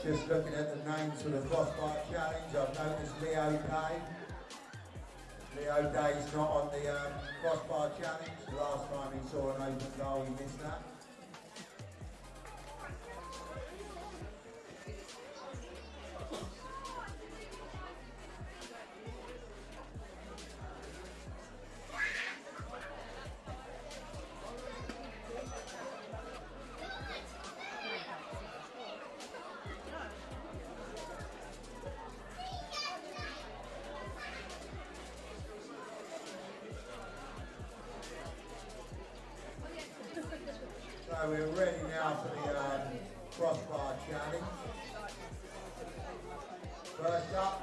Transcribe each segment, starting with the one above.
Just looking at the names for the Crossbar Challenge, I've noticed Leo Day. Leo Day's not on the Crossbar Challenge. The last time he saw an open goal, he missed that. So we're ready now for the Crossbar Challenge. First up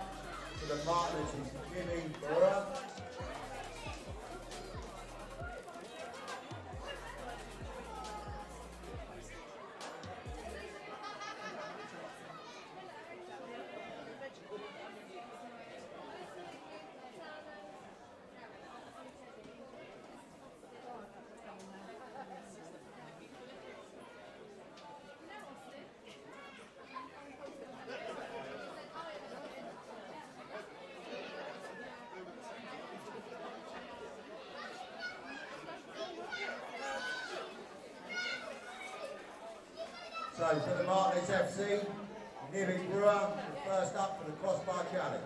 to the Martlets is Jimmy Brewer. So for the Martlets FC, Jimmy Brewer, first up for the Crossbar Challenge.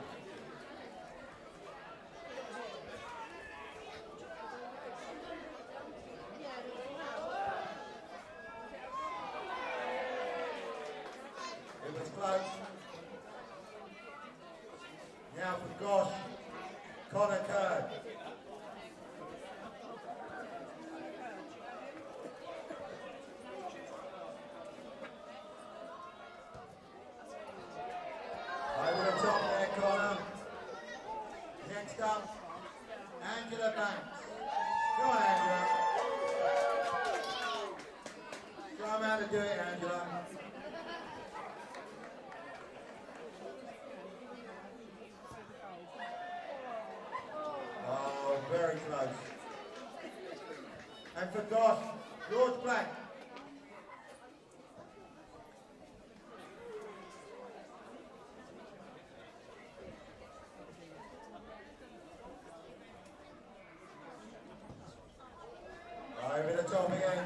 It was close. Now for G.O.S.H, Connor Curd. Over the top there, Connor. Next up, Angela Banks. Come on, Angela. Show them how to do it, Angela. Oh, very close. And for G.O.S.H, George Black. Over the top again.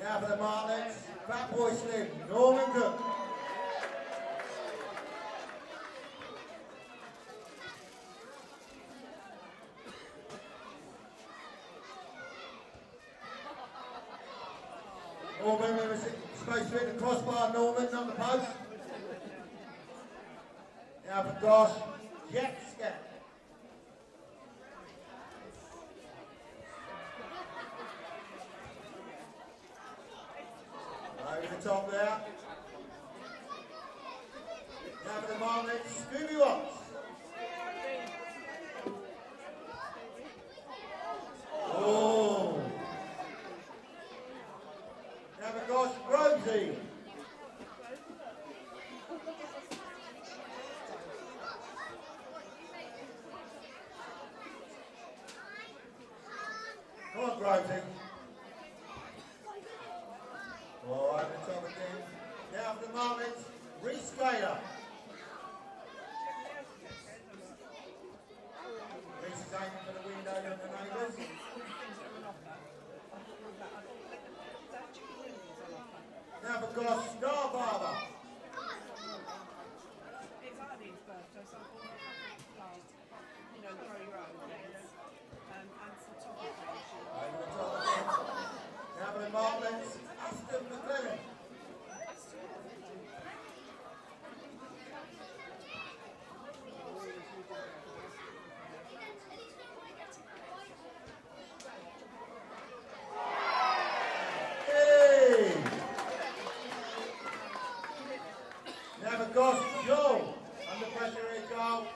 Now for the Martlets, Fat Boy Slim, Norman Cook. Norman, we were supposed to hit the crossbar, Norman, not the post. Now for G.O.S.H, Jet Scat. Over the top there. Now for the Martlets, Scooby Watts. Oh. Now for G.O.S.H, Rosie. Come on, Rosie. Oh, over the top again. Now for the Martlets, Reese Gator. Reese is aiming for the window of the neighbours. Now for G.O.S.H, Star Barber. It's Arlene's birthday, so I thought you know, grow your own things. And photography. Over the top again. Now for the Martlets, Aston McLennan. Hey! Now for G.O.S.H, Joel. Under pressure here, Joel.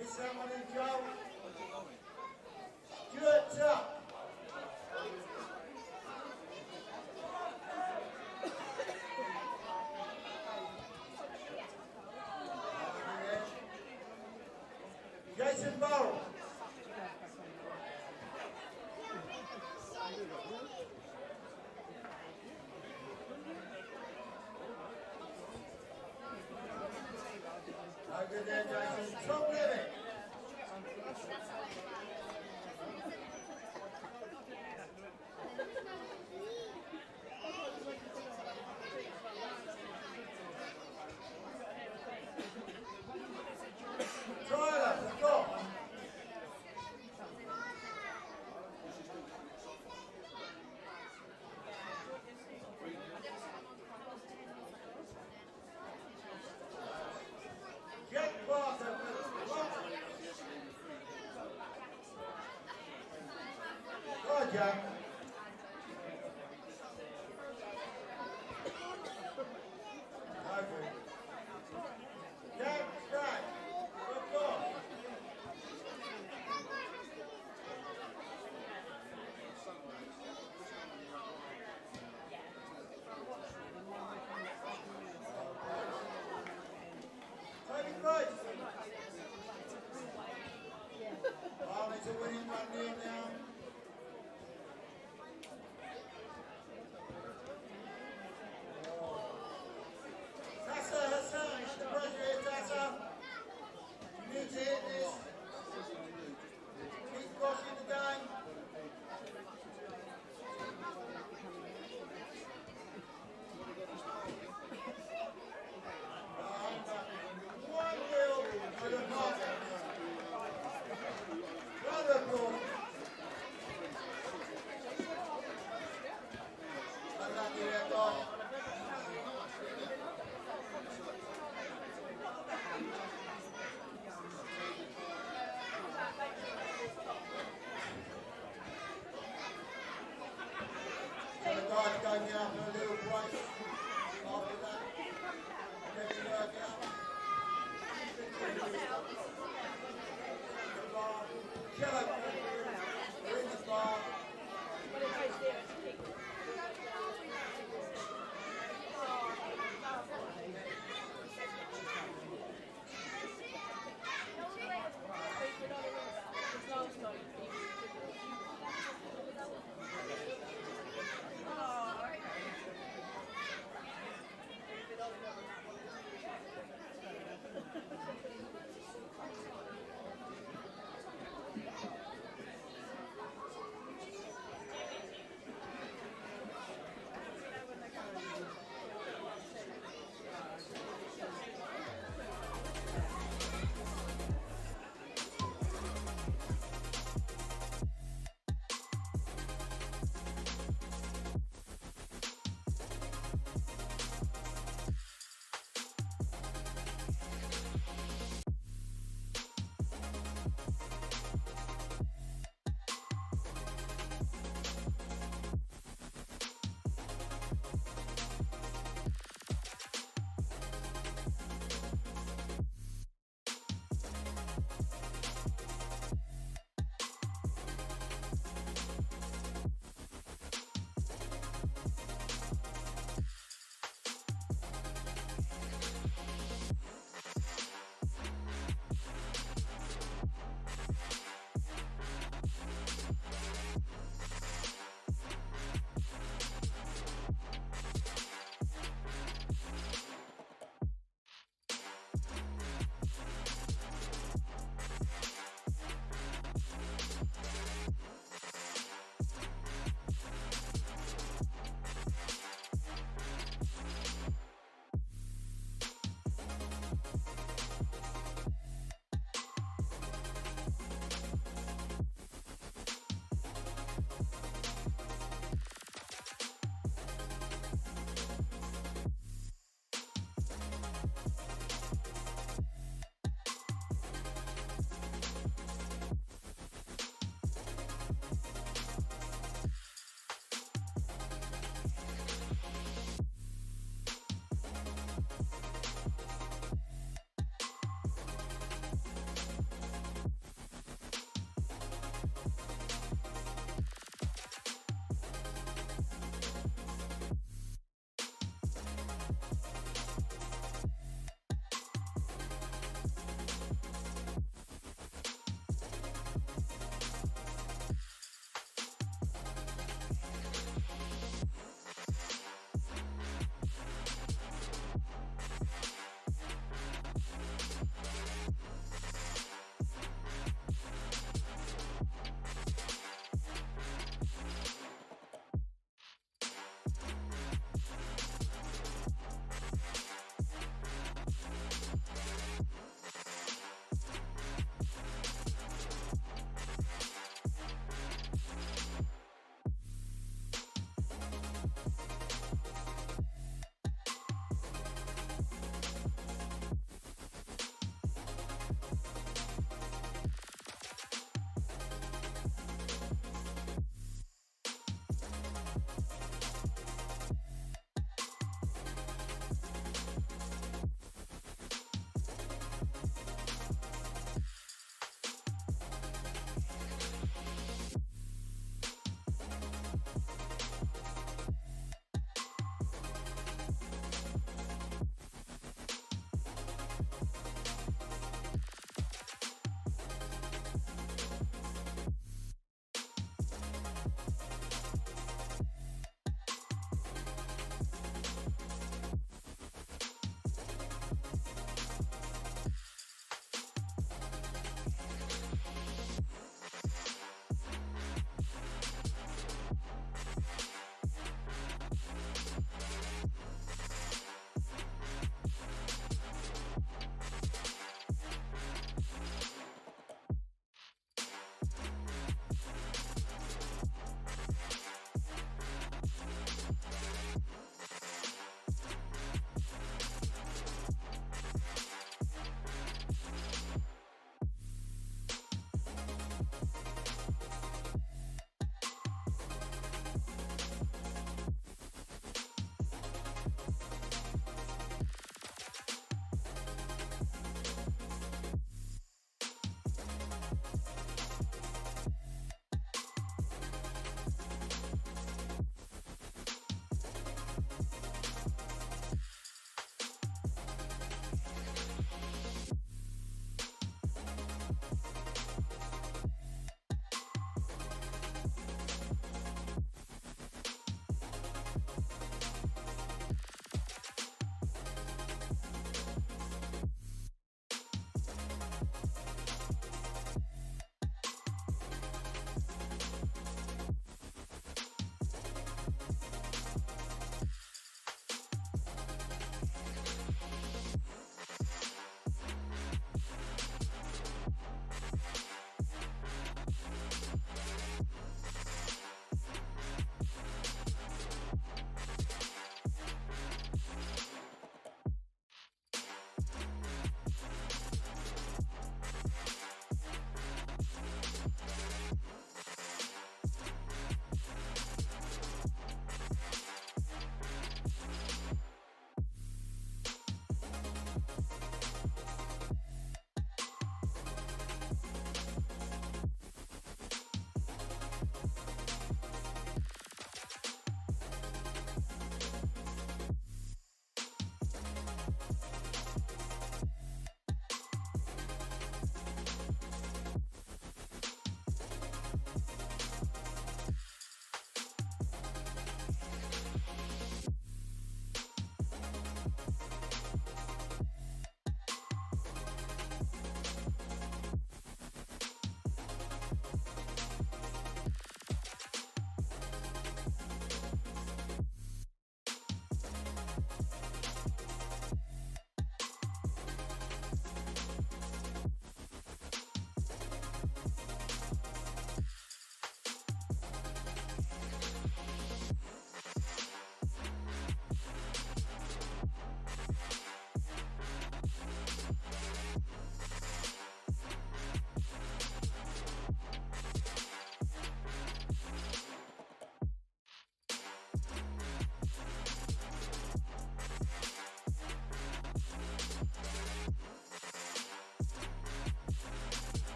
Is someone in Joel? Stuart. Jason Bowl. No good there, Jason. Tom Levitt. Tyler, the top. Jack Barker. Go on, Jack. Okay. Jack, back. Good ball. Toby Price. It's a winning 1-0 now. Tassa Hassan, it's the pressure here, Tassa. You need to hit this. Keep crossing the game. Round of applause.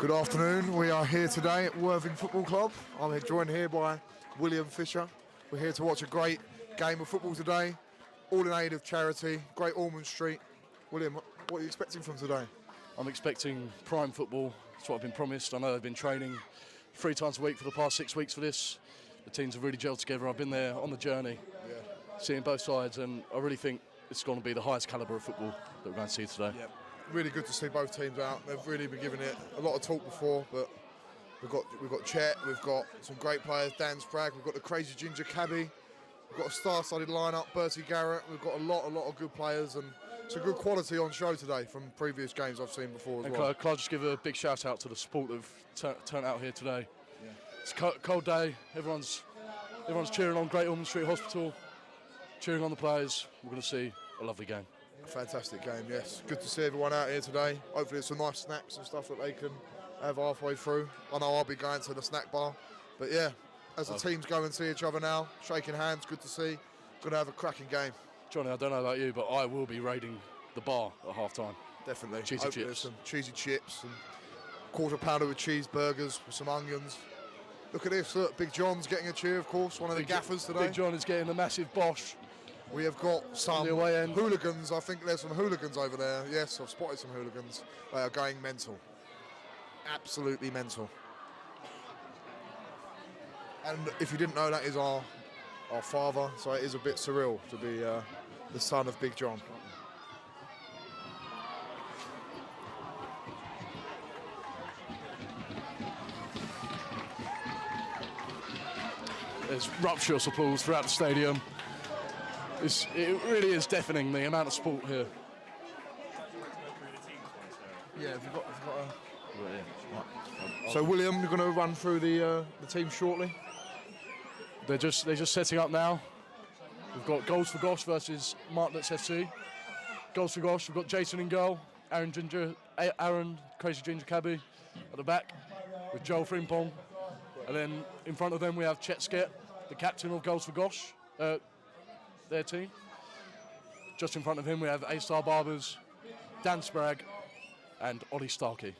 Good afternoon. We are here today at Worthing Football Club. I'm joined here by William Fisher. We're here to watch a great game of football today, all in aid of charity. Great Ormond Street. William, what are you expecting from today? I'm expecting prime football. That's what I've been promised. I know they've been training 3 times a week for the past 6 weeks for this. The teams have really gelled together. I've been there on the journey, seeing both sides, and I really think it's going to be the highest calibre of football that we're going to see today. Yeah. Really good to see both teams out. They've really been giving it a lot of talk before, but we've got Chet, we've got some great players, Dan Spragg, we've got the crazy ginger cabbie, we've got a star-studded lineup, Bertie Garrett. We've got a lot of good players, and it's a good quality on show today from previous games I've seen before as well. Can I just give a big shout out to the support that have turned out here today? Yeah. It's a cold day. Everyone's cheering on Great Ormond Street Hospital, cheering on the players. We're going to see a lovely game. A fantastic game, yes. Good to see everyone out here today. Hopefully it's some nice snacks and stuff that they can have halfway through. I know I'll be going to the snack bar. But yeah, as the teams go and see each other now, shaking hands, good to see. Going to have a cracking game. Johnny, I don't know about you, but I will be raiding the bar at half-time. Definitely. Cheesy chips. Some cheesy chips and quarter pounder with cheeseburgers with some onions. Look at this, look, Big John's getting a cheer, of course, one of the gaffers today. Big John is getting a massive bosh. We have got some hooligans. I think there's some hooligans over there. Yes, I've spotted some hooligans. They are going mental. Absolutely mental. And if you didn't know, that is our father, so it is a bit surreal to be the son of Big John. There's rapturous applause throughout the stadium. It really is deafening, the amount of support here. Yeah, have you got So William, you're going to run through the team shortly. They're just setting up now. We've got G.O.S.H versus Martlets FC. G.O.S.H, we've got Jason in goal, Aaron Crazy Ginger Cabby at the back with Joel Frimpong. And then in front of them we have Chet Skett, the captain of G.O.S.H, their team. Just in front of him we have A-Star Barbers, Dan Spragg and Ollie Starkey.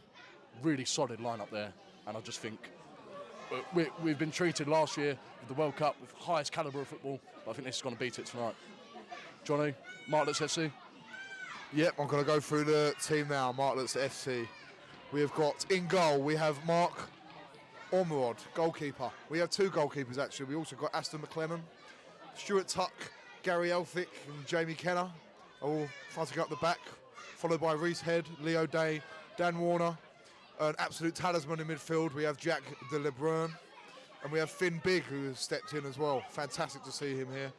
Really solid lineup there, and I just think we've been treated last year with the World Cup with highest calibre of football, but I think this is going to beat it tonight. Johnny, Martlets FC? Yep, I'm going to go through the team now, Martlets FC. We have got in goal, we have Mark Ormerod, goalkeeper. We have 2 goalkeepers actually. We also got Aston McLennan, Stuart Tuck, Gary Elphick and Jamie Kenner are all fronting up the back, followed by Reese Head, Leo Day, Dan Warner. An absolute talisman in midfield, we have Jack de Lebrun, and we have Finn Bigg, who has stepped in as well. Fantastic to see him here.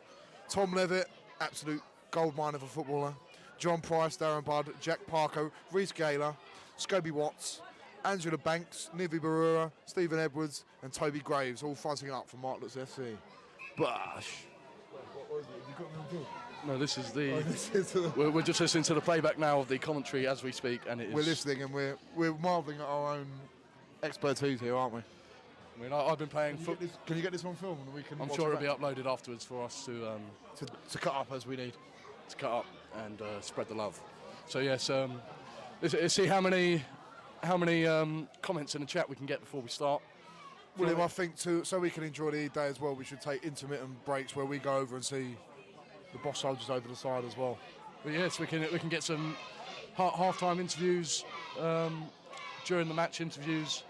Tom Levitt, absolute goldmine of a footballer. John Price, Darren Budd, Jack Parker, Reece Gaylor, Scobie Watts, Angela Banks, Nivi Barura, Stephen Edwards, and Toby Graves, all fronting up for Martlets FC. Bosh! No, this is we're just listening to the playback now of the commentary as we speak, and it is. We're listening and we're marvelling at our own expertise here, aren't we? I mean, I've been playing. Can you get this on film? And we can. I'm sure it'll be uploaded afterwards for us to cut up as we need. To cut up and spread the love. So yes, let's see how many comments in the chat we can get before we start. William, I think so we can enjoy the day as well, we should take intermittent breaks where we go over and see the boss soldiers over the side as well. But yes, we can get some half-time interviews, during the match interviews.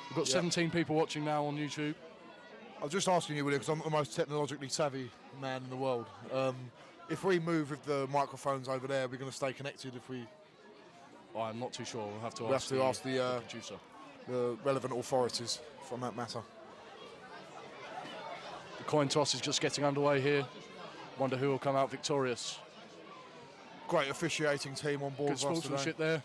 We've got 17 people watching now on YouTube. I was just asking you, William, because I'm the most technologically savvy man in the world. If we move with the microphones over there, we're going to stay connected if we... I'm not too sure. We'll have to ask the producer. The relevant authorities from that matter. The coin toss is just getting underway here. Wonder who will come out victorious. Great officiating team on board. Good sportsmanship there.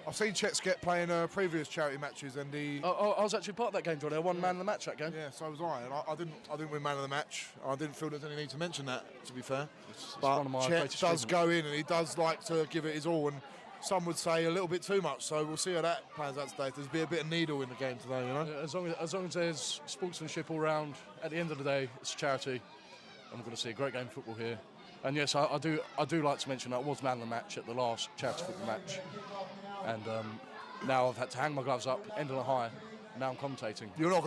I've seen Chet Skett playing previous charity matches, and I was actually part of that game, Johnny. I won man of the match that game. Yeah, so was I. And I didn't win man of the match. I didn't feel there's any need to mention that, to be fair. It's but one of my Chet does go in, and he does like to give it his all, and some would say a little bit too much. So we'll see how that plans out today. There's be a bit of needle in the game today, you know. Yeah, as long as there's sportsmanship all round. At the end of the day, it's charity, and we're going to see a great game of football here. And yes, I do like to mention that I was man of the match at the last charity football match, and Now I've had to hang my gloves up, end on a high. Now I'm commentating. You're not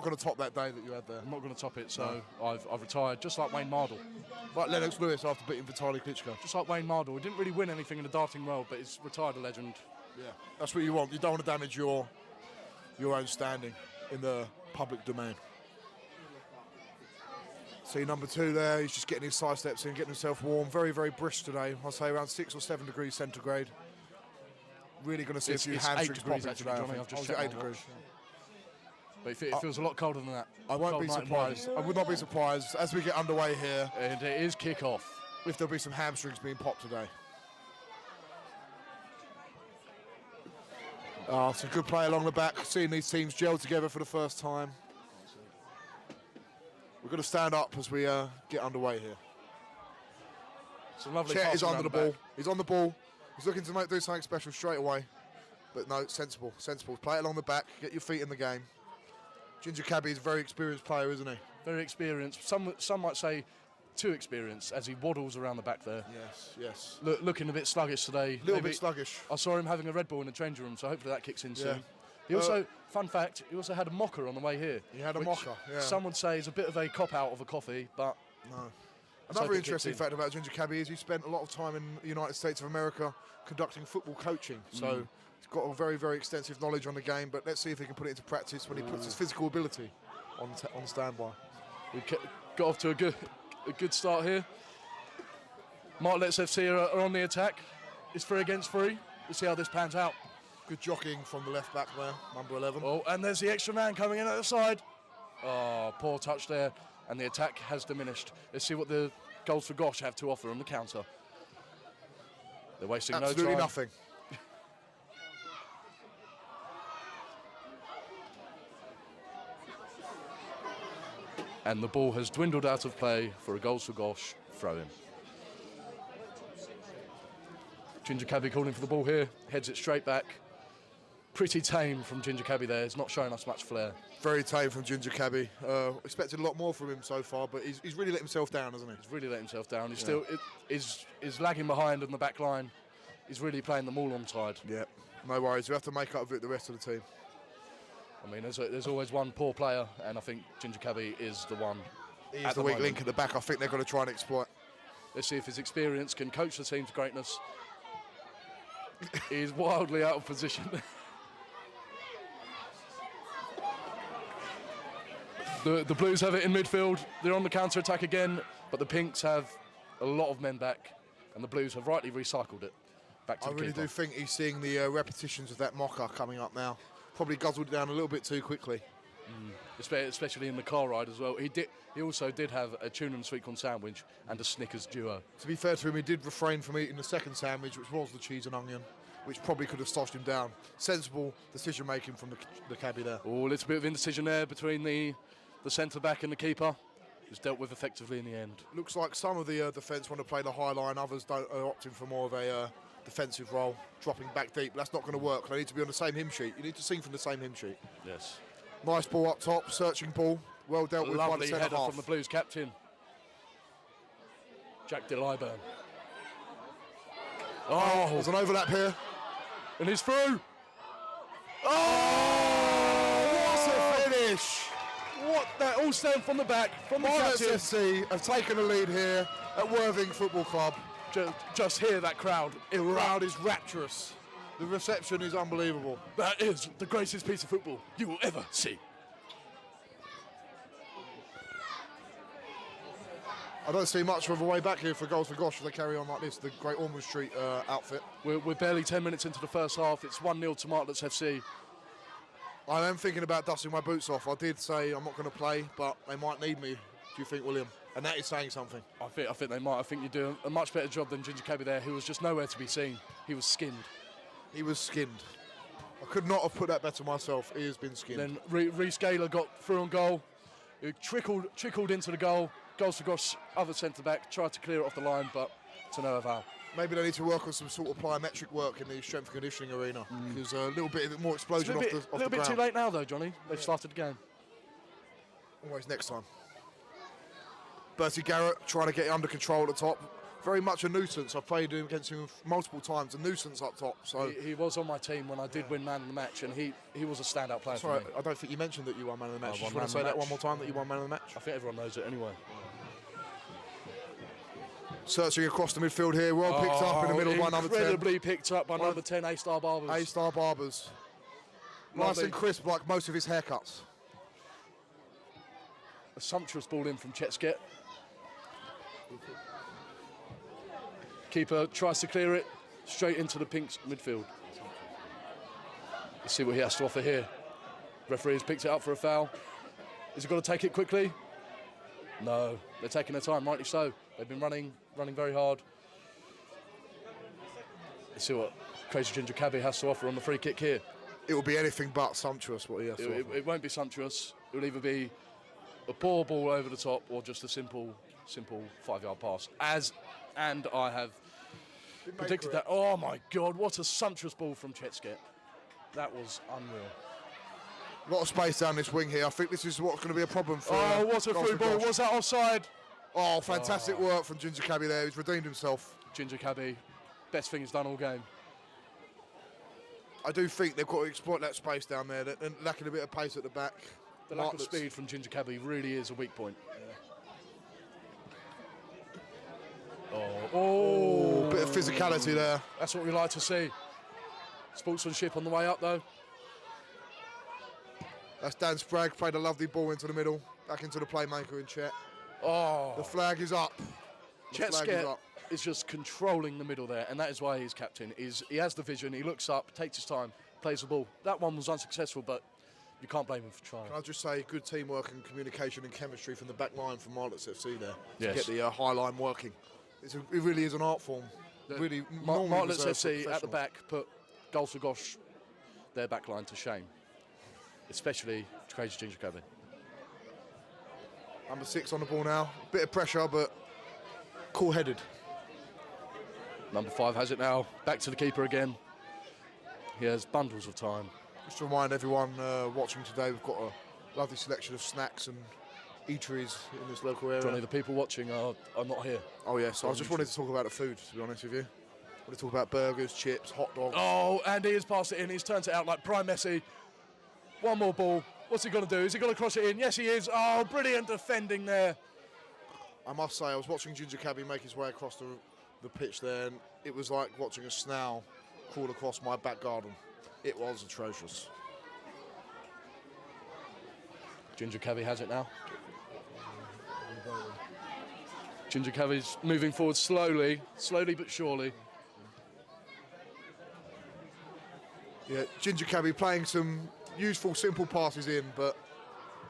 gonna top that day that you had there. I'm not going to top it, so I've retired, just like Wayne Mardle. Like Lennox Lewis after beating Vitaly Klitschko. Just like Wayne Mardle. He didn't really win anything in the darting world, but he's retired a legend. Yeah, that's what you want. You don't want to damage your own standing in the public domain. See number 2 there, he's just getting his side steps in, getting himself warm. Very, very brisk today. I'll say around 6 or 7 degrees centigrade. Really going to see a few hamstrings popping today. Johnny, I've just checked 8 degrees. But it feels a lot colder than that. I won't Cold be night in surprised. Wales. I would not be surprised as we get underway here And it is kick-off. if there'll be some hamstrings being popped today. It's a good play along the back, seeing these teams gel together for the first time. We're going to stand up as we get underway here. It's a lovely Chet pass is around under the back. ball. He's on the ball. He's looking to do something special straight away. But no, sensible. Play it along the back. Get your feet in the game. Ginger Cabby is a very experienced player, isn't he? Very experienced. Some might say too experienced as he waddles around the back there. Yes. Looking a bit sluggish today. A little Maybe- bit sluggish. I saw him having a Red Bull in the changing room, so hopefully that kicks in Yeah. soon. He also, fun fact, he also had a mocha on the way here. He had a which mocha, yeah. Some would say is a bit of a cop-out of a coffee, but No. hope Another it kicks interesting in. fact about Ginger Cabby is he spent a lot of time in the United States of America conducting football coaching. So he's got a very, very extensive knowledge on the game, but let's see if he can put it into practice when he puts his physical ability on standby. we got off to a good start here. Martlets FC are on the attack. It's 3 against 3. We'll see how this pans out. Good jockeying from the left back there, number 11. Oh, and there's the extra man coming in at the side. Oh, poor touch there, and the attack has diminished. Let's see what the Goals for G.O.S.H have to offer on the counter. They're wasting Absolutely no time. nothing. And the ball has dwindled out of play for a Goals for G.O.S.H throw-in. Ginger Cabby calling for the ball here, heads it straight back. Pretty tame from Ginger Cabby there, he's not showing us much flair. Very tame from Ginger Cabby. Expected a lot more from him so far, but he's really let himself down, hasn't he? He's really let himself down. He's still is lagging behind on the back line. He's really playing them all on side. Yeah, no worries. We have to make up with the rest of the team. I mean, there's always one poor player, and I think Ginger Cabby is the one. He's at the the weak moment. link at the back. I think they're going to try and exploit. Let's see if his experience can coach the team to greatness. He's wildly out of position. The Blues have it in midfield. They're on the counter-attack again, but the Pinks have a lot of men back, and the Blues have rightly recycled it back to I the really keeper. do think he's seeing the repetitions of that mocker coming up now. Probably guzzled it down a little bit too quickly. Especially in the car ride as well. He also did have a tuna and sweet corn sandwich and a Snickers duo. To be fair to him, he did refrain from eating the second sandwich, which was the cheese and onion, which probably could have sloshed him down. Sensible decision-making from the cabbie there. Oh, a little bit of indecision there between the centre-back and the keeper. It was dealt with effectively in the end. Looks like some of the defence want to play the high line, others are opting for more of a defensive role, dropping back deep. That's not going to work. They need to be on the same him sheet. You need to sing from the same him sheet. Yes. Nice ball up top, searching ball. Well dealt with by the Lovely centre header half. from the Blues captain, Jack de Lyburn. Oh, there's an overlap here. And he's through. Oh, what a finish! What? That all stemmed from the back, from the Martlets captain. FC have taken the lead here at Worthing Football Club. Just hear that crowd. The crowd is rapturous. The reception is unbelievable. That is the greatest piece of football you will ever see. I don't see much of a way back here for Goals for G.O.S.H if they carry on like this, the Great Ormond Street outfit. We're barely 10 minutes into the first half. It's 1-0 to Martlets FC. I am thinking about dusting my boots off. I did say I'm not going to play, but they might need me, do you think, William? And that is saying something. I think they might. I think you do a much better job than Ginger Cabby there, who was just nowhere to be seen. He was skinned. He was skinned. I could not have put that better myself. He has been skinned. Then Reece Gaylor got through on goal. It trickled into the goal. Goals for G.O.S.H, other centre-back, tried to clear it off the line, but to no avail. Maybe they need to work on some sort of plyometric work in the strength and conditioning arena. Because a little bit more explosion It's off a little the bit too ground. late now, though, Johnny. They've started the game. Always next time. Bertie Garrett trying to get it under control at the top. very much a nuisance. I've played against him multiple times, a nuisance up top. So He was on my team when I did win man of the match, and he was a standout player sorry, for me. I don't think you mentioned that you won man of the match. I You won just want to say man of the that one match. more time, that you won man of the match? I think everyone knows it anyway. Searching across the midfield here, well picked up in the middle by number 10. Incredibly picked up by number 10, A-Star Barbers. A-Star Barbers. Nice Lovely. and crisp like most of his haircuts. A sumptuous ball in from G.O.S.H. Keeper tries to clear it straight into the Pinks midfield. Let's see what he has to offer here. Referee has picked it up for a foul. Is he going to take it quickly? No, they're taking their time, rightly so. They've been running very hard. Let's see what Crazy Ginger Cabby has to offer on the free kick here. It will be anything but sumptuous what he has to offer. It won't be sumptuous. It will either be a poor ball over the top or just a simple 5-yard pass. And I have predicted that. Oh my God, what a sumptuous ball from G.O.S.H. That was unreal. A lot of space down this wing here. I think this is what's going to be a problem for Oh, what a through ball. Was that offside? Oh, fantastic work from Ginger Cabby there. He's redeemed himself. Ginger Cabby, best thing he's done all game. I do think they've got to exploit that space down there. They're lacking a bit of pace at the back. The lack of Martlets. speed from Ginger Cabby really is a weak point. Oh, Bit of physicality there. that's what we like to see. Sportsmanship on the way up, though. That's Dan Sprague, played a lovely ball into the middle, back into the playmaker in Chet. Oh, The flag is up. The flag is G.O.S.H. up. is just controlling the middle there, and that is why he's captain. He has the vision, he looks up, takes his time, plays the ball. That one was unsuccessful, but you can't blame him for trying. Can I just say, good teamwork and communication and chemistry from the back line from Martlets FC there Yes. to get the high line working. It really is an art form. Really, normally Martlets reserved for FC at the professionals. back put G.O.S.H, their back line to shame, especially Crazy Ginger Cabby. Number 6 on the ball now. Bit of pressure, but cool-headed. Number 5 has it now, back to the keeper again. He has bundles of time. Just to remind everyone watching today, we've got a lovely selection of snacks and eateries in this local area. Johnny, the people watching are not here. Oh yes, I just wanted to talk about the food, to be honest with you. I want to talk about burgers, chips, hot dogs. Oh, and he has passed it in. He's turned it out like prime Messi. One more ball. What's he going to do? Is he going to cross it in? Yes, he is. Oh, brilliant defending there. I must say, I was watching Ginger Cabby make his way across the pitch there, and it was like watching a snail crawl across my back garden. It was atrocious. Ginger Cabby has it now. Ginger Cabby's moving forward slowly but surely. Yeah, Ginger Cabby playing some useful, simple passes in, but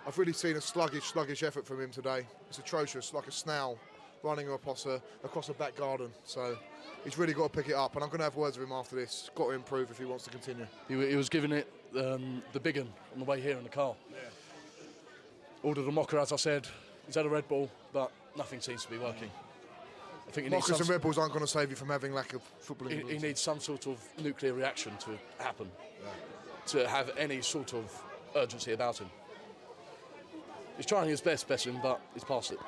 I've really seen a sluggish effort from him today. It's atrocious, like a snail running across a back garden. So he's really got to pick it up, and I'm going to have words with him after this. Got to improve if he wants to continue. He was giving it the big un on the way here in the car. Yeah. Ordered a mocha, as I said. He's had a Red Bull, but nothing seems to be working. I think he needs Mockers and Red Bulls aren't going to save you from having lack of footballing. he needs some sort of nuclear reaction to happen, to have any sort of urgency about him. He's trying his best, Besson, but he's past it.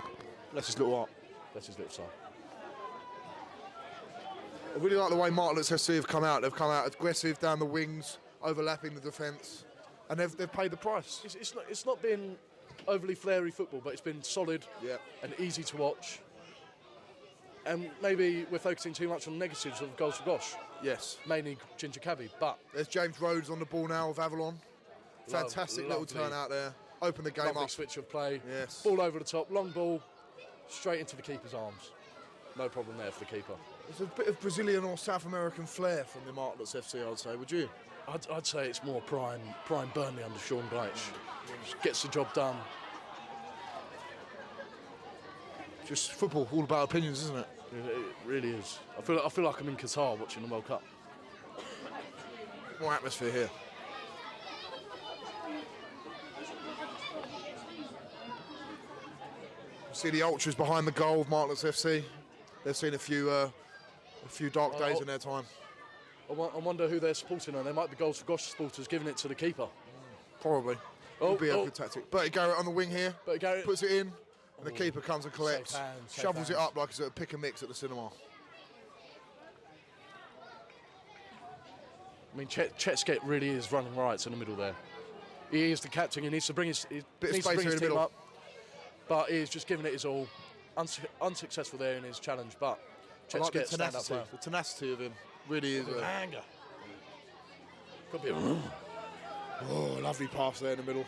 Bless his little art. That's his little son. I really like the way Martlets FC have come out. They've come out aggressive down the wings, overlapping the defence, and they've paid the price. It's not been overly flary football, but it's been solid and easy to watch. And maybe we're focusing too much on negatives of G.O.S.H. Yes. Mainly Ginger Cabby, but There's James Rhodes on the ball now with Avalon. Fantastic little lovely. turn out there. Open the game lovely up. switch of play. Yes. Ball over the top, long ball, straight into the keeper's arms. No problem there for the keeper. There's a bit of Brazilian or South American flair from the Martlets FC, I'd say. Would you? I'd say it's more prime Burnley under Sean Bleich. Gets the job done. Just football, all about opinions, isn't it? It really is. I feel like I'm in Qatar watching the World Cup. More atmosphere here. See the ultras behind the goal of Martlets FC. They've seen a few dark days in their time. I wonder who they're supporting, and they might be G.O.S.H supporters giving it to the keeper. Probably. Would be a good tactic. Bertie Garrett on the wing here. Bertie Garrett. Puts it in. And the keeper comes and collects, Safe hands, safe shovels it hands. up like it's a pick and mix at the cinema. I mean, Chetskate really is running riots in the middle there. He is the captain. He needs to bring his, Bit of space here in the team middle. up. But he is just giving it his all. Unsuccessful there in his challenge, but I like the Chetskate stand up tenacity. well. The tenacity of him really is. Anger. Could be a Oh, lovely pass there in the middle.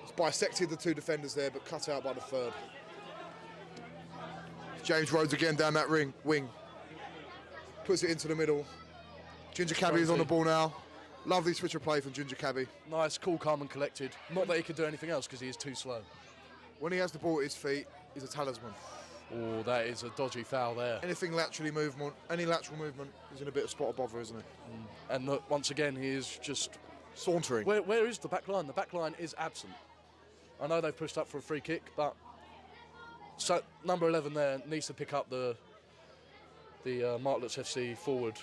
It's bisected the two defenders there, but cut out by the third. James Rhodes again down that wing. Puts it into the middle. Ginger Cabby is on the ball now. Lovely switch of play from Ginger Cabby. nice, cool, calm and collected. Not that he could do anything else because he is too slow. When he has the ball at his feet, he's a talisman. Oh, that is a dodgy foul there. Anything laterally movement, any lateral movement, he's in a bit of spot of bother, isn't he? And look, once again, he is just... Sauntering. Where is the back line? The back line is absent. I know they've pushed up for a free kick, but so number 11 there needs to pick up the Martlets FC forward,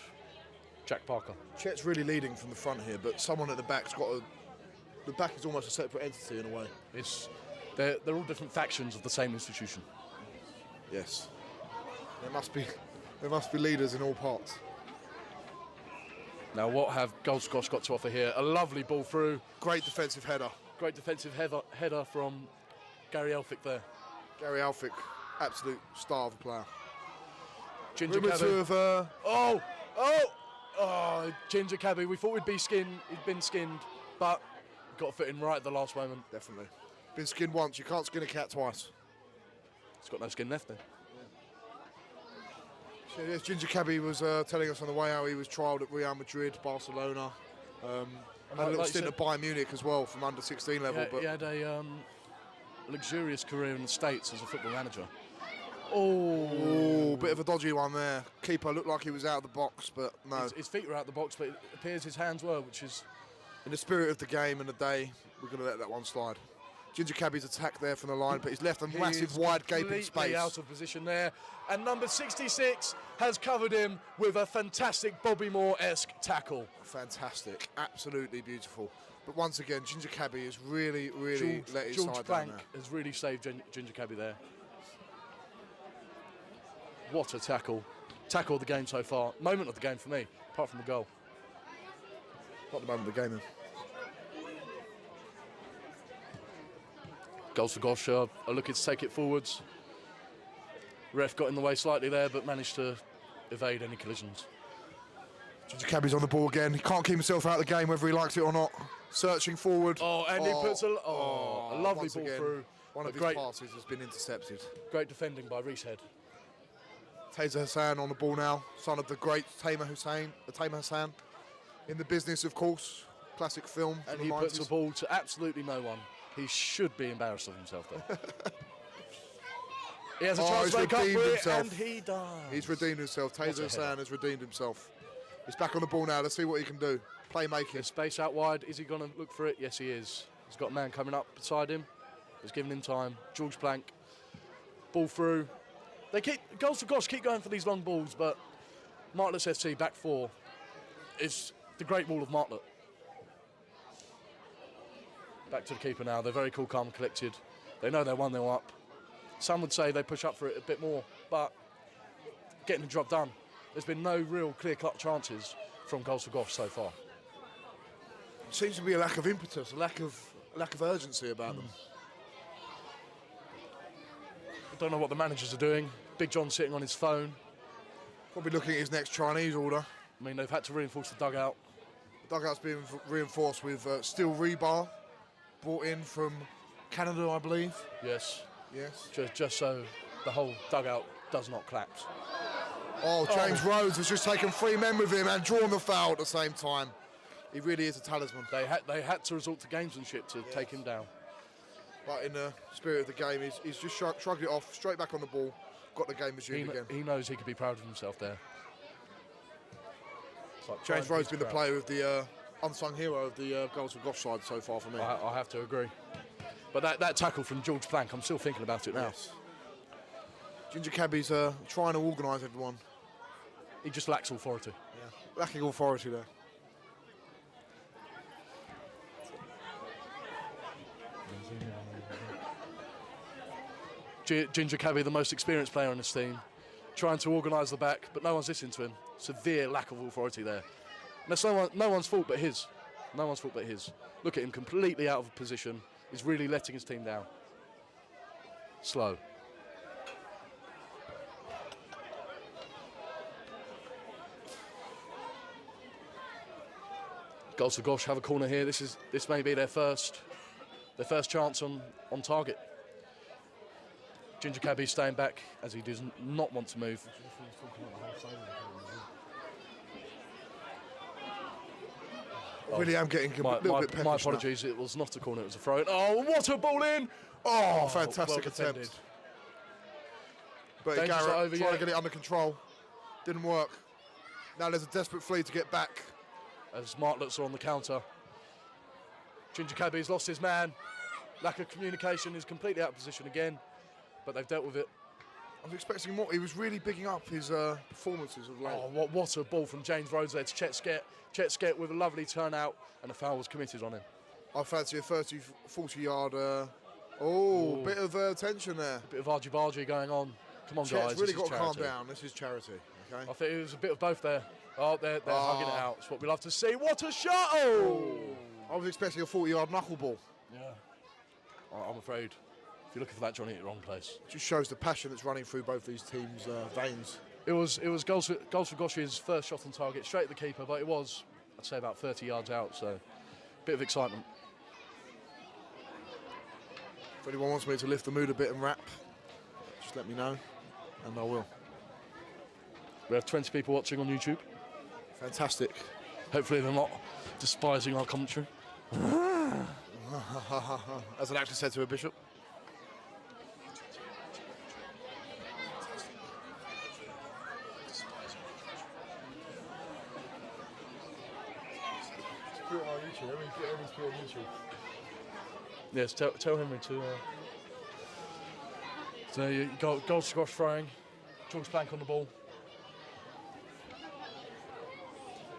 Jack Parker. Chet's really leading from the front here, but someone at the back's got a... The back is almost a separate entity in a way. They're all different factions of the same institution. Yes. There must be leaders in all parts. Now, what have G.O.S.H got to offer here? A lovely ball through. Great defensive header. Great defensive header from Gary Elphick there. Gary Alphick, absolute star of a player. Ginger Rumour Cabby. to have... Ginger Cabby. We thought he'd been skinned, but got a foot in right at the last moment. Definitely. Been skinned once, you can't skin a cat twice. He's got no skin left there. So, yes, Ginger Cabby was telling us on the way how he was trialled at Real Madrid, Barcelona. Had a little like stint you at Bayern Munich as well from under 16 level. Yeah, but he had a luxurious career in the States as a football manager. Oh, bit of a dodgy one there. Keeper looked like he was out of the box, but no. His feet were out the box, but it appears his hands were, which is... In the spirit of the game and the day, we're going to let that one slide. Ginger Cabby's attack there from the line, but he's left a massive wide gaping completely space. Out of position there, and number 66 has covered him with a fantastic Bobby Moore-esque tackle. Fantastic, absolutely beautiful. But once again, Ginger Cabby has really let his George side Plank down there. has really saved Ginger Cabby there. What a tackle. Tackle of the game so far. Moment of the game for me, apart from the goal. Not the moment of the game then. G.O.S.H are looking to take it forwards. Ref got in the way slightly there, but managed to evade any collisions. Ginger Cabby's on the ball again. He can't keep himself out of the game, whether he likes it or not. Searching forward. Oh, and he puts a lovely once ball again, through. One of his great, passes has been intercepted. great defending by Reese Head. Taser Hassan on the ball now, son of the great Tamer Hassan. In the Business, of course. Classic film. And from he the puts 90s. the ball to absolutely no one. He should be embarrassed of himself there. He has a chance he's to make up redeemed for it, himself. and he does. He's redeemed himself. Taser Hassan has redeemed himself. He's back on the ball now. Let's see what he can do. Playmaking. There's space out wide. Is he going to look for it? Yes, he is. He's got a man coming up beside him. He's giving him time. George Plank. Ball through. G.O.S.H keep going for these long balls, but Martlets FC back four is the Great Wall of Martlet. Back to the keeper now. They're very cool, calm, and collected. They know they're 1-0 up. Some would say they push up for it a bit more, but getting the job done. There's been no real clear-cut chances from G.O.S.H so far. Seems to be a lack of impetus, a lack of urgency about them. I don't know what the managers are doing. Big John sitting on his phone. Probably looking at his next Chinese order. I mean, they've had to reinforce the dugout. The dugout's being reinforced with steel rebar, brought in from Canada, I believe. Yes. Yes. Just so the whole dugout does not collapse. Oh, James Rhodes has just taken 3 men with him and drawn the foul at the same time. He really is a talisman. They had to resort to gamesmanship to take him down. But in the spirit of the game, he's just shrugged it off, straight back on the ball, got the game resumed again. He knows he could be proud of himself there. Like James Rhodes been the player of the unsung hero of the G.O.S.H side so far for me. I have to agree. But that tackle from George Plank, I'm still thinking about it now. Yes. Ginger Cabby's trying to organise everyone. He just lacks authority. Yeah. Lacking authority there. Ginger Cabby, the most experienced player on this team, trying to organise the back, but no one's listening to him. Severe lack of authority there. And that's no one's fault but his. No one's fault but his. Look at him, completely out of position. He's really letting his team down. Slow. G.O.S.H have a corner here. This may be their first chance on target. Ginger Cabby staying back as he does not want to move. I really am getting a little bit peckish my now. apologies, it was not a corner, it was a throw. Oh, what a ball in! Oh, fantastic well defended. attempt. But Danger's not Garrett over trying to yet. get it under control. Didn't work. Now there's a desperate flee to get back. As Martlets are on the counter. Ginger Cabby's lost his man. Lack of communication, is completely out of position again. But they've dealt with it. I was expecting more. He was really bigging up his performances of late. Oh, what a ball from James Rhodes there to Chet Skett. Chet Skett with a lovely turnout, and a foul was committed on him. I fancy a 30, 40 yard. Bit of tension there. A bit of argy-bargy going on. Come on, Chet's guys. really this is got to calm charity. down. This is charity. Okay. I think it was a bit of both there. Oh, they're hugging it out. It's what we love to see. What a shot! Oh! I was expecting a 40-yard knuckleball. Yeah. I'm afraid if you're looking for that, Johnny, at the wrong place. Just shows the passion that's running through both these teams' veins. It was G.O.S.H's first shot on target, straight at the keeper, but it was, I'd say, about 30 yards out, so bit of excitement. If anyone wants me to lift the mood a bit and rap, just let me know, and I will. We have 20 people watching on YouTube. Fantastic. Hopefully they're not despising our commentary. As an actor said to a bishop. Yes, tell Henry to. So you got G.O.S.H throwing, George Plank on the ball.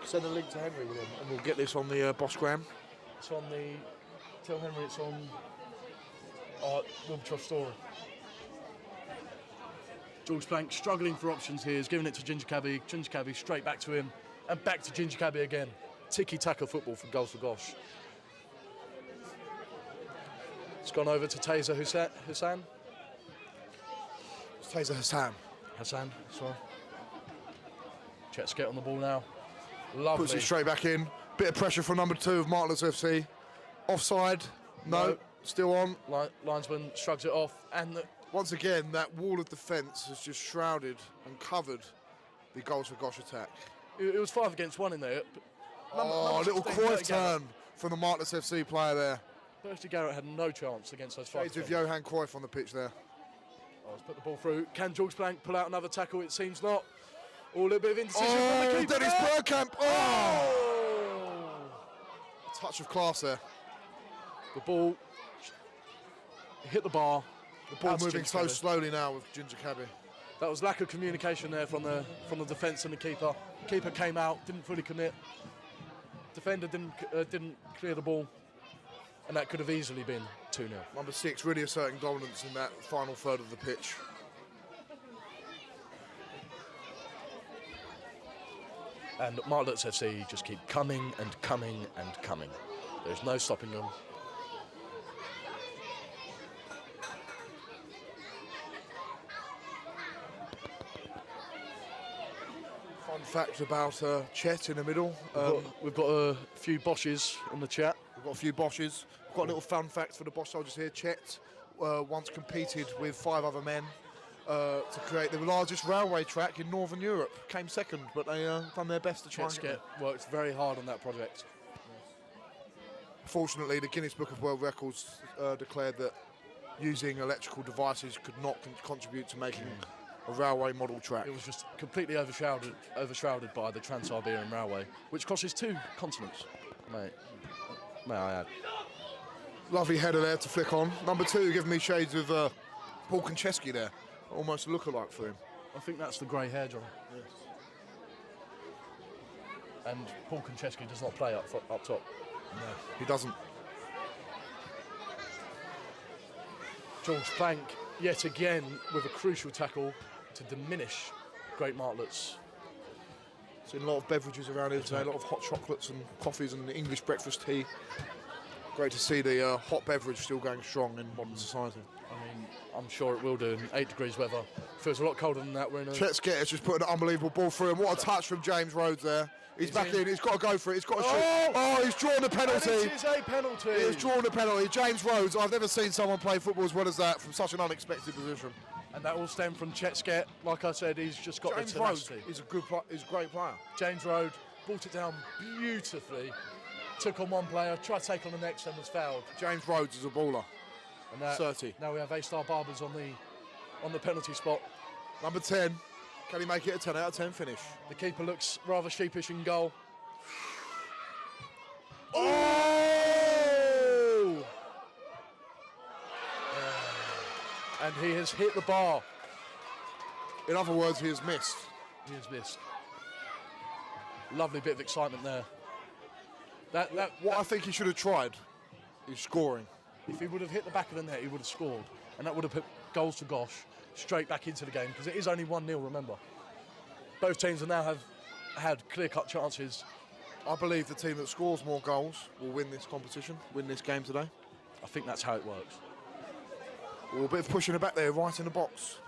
Send a link to Henry with him, and we'll get this on the Bossgram. It's on the. Tell Henry it's on. Wilbertroff story. George Plank struggling for options here. He's giving it to Ginger Cabby. Ginger Cabby straight back to him, and back to Ginger Cabby again. Tiki-taka football from G.O.S.H. It's gone over to Taser Hassan. It's Taser Hassan. Hassan, sorry. Chet Skett on the ball now. Lovely. Puts it straight back in. Bit of pressure from number 2 of Martlets FC. Offside. No. Still on. Linesman shrugs it off. And once again, that wall of defence has just shrouded and covered the G.O.S.H attack. it was 5 against 1 in there. A little Cruyff turn from the Martlets FC player there. Bertie Garrett had no chance against those 5. Shades of Johan Cruyff on the pitch there. Let's put the ball through. Can George Plank pull out another tackle? It seems not. A little bit of indecision from the keeper. Dennis Bergkamp. Oh! A touch of class there. The ball hit the bar. The ball That's moving Ginger so Cabby. slowly now with Ginger Cabby. That was lack of communication there from the defence and the keeper. Keeper came out, didn't fully commit. Defender didn't clear the ball, and that could have easily been 2-0. Number 6 really asserting dominance in that final third of the pitch. And Martlets FC just keep coming and coming and coming. There's no stopping them. Fun fact about Chet in the middle. We've got a few Bosches in the chat. We've got a few Bosches. We've got a little fun fact for the Bosch soldiers here. Chet once competed with 5 other men to create the largest railway track in Northern Europe. Came second, but they done their best to try Chet and get Skett worked very hard on that project. Fortunately, the Guinness Book of World Records declared that using electrical devices could not contribute to making a railway model track. It was just completely overshrouded by the Trans-Siberian Railway, which crosses 2 continents. May I add? Lovely header there to flick on. Number 2 giving me shades of Paul Konchesky there. Almost a lookalike for him. I think that's the grey hair, John. Yes. And Paul Konchesky does not play up top. No, he doesn't. George Plank yet again with a crucial tackle to diminish Great Martlets. Seen a lot of beverages around here today, a lot of hot chocolates and coffees and English breakfast tea. Great to see the hot beverage still going strong in modern society. I mean, I'm sure it will do in 8 degrees weather. Feels a lot colder than that. We're in a... G.O.S.H just put an unbelievable ball through him. What a touch from James Rhodes there. He's back in. He's got to go for it. He's got to shoot. Oh, he's drawn the penalty. And it is a penalty. He's drawn the penalty. James Rhodes, I've never seen someone play football as well as that from such an unexpected position. And that all stemmed from G.O.S.H. Like I said, he's just got James the Rhodes tenacity. is he's a great player. James Rhodes brought it down beautifully. Took on one player, tried to take on the next and was fouled. James Rhodes is a baller. And 30. Now we have A-Star Barbers on the penalty spot. Number 10. Can he make it a 10 out of 10 finish? The keeper looks rather sheepish in goal. Oh! And he has hit the bar. In other words, he has missed. He has missed. Lovely bit of excitement there. What I think he should have tried is scoring. If he would have hit the back of the net, he would have scored. And that would have put goals for G.O.S.H straight back into the game, because it is only 1-0, remember. Both teams now have had clear-cut chances. I believe the team that scores more goals will win this competition, win this game today. I think that's how it works. Well, a bit of pushing it back there, right in the box.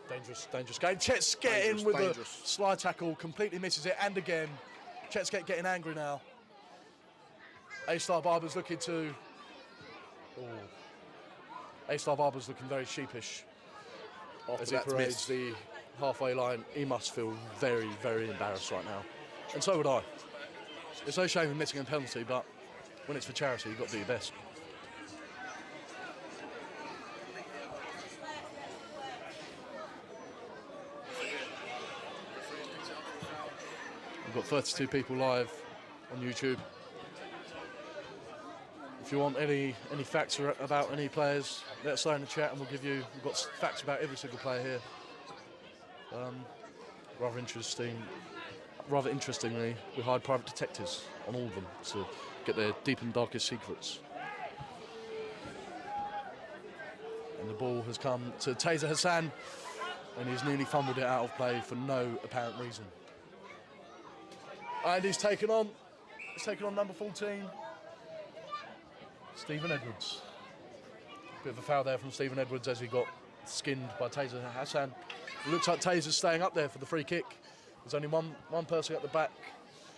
Dangerous game. G.O.S.H getting with a slide tackle, completely misses it, and again. G.O.S.H getting angry now. A-Star Barbers looking to... A-Star Barbers looking very sheepish as he parades the halfway line. He must feel very, very embarrassed right now. And so would I. It's no shame in missing a penalty, but when it's for charity, you've got to do your best. We've got 32 people live on YouTube. If you want any facts about any players, let us know in the chat and we'll give you. We've got facts about every single player here. Rather interestingly, we hired private detectives on all of them to get their deep and darkest secrets. And the ball has come to Taser Hassan, and he's nearly fumbled it out of play for no apparent reason. And he's taken on number 14. Stephen Edwards. Bit of a foul there from Stephen Edwards as he got skinned by Taser Hassan. It looks like Taser's staying up there for the free kick. There's only one person at the back.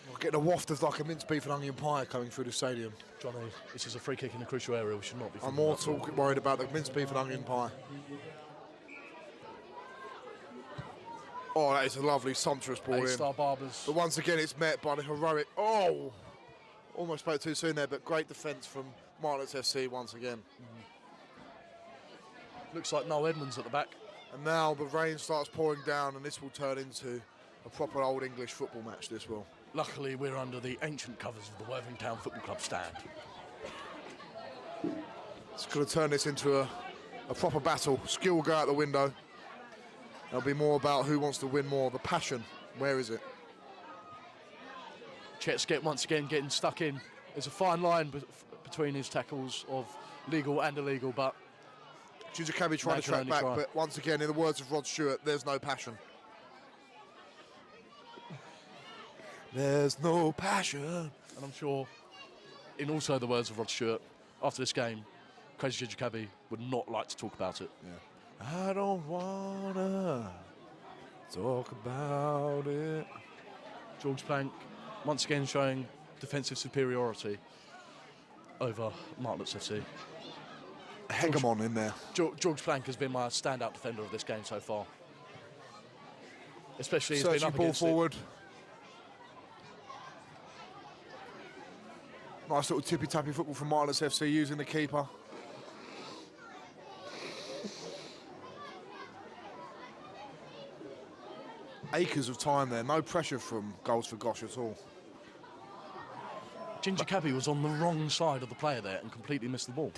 We're getting a waft of like a mince beef and onion pie coming through the stadium. Johnny, this is a free kick in a crucial area. We should not be. I'm more worried about the mince beef and onion pie. Oh, that is a lovely, sumptuous ball in. A-Star Barbers. But once again, it's met by the heroic... Oh! Almost spoke too soon there, but great defence from Martlets FC once again. Looks like Noel Edmonds at the back. And now the rain starts pouring down, and this will turn into a proper old English football match, this will. Luckily, we're under the ancient covers of the Worthing Town Football Club stand. It's going to turn this into a proper battle. Skill will go out the window. It'll be more about who wants to win more. The passion, where is it? G.O.S.H once again getting stuck in. There's a fine line between his tackles of legal and illegal, but... Ginger Cabby trying to track back, but once again, in the words of Rod Stewart, there's no passion. There's no passion. And I'm sure, in also the words of Rod Stewart, after this game, Crazy Ginger Cabby would not like to talk about it. Yeah. I don't wanna talk about it. George Plank, once again showing defensive superiority over Martlets FC. Hegemon in there. George Plank has been my standout defender of this game so far. Especially he's Searching been up ball against forward. Nice little tippy-tappy football from Martlets FC using the keeper. Acres of time there, no pressure from Goals for G.O.S.H at all. Ginger Cabby was on the wrong side of the player there and completely missed the ball.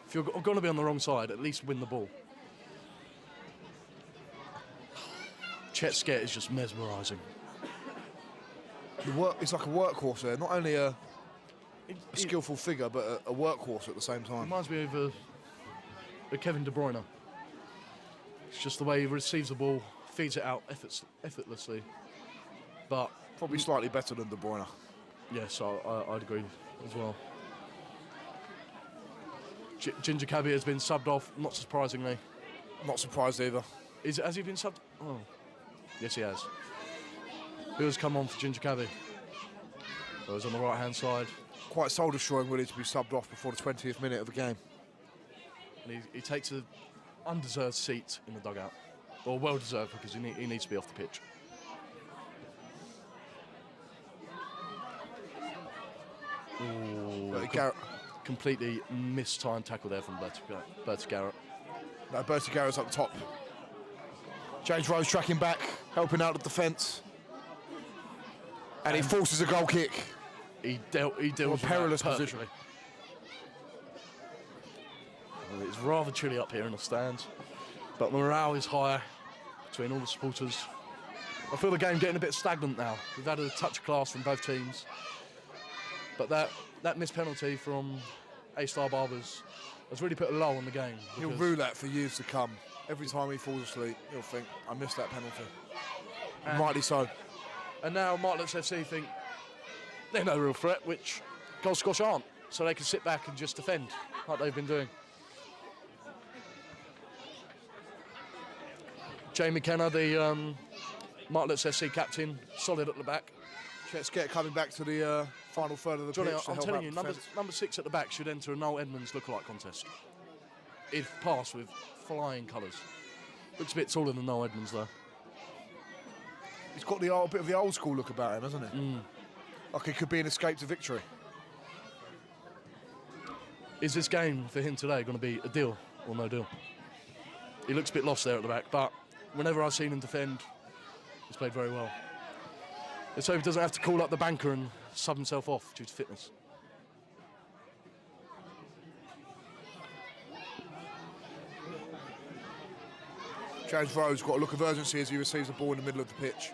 If you're going to be on the wrong side, at least win the ball. G.O.S.H is just mesmerising. It's like a workhorse there, not only a skillful figure, but a workhorse at the same time. Reminds me of a Kevin De Bruyne. It's just the way he receives the ball, feeds it out effortlessly. But Probably slightly better than De Bruyne. yes, I'd agree as well. Ginger Cabby has been subbed off, not surprisingly. Not surprised either. Has he been subbed? Oh, yes, he has. Who has come on for Ginger Cabby? So he's on the right-hand side. Quite soul-destroying, really, to be subbed off before the 20th minute of the game. And he takes an undeserved seat in the dugout. Or well-deserved, because he needs to be off the pitch. Ooh, completely mistimed tackle there from Bertie Garrett. No, Bertie Garrett's up top. James Rose tracking back, helping out the defence. And he forces a goal kick. He deals with a perilous that position. perfectly. Well, it's rather chilly up here in the stands, but morale is high between all the supporters. I feel the game getting a bit stagnant now. We've had a touch of class from both teams, but that missed penalty from A-Star Barbers has really put a lull in the game. He'll rue that for years to come. Every time he falls asleep, he'll think, I missed that penalty. And rightly so. And now Martlets FC think they're no real threat, which G.O.S.H aren't. So they can sit back and just defend, like they've been doing. Jamie Kenner, the Martlets FC captain, solid at the back. Let's get coming back to the final third of the Johnny, pitch. I'm telling you, number 6 at the back should enter a Noel Edmonds lookalike contest. If passed with flying colours. Looks a bit taller than Noel Edmonds, though. He's got a bit of the old school look about him, hasn't he? Like it could be an escape to victory. Is this game for him today going to be a deal or no deal? He looks a bit lost there at the back, but whenever I've seen him defend, he's played very well. Let's hope he doesn't have to call up the banker and sub himself off due to fitness. James Rose got a look of urgency as he receives the ball in the middle of the pitch.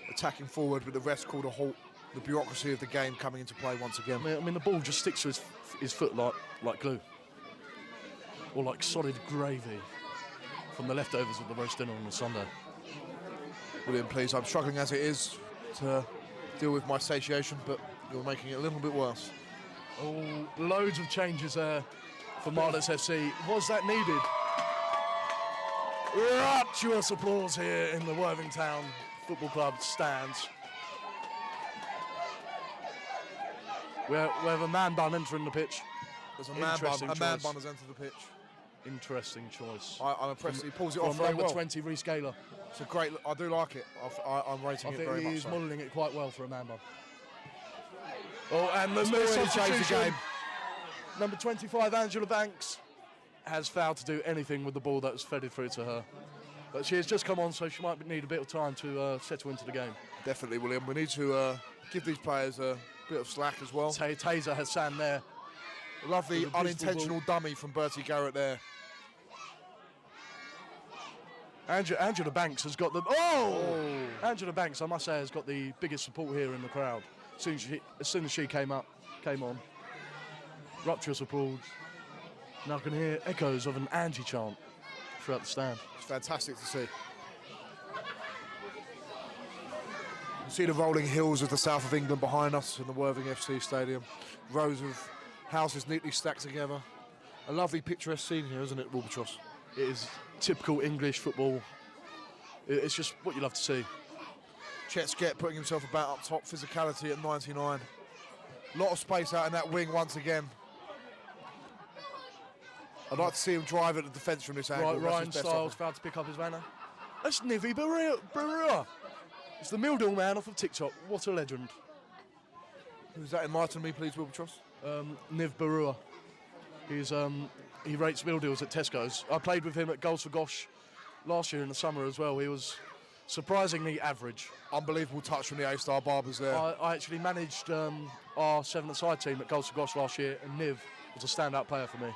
Attacking forward, with the rest called a halt. The bureaucracy of the game coming into play once again. I mean the ball just sticks to his foot like glue. Or like solid gravy from the leftovers of the roast dinner on a Sunday. William, please, I'm struggling as it is to deal with my satiation, but you're making it a little bit worse. Oh, loads of changes there for Martlets FC. Was that needed? Rapturous applause here in the Worthing Town Football Club stands. We have a man bun entering the pitch. There's a man bun has entered the pitch. Interesting choice. I'm impressed. He pulls it off very number well. 20 rescaler. It's a great look. I do like it. I'm rating it very much. I think he's so. modelling it quite well for a man bun. Oh, and the change the game. Number 25, Angela Banks, has failed to do anything with the ball that was fed through to her. But she has just come on, so she might need a bit of time to settle into the game. Definitely, William. We need to give these players a bit of slack as well. Taser Hassan there. Lovely unintentional dummy from Bertie Garrett there. Angela Banks has got the... Oh! Angela Banks, I must say, has got the biggest support here in the crowd. As soon as she came on. Rapturous applause. Now I can hear echoes of an Angie chant throughout the stand. It's fantastic to see. You see the rolling hills of the south of England behind us in the Worthing FC Stadium. Rows of houses neatly stacked together. A lovely picturesque scene here, isn't it, Wilbertross? It is typical English football. It's just what you love to see. G.O.S.H putting himself about up top, physicality at 99. A lot of space out in that wing once again. I'd like to see him drive at the defence from this angle. Ryan Styles failed to pick up his manner. That's Nivi Barua. It's the Mildew man off of TikTok. What a legend. Who's that? Enlighten me, please, Wilbertross. Niv Barua. He rates meal deals at Tesco's. I played with him at G.O.S.H last year in the summer as well. He was surprisingly average. Unbelievable touch from the A-Star Barbers there. I actually managed our 7-a-side team at G.O.S.H last year, and Niv was a standout player for me.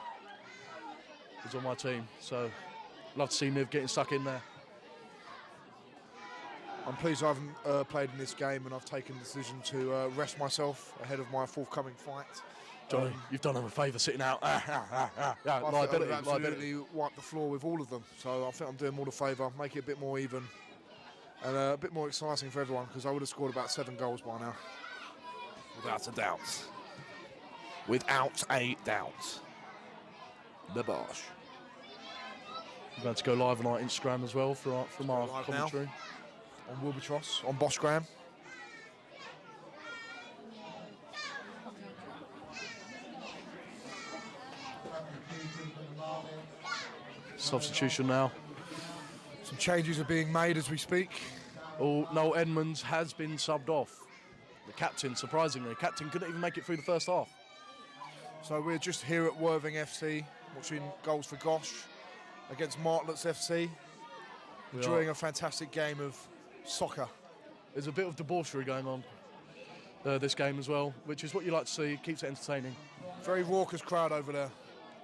He was on my team, so love to see Niv getting stuck in there. I'm pleased I haven't played in this game, and I've taken the decision to rest myself ahead of my forthcoming fight. You've done him a favour sitting out. I think I would Liability. absolutely wipe the floor with all of them. So I think I'm doing them all a favour, make it a bit more even and a bit more exciting for everyone, because I would have scored about 7 goals by now. Without a doubt. Without a doubt. The Bosch. We're about to go live on our Instagram as well from our live commentary. On Wilbertross, on Boschgram. Substitution now. Some changes are being made as we speak. Oh, Noel Edmonds has been subbed off. The captain, surprisingly. The captain couldn't even make it through the first half. So we're just here at Worthing FC, watching Goals for G.O.S.H against Martlets FC. Enjoying a fantastic game of soccer. There's a bit of debauchery going on this game as well, which is what you like to see. Keeps it entertaining. Very raucous crowd over there.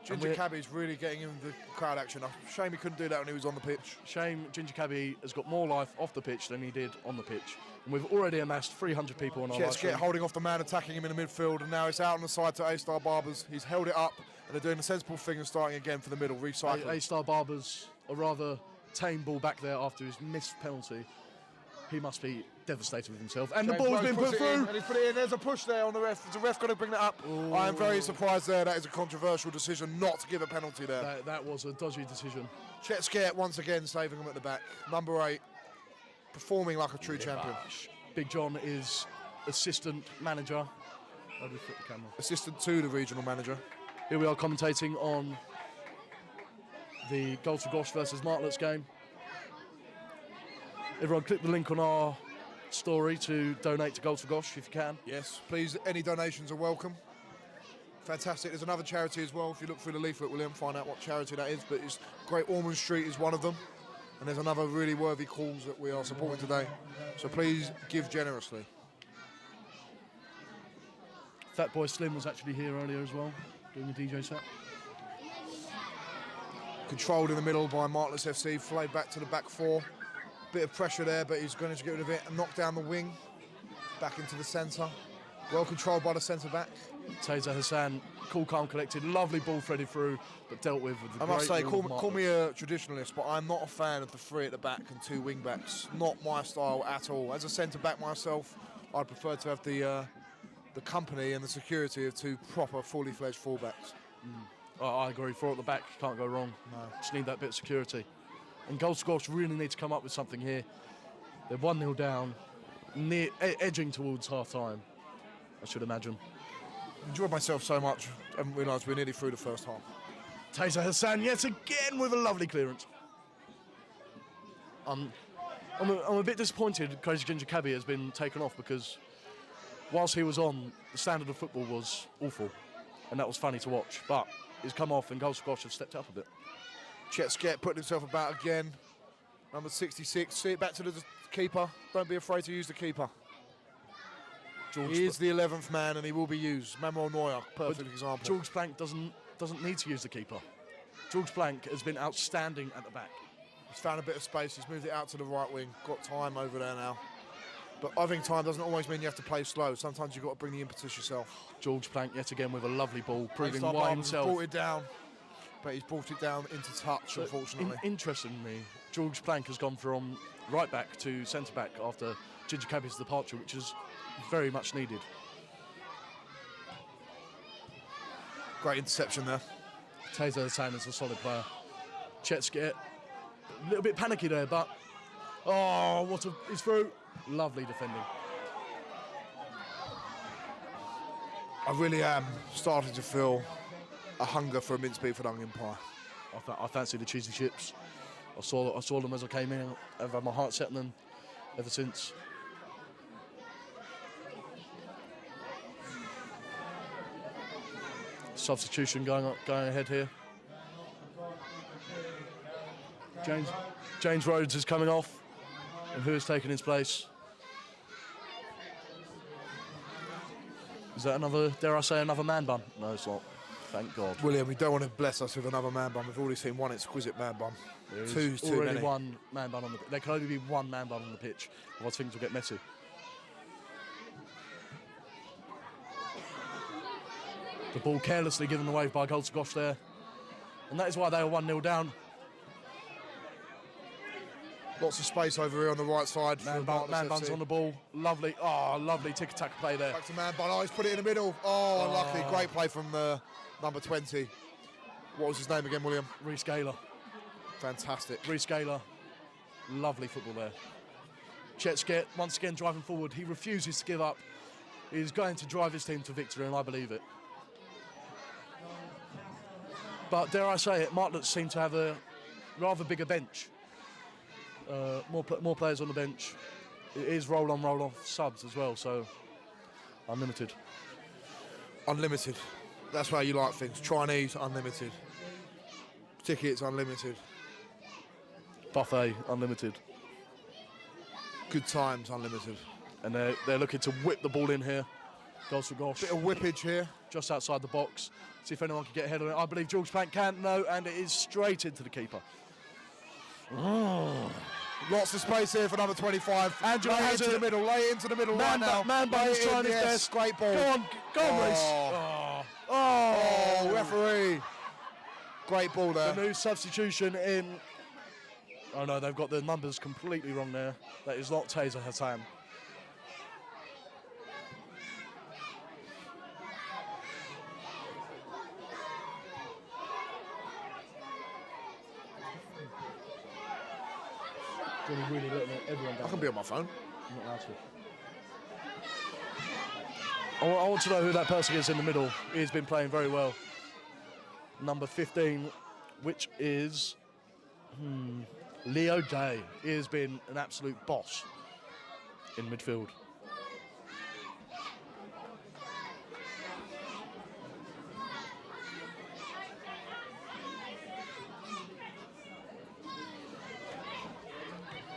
Ginger we're- Cabby's really getting in the crowd action. Shame he couldn't do that when he was on the pitch. Shame Ginger Cabby has got more life off the pitch than he did on the pitch. And we've already amassed 300 people on our live G.O.S.H stream. holding off the man attacking him in the midfield, and now it's out on the side to A-Star Barbers. He's held it up, and they're doing the sensible thing and starting again for the middle, recycling. A-Star Barbers, a rather tame ball back there after his missed penalty. He must be devastated with himself. And James the ball's Rose been puts put it in, through. and he's put it in. There's a push there on the ref. Is the ref going to bring that up? Ooh. I am very surprised there. That is a controversial decision not to give a penalty there. That was a dodgy decision. G.O.S.H once again saving him at the back. Number 8, performing like a true champion. Big John is assistant manager. How do we flip the camera? Assistant to the regional manager. Here we are commentating on the Goals for G.O.S.H versus Martlets game. Everyone click the link on our story to donate to Goals for G.O.S.H if you can. Yes, please, any donations are welcome. Fantastic. There's another charity as well. If you look through the leaflet, William, find out what charity that is. But it's Great Ormond Street is one of them. And there's another really worthy cause that we are supporting today. So please give generously. Fat Boy Slim was actually here earlier as well, doing the DJ set. Controlled in the middle by Martlets FC, flayed back to the back 4. Bit of pressure there, but he's going to get rid of it and knock down the wing. Back into the centre. Well controlled by the centre back. Taser Hassan, cool, calm, collected, lovely ball threaded through, but dealt with the I must say, great will call of me Martlets. a traditionalist, but I'm not a fan of the 3 at the back and 2 wing backs. Not my style at all. As a centre back myself, I'd prefer to have the company and the security of 2 proper, fully fledged fullbacks. I agree, 4 at the back, can't go wrong. No. Just need that bit of security. And Goals for G.O.S.H really need to come up with something here. They're 1-0 down, edging towards half-time, I should imagine. Enjoyed myself so much, I haven't realised we're nearly through the first half. Taser Hassan yet again with a lovely clearance. I'm a bit disappointed Crazy Ginger Cabby has been taken off, because whilst he was on, the standard of football was awful, and that was funny to watch. But he's come off, and Goals for G.O.S.H have stepped up a bit. G.O.S.H putting himself about again. Number 66, see it back to the keeper. Don't be afraid to use the keeper. He is the 11th man, and he will be used. Manuel Neuer, perfect example. George Plank doesn't need to use the keeper. George Plank has been outstanding at the back. He's found a bit of space. He's moved it out to the right wing. Got time over there now. But I think time doesn't always mean you have to play slow. Sometimes you've got to bring the impetus yourself. George Plank yet again with a lovely ball, proving A-Star why Barbers himself. brought it down, but he's brought it down into touch, unfortunately. Interestingly, George Plank has gone from right back to centre back after Ginger Cabby's departure, which is very much needed. Great interception there. Taser Hassan is a solid player. Chetskit, a little bit panicky there, but he's through. Lovely defending. I really am starting to feel a hunger for a mince beef and onion pie. I fancy the cheesy chips. I saw them as I came in. I've had my heart set on them ever since. Substitution going ahead here. James Rhodes is coming off, and who is taking his place? Is that another, dare I say, another man bun? No, it's not. Thank God. William, we don't want to bless us with another man bun. We've already seen one exquisite man bun. There is Two's too already many. one man bun on the pitch. There can only be one man bun on the pitch, otherwise things will get messy. The ball carelessly given away by G.O.S.H there. And that is why they were 1-0 down. Lots of space over here on the right side. Man for Martlets buns FC. on the ball. Lovely. Oh, lovely tick-tack play there. Back to man bun. Oh, he's put it in the middle. Oh, unlucky. Great play from number 20. What was his name again, William? Reece Gaylor. Fantastic. Reece Gaylor. Lovely football there. G.O.S.H once again driving forward. He refuses to give up. He's going to drive his team to victory, and I believe it. But dare I say it, Martlets seem to have a rather bigger bench. More players on the bench. It is roll-on, roll-off subs as well, so unlimited. Unlimited. That's how you like things. Chinese, unlimited. Tickets, unlimited. Buffet, unlimited. Good times, unlimited. And they're looking to whip the ball in here. G.O.S.H. Bit of whippage here. Just outside the box. See if anyone can get ahead of it. I believe G.O.S.H can. No, and it is straight into the keeper. Lots of space here for number 25. Angela lay has into it. the middle. Lay into the middle right now. Man bun is trying his best. Great ball. Go on, Reece. Oh, referee. Great ball there. The new substitution in. Oh no, they've got the numbers completely wrong there. That is not Taser Hassan. Really letting everyone down. I can be on my phone. I'm not allowed to. I want to know who that person is in the middle. He's been playing very well. Number 15, which is Leo Day. He has been an absolute boss in midfield.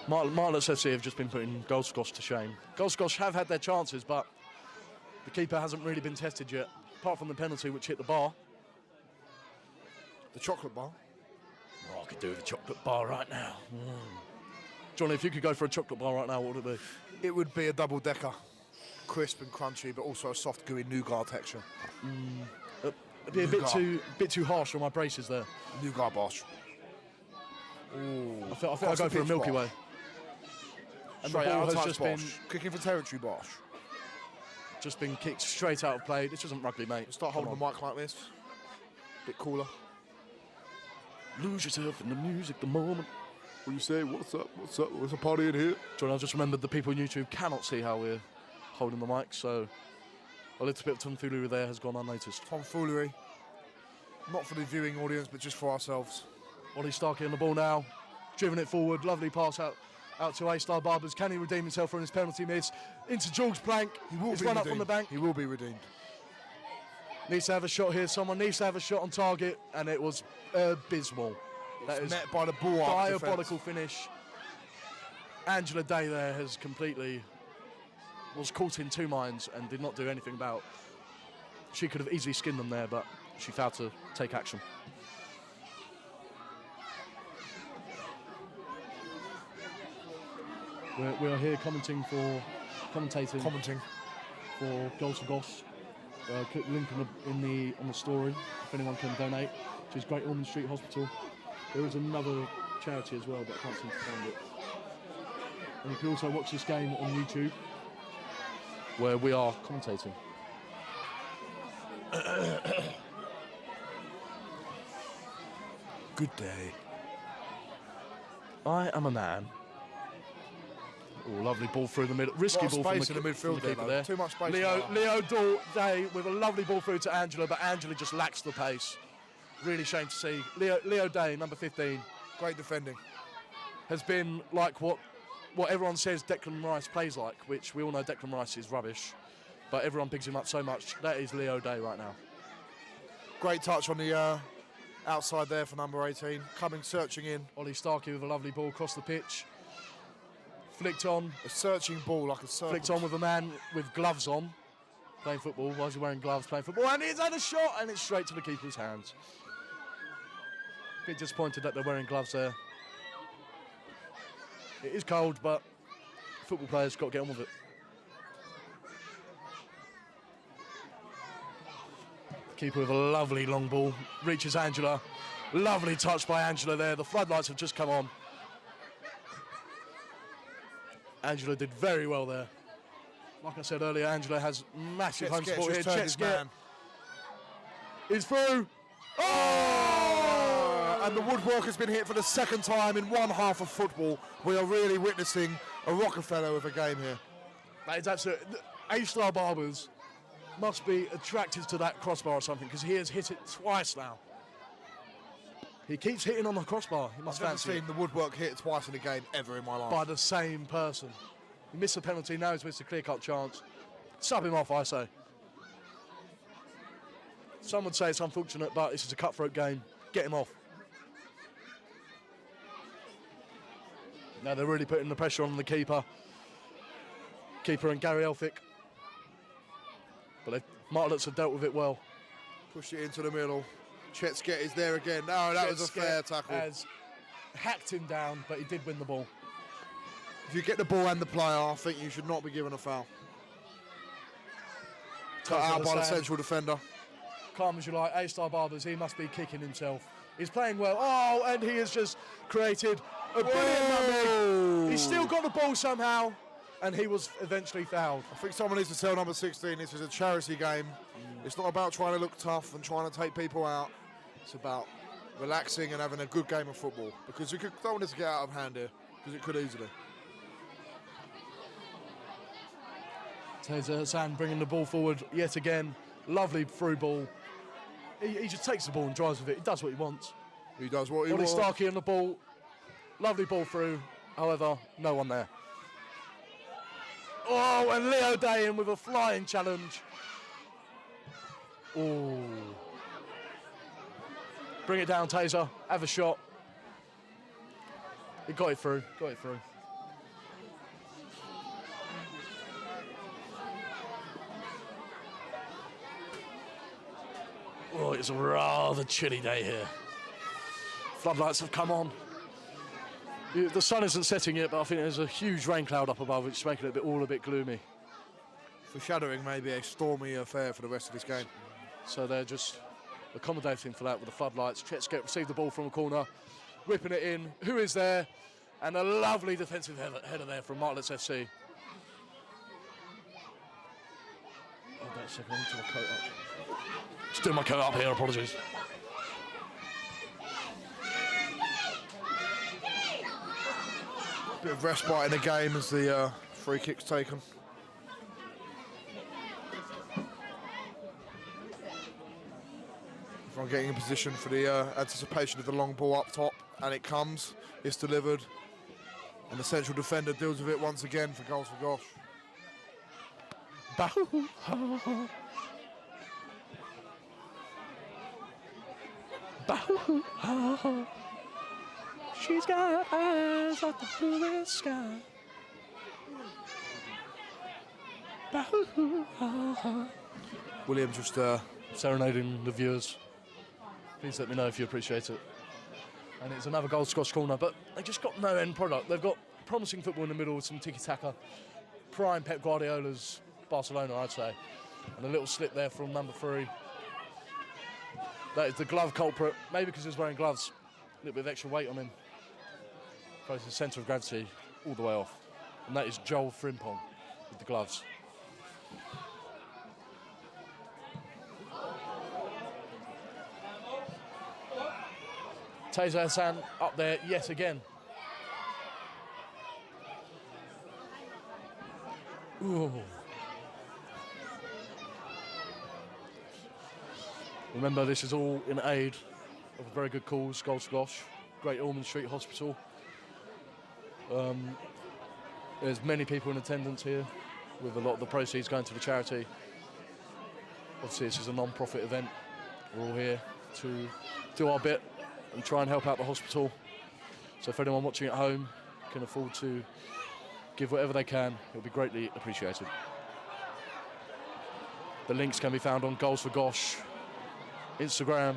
Martlets FC have just been putting G.O.S.H to shame. G.O.S.H have had their chances, but the keeper hasn't really been tested yet, apart from the penalty which hit the bar. The chocolate bar. Oh, I could do with a chocolate bar right now. Johnny, if you could go for a chocolate bar right now, what would it be? It would be a double-decker. Crisp and crunchy, but also a soft, gooey nougat texture. It'd be a bit too harsh on my braces there. Nougat bosh. I think I'll go for a Milky Way. And the ball has Kicking for territory, Bosch. just been kicked straight out of play. This isn't rugby, mate. Start holding the mic like this. Bit cooler. Lose yourself in the music, the moment. What do you say? What's up? What's up? What's a party in here? John, I just remembered the people on YouTube cannot see how we're holding the mic, so a little bit of tomfoolery there has gone unnoticed. Tomfoolery. Not for the viewing audience, but just for ourselves. Ollie Starkey on the ball now, driven it forward, lovely pass out to A-Star Barbers. Can he redeem himself from his penalty miss? Into George Plank. He's run up from the bank. He will be redeemed. Needs to have a shot here. Someone needs to have a shot on target, and it was abysmal. That is met by the ball. diabolical finish. Angela Day there was caught in two minds and did not do anything about. She could have easily skinned them there, but she failed to take action. We are here commentating for G.O.S.H. Click the link on the story if anyone can donate to his Great Ormond Street Hospital. There is another charity as well, but I can't seem to find it. And you can also watch this game on YouTube, where we are commentating. Good day. I am a man. Oh, lovely ball through the middle. Risky ball from the midfield keeper there. Too much space. Leo Day with a lovely ball through to Angela, but Angela just lacks the pace. Really shame to see. Leo Day, number 15. Great defending. Has been like what everyone says Declan Rice plays like, which we all know Declan Rice is rubbish, but everyone bigs him up so much. That is Leo Day right now. Great touch on the outside there for number 18. Searching in. Ollie Starkey with a lovely ball across the pitch. Flicked on. A searching ball like a circle. Flicked on with a man with gloves on, playing football. Why is he wearing gloves playing football? And he's had a shot, and it's straight to the keeper's hands. Bit disappointed that they're wearing gloves there. It is cold, but football players got to get on with it. Keeper with a lovely long ball. Reaches Angela. Lovely touch by Angela there. The floodlights have just come on. Angela did very well there. Like I said earlier, Angela has massive home support here. Chet's is through. Oh! And the woodwork has been hit for the second time in one half of football. We are really witnessing a Rockefeller of a game here. That is absolutely. A-star Barbers must be attracted to that crossbar or something, because he has hit it twice now. He keeps hitting on the crossbar. He must I've never fancy seen the woodwork hit twice in a game ever in my life. by the same person. He missed a penalty, now he's missed a clear-cut chance. Sub him off, I say. Some would say it's unfortunate, but this is a cutthroat game. Get him off. Now they're really putting the pressure on the keeper. Keeper and Gary Elphick. But Martlets have dealt with it well. Push it into the middle. Chet's is there again. No, that was a fair tackle. Has hacked him down, but he did win the ball. If you get the ball and the player, I think you should not be given a foul. Cut out by the central defender. Calm as you like, A-star Barbers, he must be kicking himself. He's playing well. Oh, and he has just created a brilliant number. He's still got the ball somehow, and he was eventually fouled. I think someone needs to tell number 16 this is a charity game. It's not about trying to look tough and trying to take people out. It's about relaxing and having a good game of football, because we don't want this to get out of hand here, because it could easily. Taser Hassan bringing the ball forward yet again. Lovely through ball. He just takes the ball and drives with it. He does what he wants. He does what he Ollie wants. Starkey on the ball. Lovely ball through. However, no one there. Oh, and Leo Day in with a flying challenge. Oh. Bring it down, Taser. Have a shot. He got it through. Got it through. Oh, it's a rather chilly day here. Floodlights have come on. The sun isn't setting yet, but I think there's a huge rain cloud up above, which is making it all a bit gloomy. Foreshadowing maybe a stormy affair for the rest of this game. So they're just accommodating for that with the floodlights. Chet's received the ball from a corner, whipping it in. Who is there? And a lovely defensive header there from Martlets FC. Oh, that second, I need to my coat up. Just doing my coat up here, apologies. Bit of respite in the game as the free kick's taken. From getting in position for the anticipation of the long ball up top, and it comes, it's delivered, and the central defender deals with it once again for goals for G.O.S.H. She's got eyes like the bluest sky. William just serenading the viewers. Please let me know if you appreciate it. And it's another goal Scotch corner, but they just got no end product. They've got promising football in the middle with some tiki-taka. Prime Pep Guardiola's Barcelona, I'd say. And a little slip there from number 3. That is the glove culprit, maybe because he's wearing gloves. A little bit of extra weight on him. Throws the centre of gravity all the way off. And that is Joel Frimpong with the gloves. Taser Hassan up there yet again. Ooh. Remember, this is all in aid of a very good cause, G.O.S.H, Great Ormond Street Hospital. There's many people in attendance here, with a lot of the proceeds going to the charity. Obviously, this is a non-profit event. We're all here to do our bit and try and help out the hospital. So if anyone watching at home can afford to give whatever they can, it'll be greatly appreciated. The links can be found on Goals for G.O.S.H, Instagram.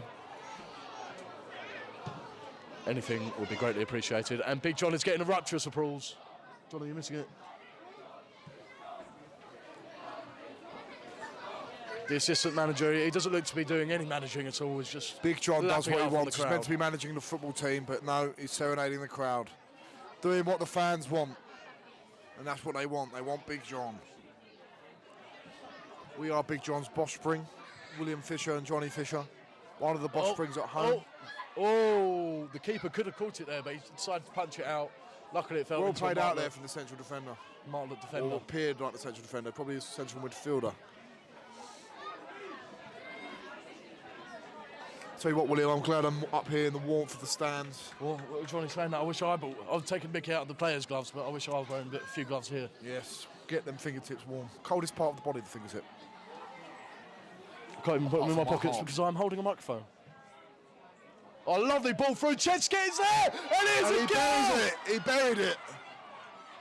Anything will be greatly appreciated. And Big John is getting a rapturous applause. John, are you missing it? The assistant manager, he doesn't look to be doing any managing at all. He's just Big John does lapping what he out from wants. the He's meant crowd. to be managing the football team, but no, he's serenading the crowd. Doing what the fans want. And that's what they want. They want Big John. We are Big John's boss spring. William Fisher and Johnny Fisher. One of the boss springs at home. Oh, the keeper could have caught it there, but he decided to punch it out. Luckily, it fell Well into played a out Martlet- there from the central defender. Martlet defender. Or appeared like the central defender. Probably a central midfielder. Tell you what, William, I'm glad I'm up here in the warmth of the stands. Well, what was Johnny saying? That I wish I bought. I've taken Mickey out of the players' gloves, but I wish I was wearing a few gloves here. Yes, get them fingertips warm. Coldest part of the body, the fingertip. I can't even put them in my Apart from my pockets heart. because I'm holding a microphone. Oh, lovely ball through. Chetskett is there! And it is And a he goal! buried it. He buried it.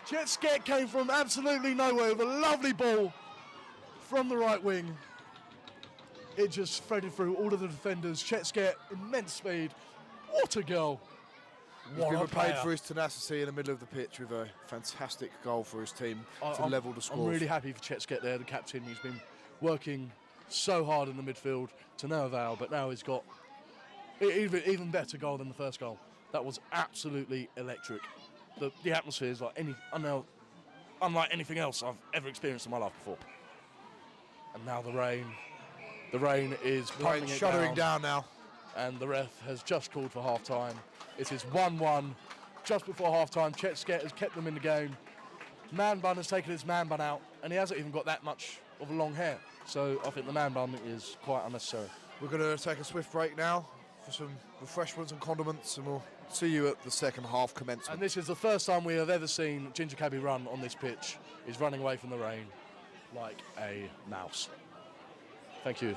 Chetskett came from absolutely nowhere with a lovely ball from the right wing. It just threaded through all of the defenders. Chetskett, immense speed. What a goal. He's What been a repaid player. for his tenacity in the middle of the pitch with a fantastic goal for his team to I'm- level the scores. I'm really happy for Chetskett there, the captain. He's been working so hard in the midfield to no avail, but now he's got even better goal than the first goal. That was absolutely electric. The atmosphere is like unlike anything else I've ever experienced in my life before. And now the rain. The rain is pumping it shuddering down now. and the ref has just called for half-time. It is 1-1 just before half-time. Chetskett has kept them in the game. Man bun has taken his man bun out, and he hasn't even got that much of a long hair. So I think the man bun is quite unnecessary. We're going to take a swift break now for some refreshments and condiments, and we'll see you at the second half commencement. And this is the first time we have ever seen Ginger Cabby run on this pitch. He's running away from the rain like a mouse. Thank you.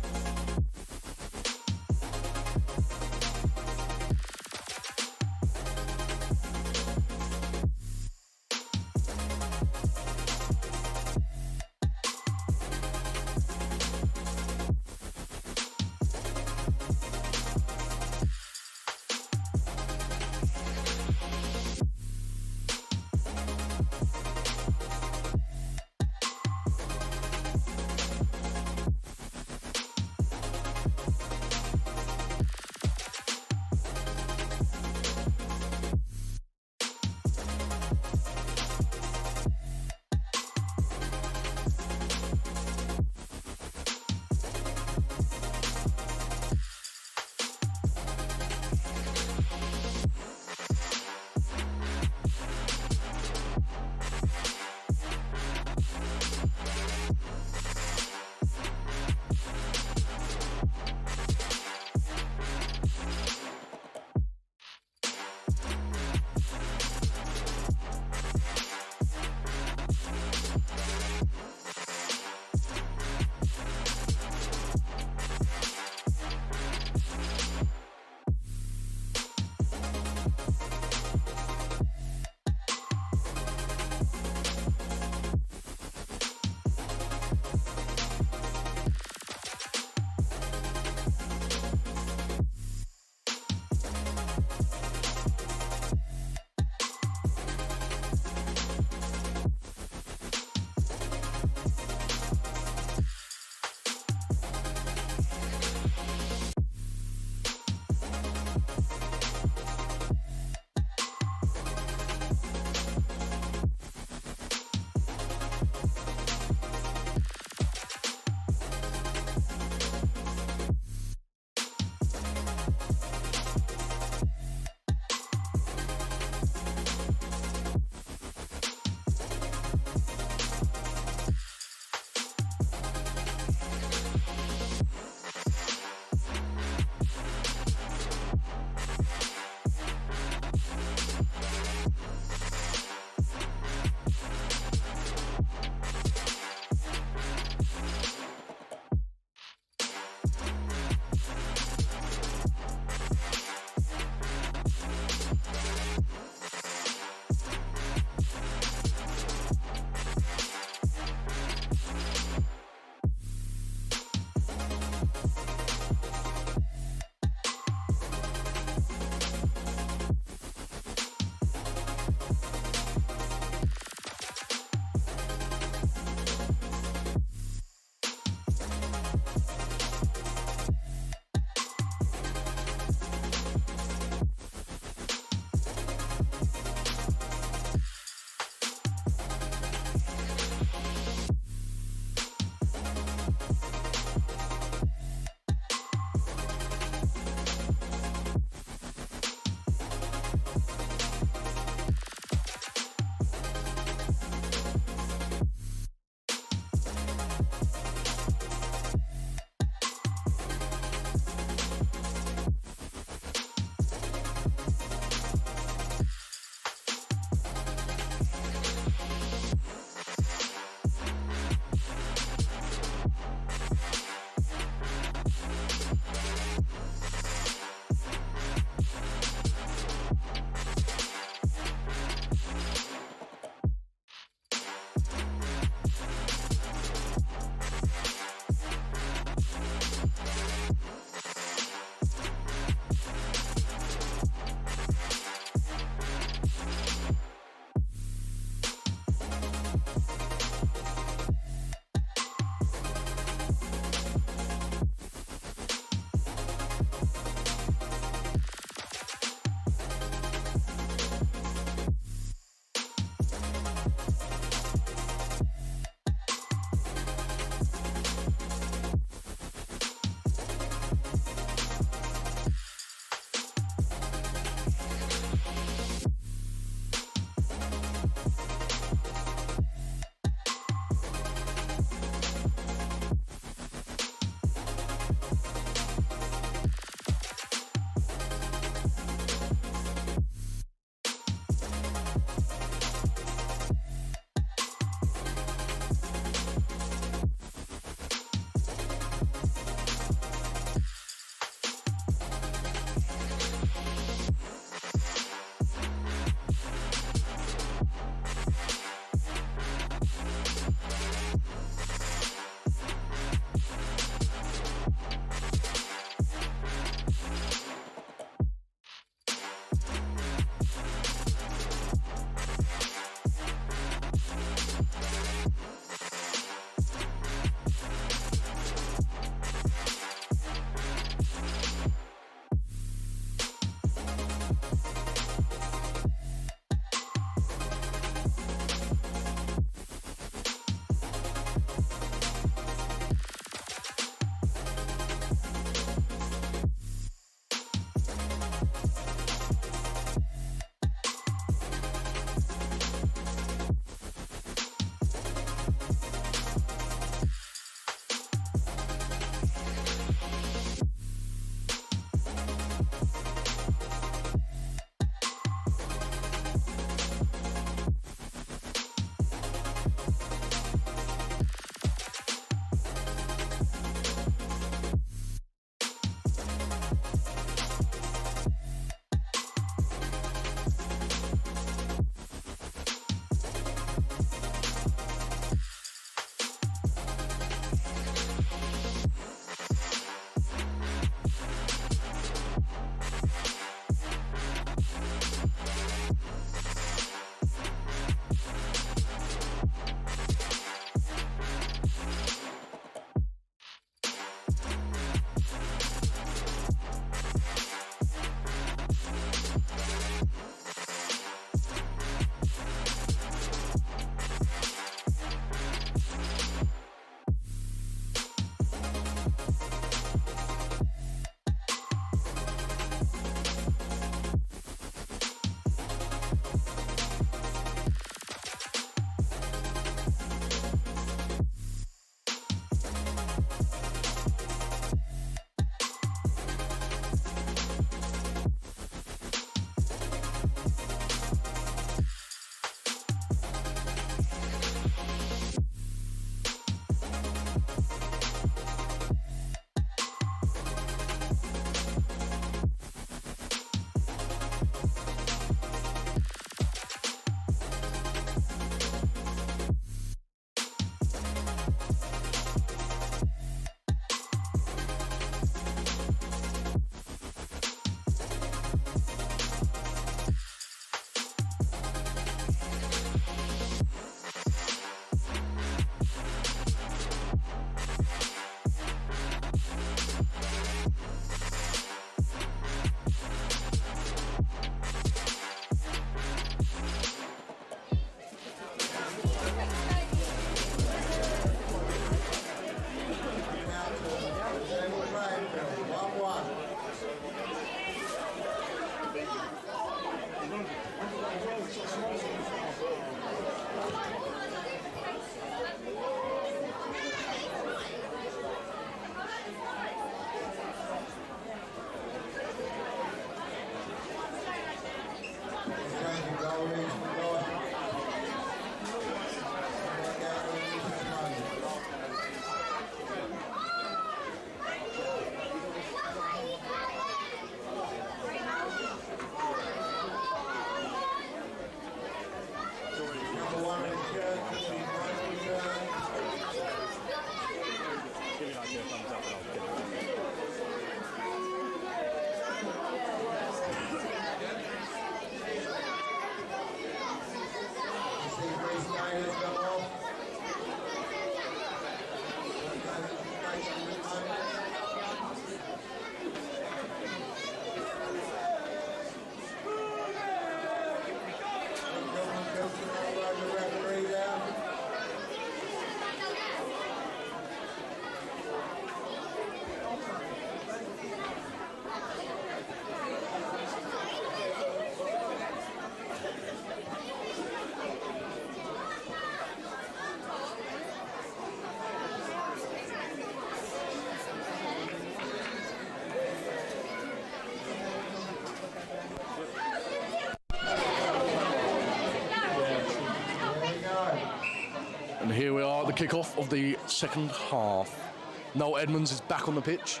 kick-off of the second half. Noel Edmonds is back on the pitch.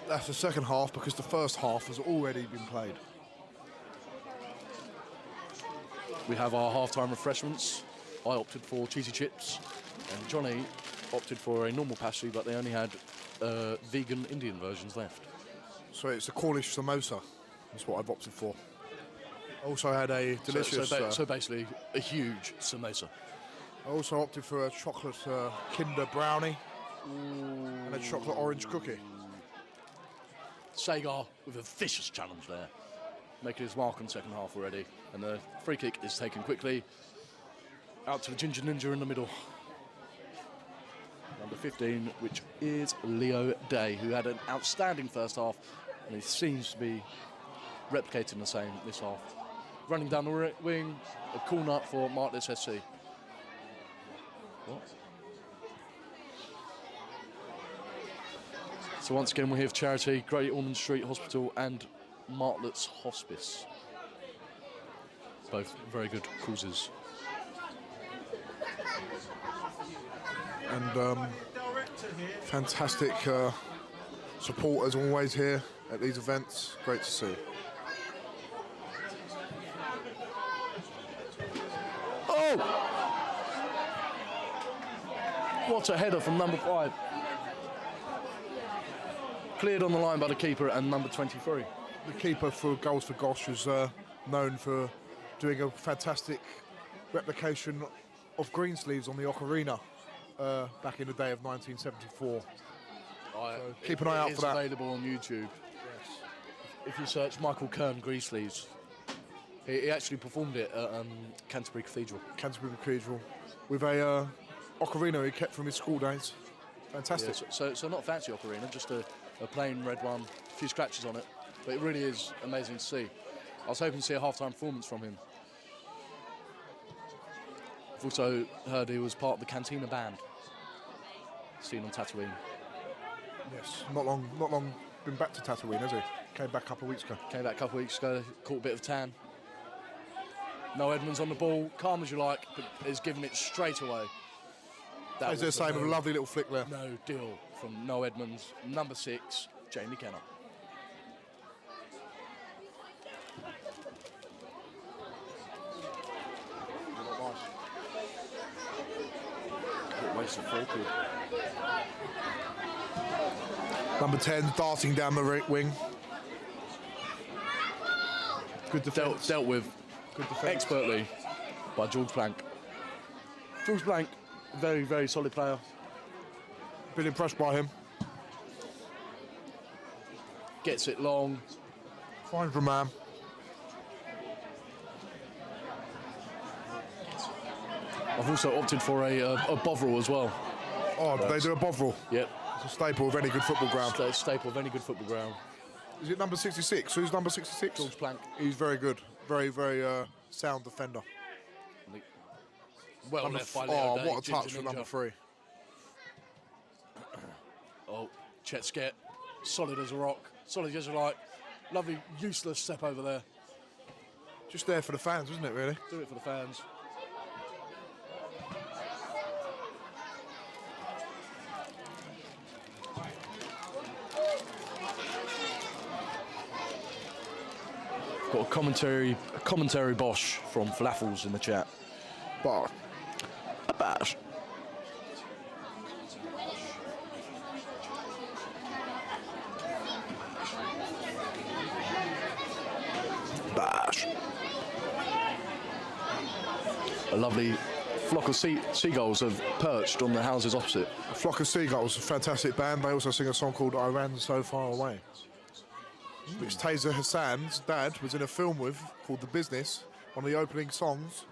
That's the second half because the first half has already been played. We have our half-time refreshments. I opted for cheesy chips, and Johnny opted for a normal pasty, but they only had vegan Indian versions left. So it's a Cornish samosa. That's what I've opted for. Also had a delicious... So basically, a huge samosa. I also opted for a chocolate Kinder brownie and a chocolate orange cookie. Sagar with a vicious challenge there, making his mark on the second half already. And the free kick is taken quickly out to the Ginger Ninja in the middle. Number 15, which is Leo Day, who had an outstanding first half, and he seems to be replicating the same this half. Running down the wing, a corner for Martlets SC. What? So once again, we're here for charity, Great Ormond Street Hospital and Martlets Hospice. Both very good causes. And fantastic support as always here at these events. Great to see. Oh! What a header from number 5. Cleared on the line by the keeper and number 23. The keeper for G.O.S.H was known for doing a fantastic replication of Greensleeves on the Ocarina back in the day of 1974. Keep an eye out for that. It's available on YouTube. Yes. If you search Michael Kern Greensleeves, he actually performed it at Canterbury Cathedral. Canterbury Cathedral with a ocarina he kept from his school days. Fantastic. Yeah, so not a fancy ocarina, just a plain red one, a few scratches on it. But it really is amazing to see. I was hoping to see a half-time performance from him. I've also heard he was part of the Cantina band seen on Tatooine. Yes, not long been back to Tatooine, has he? Came back a couple of weeks ago. Came back a couple of weeks ago, caught a bit of tan. No Edmonds on the ball, calm as you like, but is giving it straight away. That As they're saying, with a lovely little flick there. No deal from No Edmonds, number 6, Jamie Kenner. Waste of forward. Number 10 darting down the wing. Good defence. Dealt with Good defence. expertly by George Blank. George Blank, very, very solid player. Been impressed by him. Gets it long. Fine for a man. I've also opted for a Bovril as well. Oh, did they do a Bovril? Yep. It's a staple of any good football ground. Staple of any good football ground. Is it number 66? Who's number 66? George Blank. He's very good. Very, very sound defender. Well Number left by f- Leo oh, Day, what a Ginger touch for Ninja. number 3. Oh, Chet Skett, solid as a rock, solid as you like. Lovely, useless step over there. Just there for the fans, isn't it, really? Do it for the fans. Got a commentary Bosch from Falafels in the chat. But A Bosch. Bosch. A lovely flock of seagulls have perched on the houses opposite. a Flock of Seagulls, a fantastic band. They also sing a song called I Ran So Far Away, which Taser Hassan's dad was in a film with called The Business. One of the opening songs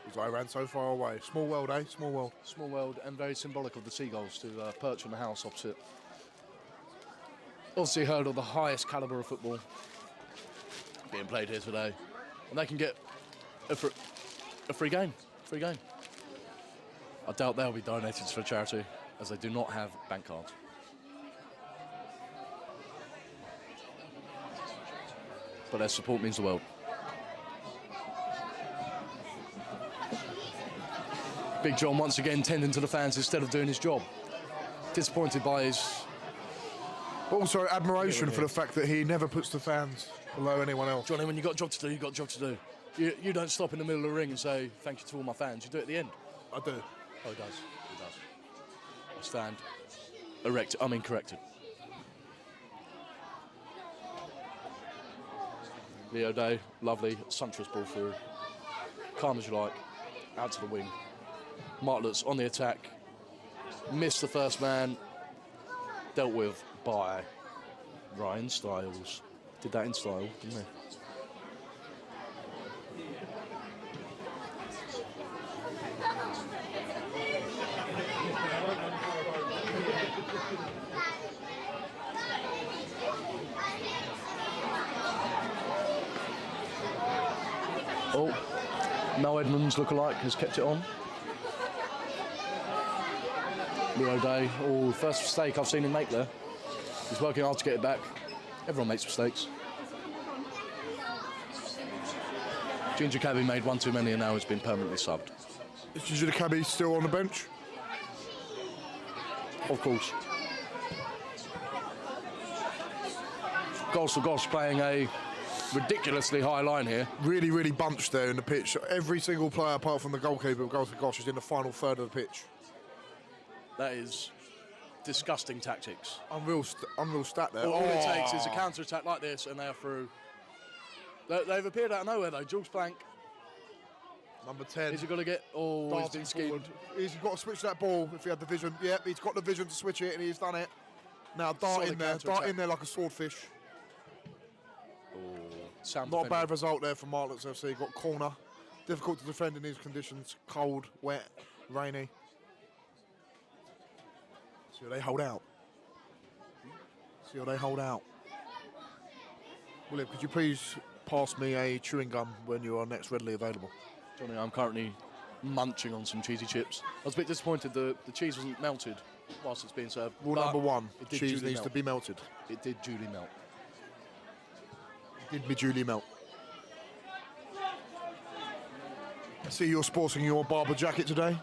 was I Ran So Far Away. Small world, eh? Small world. Small world and very symbolic of the seagulls to perch on the house opposite. Obviously heard of the highest calibre of football being played here today. And they can get a free game. Free game. I doubt they'll be donated for charity as they do not have bank cards. But their support means the world. Big John once again tending to the fans instead of doing his job. Disappointed by his... But also admiration for the fact that he never puts the fans below anyone else. Johnny, when you've got a job to do, you've got a job to do. You don't stop in the middle of the ring and say, thank you to all my fans. You do it at the end. I do. Oh, he does. He does. I stand corrected. Leo Day, lovely, sumptuous ball through. Calm as you like, out to the wing. Martlets on the attack. Missed the first man. Dealt with by Ryan Styles. Did that in style, didn't he? Oh, Mel Edmonds lookalike has kept it on. Leo Day, oh, first mistake I've seen him make there. He's working hard to get it back. Everyone makes mistakes. Ginger Cabby made one too many and now it's been permanently subbed. Is Ginger Cabby still on the bench? Of course. G.O.S.H playing a ridiculously high line here. Really, really bunched there in the pitch. Every single player apart from the goalkeeper of G.O.S.H is in the final third of the pitch. That is disgusting tactics. Unreal stat there. All it takes is a counter-attack like this and they are through. They've appeared out of nowhere though. Jules Plank. Number 10. Is he going to get... Oh, he's been skinned. He's got to switch that ball if he had the vision. Yep, he's got the vision to switch it and he's done it. Now dart in there like a swordfish. Sound Not a bad result there from Martlets FC. Got corner. Difficult to defend in these conditions. Cold, wet, rainy. See how they hold out. See how they hold out. William, could you please pass me a chewing gum when you are next readily available? Johnny, I'm currently munching on some cheesy chips. I was a bit disappointed the cheese wasn't melted whilst it's being served. Rule number one, cheese cheese needs to be melted. It did duly melt. Did be duly melt. I see you're sporting your barber jacket today.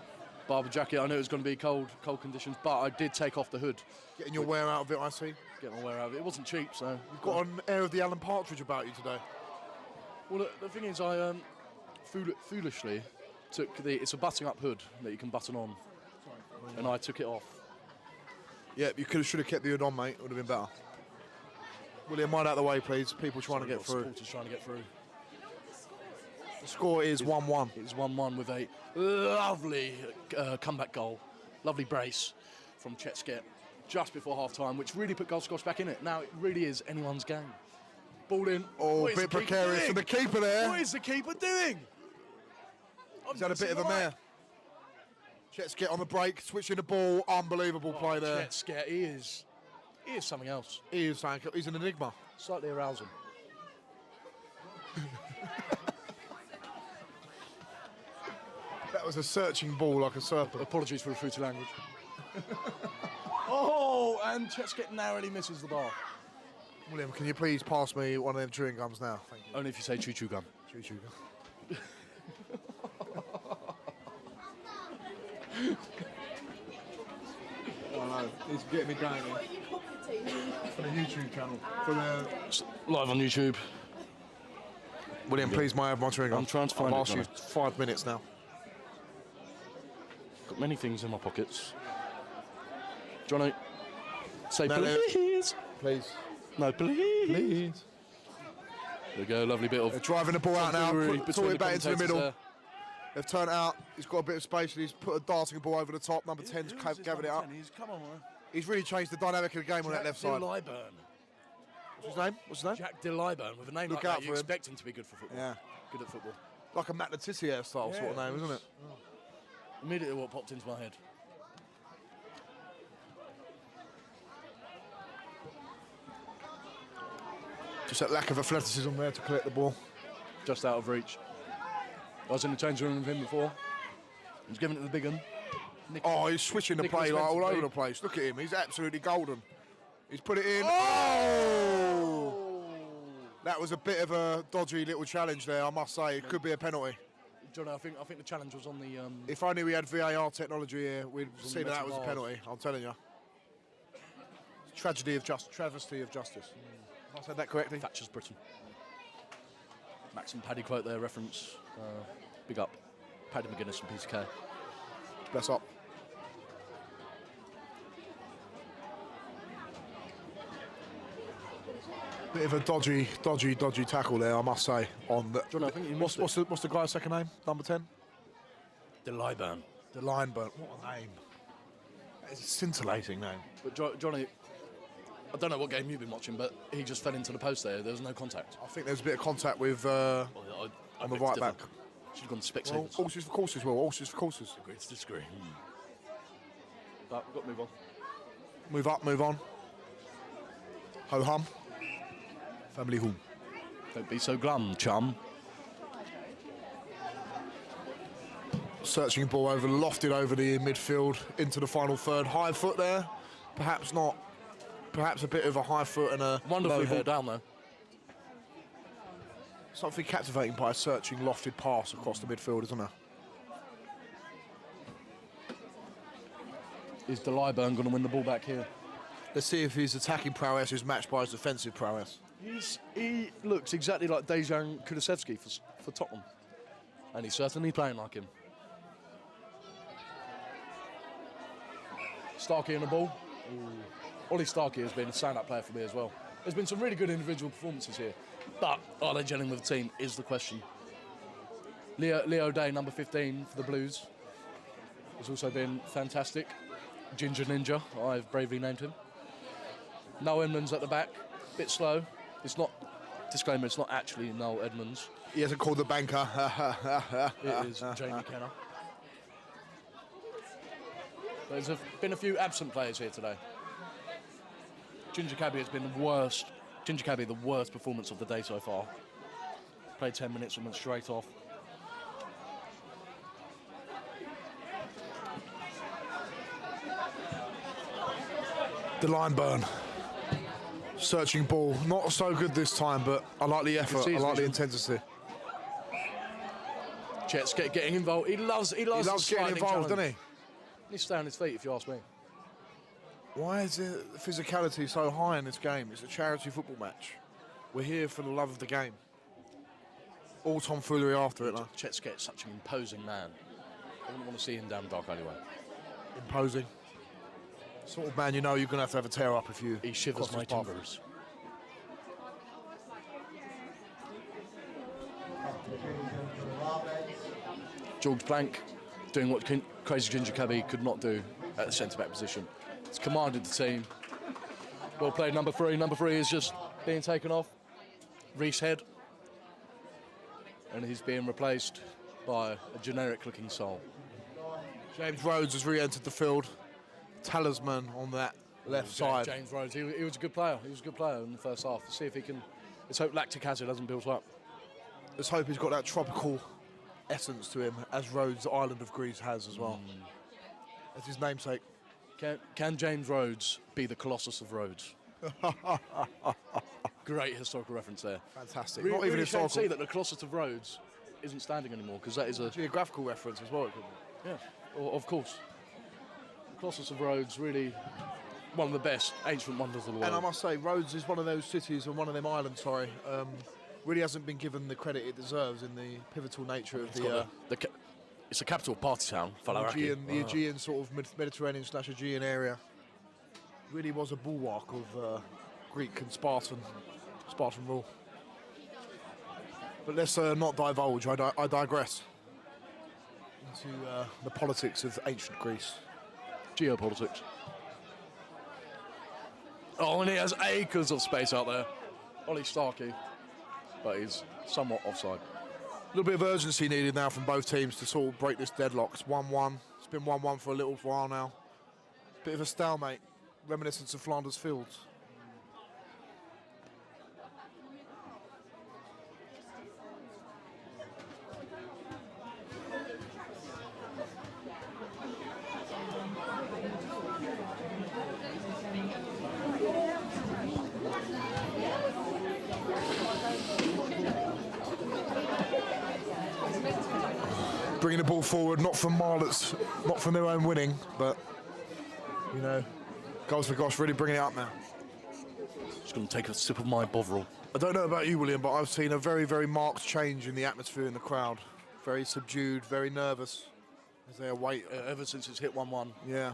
Barber jacket, I knew it was going to be cold conditions, but I did take off the hood. Getting your wear out of it, I see. Getting my wear out of it. It wasn't cheap, so... You've got an air of the Alan Partridge about you today. Well, the thing is, I foolishly took it's a button up hood that you can button on, and I took it off. Yeah, you should have kept the hood on, mate. It would have been better. William, mind out of the way, please. People trying to get through. Supporters trying to get through. The score is 1-1. It's 1-1 with a lovely comeback goal. Lovely brace from G.O.S.H just before half-time, which really put G.O.S.H back in it. Now it really is anyone's game. Ball in. Oh, a bit precarious for the keeper there. What is the keeper doing? He's had a bit of a mare. G.O.S.H on the break, switching the ball. Unbelievable play there. G.O.S.H, he is something else. He's an enigma. Slightly arousing. That was a searching ball like a serpent. Apologies for the fruity language. Oh, and G.O.S.H narrowly misses the bar. William, can you please pass me one of them chewing gums now? Thank you. Only if you say choo-choo gum. Choo-choo gum. Oh no, he's getting me going here. For the YouTube channel. Live on YouTube. William, please, may I have my chewing gum? I'm trying to find it, I've asked you 5 minutes now. Got many things in my pockets. Johnny, say No, please. Please. No, please. Please. There we go, lovely bit of... They're driving the ball out now, put it back into the middle. There. They've turned out, he's got a bit of space and he's put a darting ball over the top. Number 10's gathered it up. Come on, man. He's really changed the dynamic of the game on that left side. What's What's his name? What's his name? Jack de Lyburn. With a name Look like out that, you for him. expect him to be good for football. Yeah. Good at football. Like a Matt Letizia style sort of name, isn't it? Immediately what popped into my head. Just that lack of athleticism there to collect the ball. Just out of reach. I was in the change room with him before. He was giving it the big one. Oh, he's switching the Nicholas play like all Spencer, over the place. Look at him, he's absolutely golden. He's put it in. Oh! That was a bit of a dodgy little challenge there, I must say. It could be a penalty. John, I think the challenge was on the. If only we had VAR technology here, we'd see that was a penalty. I'm telling you. Travesty of justice. Have I said that correctly? Thatcher's Britain. Max and Paddy quote their reference. Big up. Paddy McGuinness from PTK. Bless up. Bit of a dodgy tackle there, I must say. On the, John, I think you what's the guy's second name? Number 10? The Lyburn. The Lineburn. What a name. It's a scintillating name. But Johnny, I don't know what game you've been watching, but he just fell into the post there. There was no contact. I think there's a bit of contact with on the right back. Should have gone to Specsavers. Well, horses for courses, Will. Horses for courses. Agree to disagree. But we've got to move on. Move up, move on. Ho hum. Family home. Don't be so glum, chum. Searching ball over, lofted over the midfield into the final third. High foot there. Perhaps not. Perhaps a bit of a high foot and a Wonderfully low ball head. down though. Something captivating by a searching lofted pass across the midfield, isn't there? Is the Lyburn going to win the ball back here? Let's see if his attacking prowess is matched by his defensive prowess. He looks exactly like Dejan Kulusevski for Tottenham. And he's certainly playing like him. Starkey on the ball. Ollie Starkey has been a stand-up player for me as well. There's been some really good individual performances here. But are they gelling with the team is the question. Leo Day, number 15 for the Blues, has also been fantastic. Ginger Ninja, I've bravely named him. Noel Edmonds at the back, bit slow. It's not, disclaimer, it's not actually Noel Edmonds. He hasn't called the banker. It is Jamie Kenner. There's been a few absent players here today. Ginger Cabby has been the worst. Ginger Cabby, the worst performance of the day so far. Played 10 minutes and went straight off. The line burn. Searching ball. Not so good this time, but I like the effort. I like the intensity. Chet's getting involved. He loves He loves getting involved, doesn't he? He needs to stay on his feet, if you ask me. Why is the physicality so high in this game? It's a charity football match. We're here for the love of the game. All tomfoolery after it, though. Chet's such an imposing man. I wouldn't want to see him down the dark alleyway. Imposing. Sort of man you know you're going to have a tear up if you... He shivers my timbers. George Blank doing what Crazy Ginger Cabby could not do at the centre-back position. He's commanded the team. Well played, number 3. Number 3 is just being taken off. Reese Head. And he's being replaced by a generic-looking soul. James Rhodes has re-entered the field. Talisman on that left side. James Rhodes, he was a good player. He was a good player in the first half. Let's see if he can... Let's hope lactic acid hasn't built up. Let's hope he's got that tropical essence to him, as Rhodes Island of Greece has as well. That's his namesake. Can James Rhodes be the Colossus of Rhodes? Great historical reference there. Fantastic. Not even historical. see that the Colossus of Rhodes isn't standing anymore, because that is a geographical reference as well. It could be. Yeah, of course. The Colossus of Rhodes, really one of the best ancient wonders of the world. And I must say, Rhodes is one of those cities and one of them islands. Really hasn't been given the credit it deserves in the pivotal nature of it's a capital party town, the Aegean sort of Mediterranean/Aegean area. Really was a bulwark of Greek and Spartan rule. But let's not divulge. I digress into the politics of ancient Greece. Geopolitics. Oh, and he has acres of space out there. Ollie Starkey. But he's somewhat offside. A little bit of urgency needed now from both teams to sort of break this deadlock. It's 1-1. It's been 1-1 for a little while now. Bit of a stalemate, reminiscence of Flanders Fields. bringing the ball forward, not from Martlets, not from their own winning, but, you know, Goals for G.O.S.H really bringing it up now. Just going to take a sip of my Bovril. I don't know about you, William, but I've seen a very, very marked change in the atmosphere in the crowd. Very subdued, very nervous as they await. Ever since it's hit 1-1. Yeah,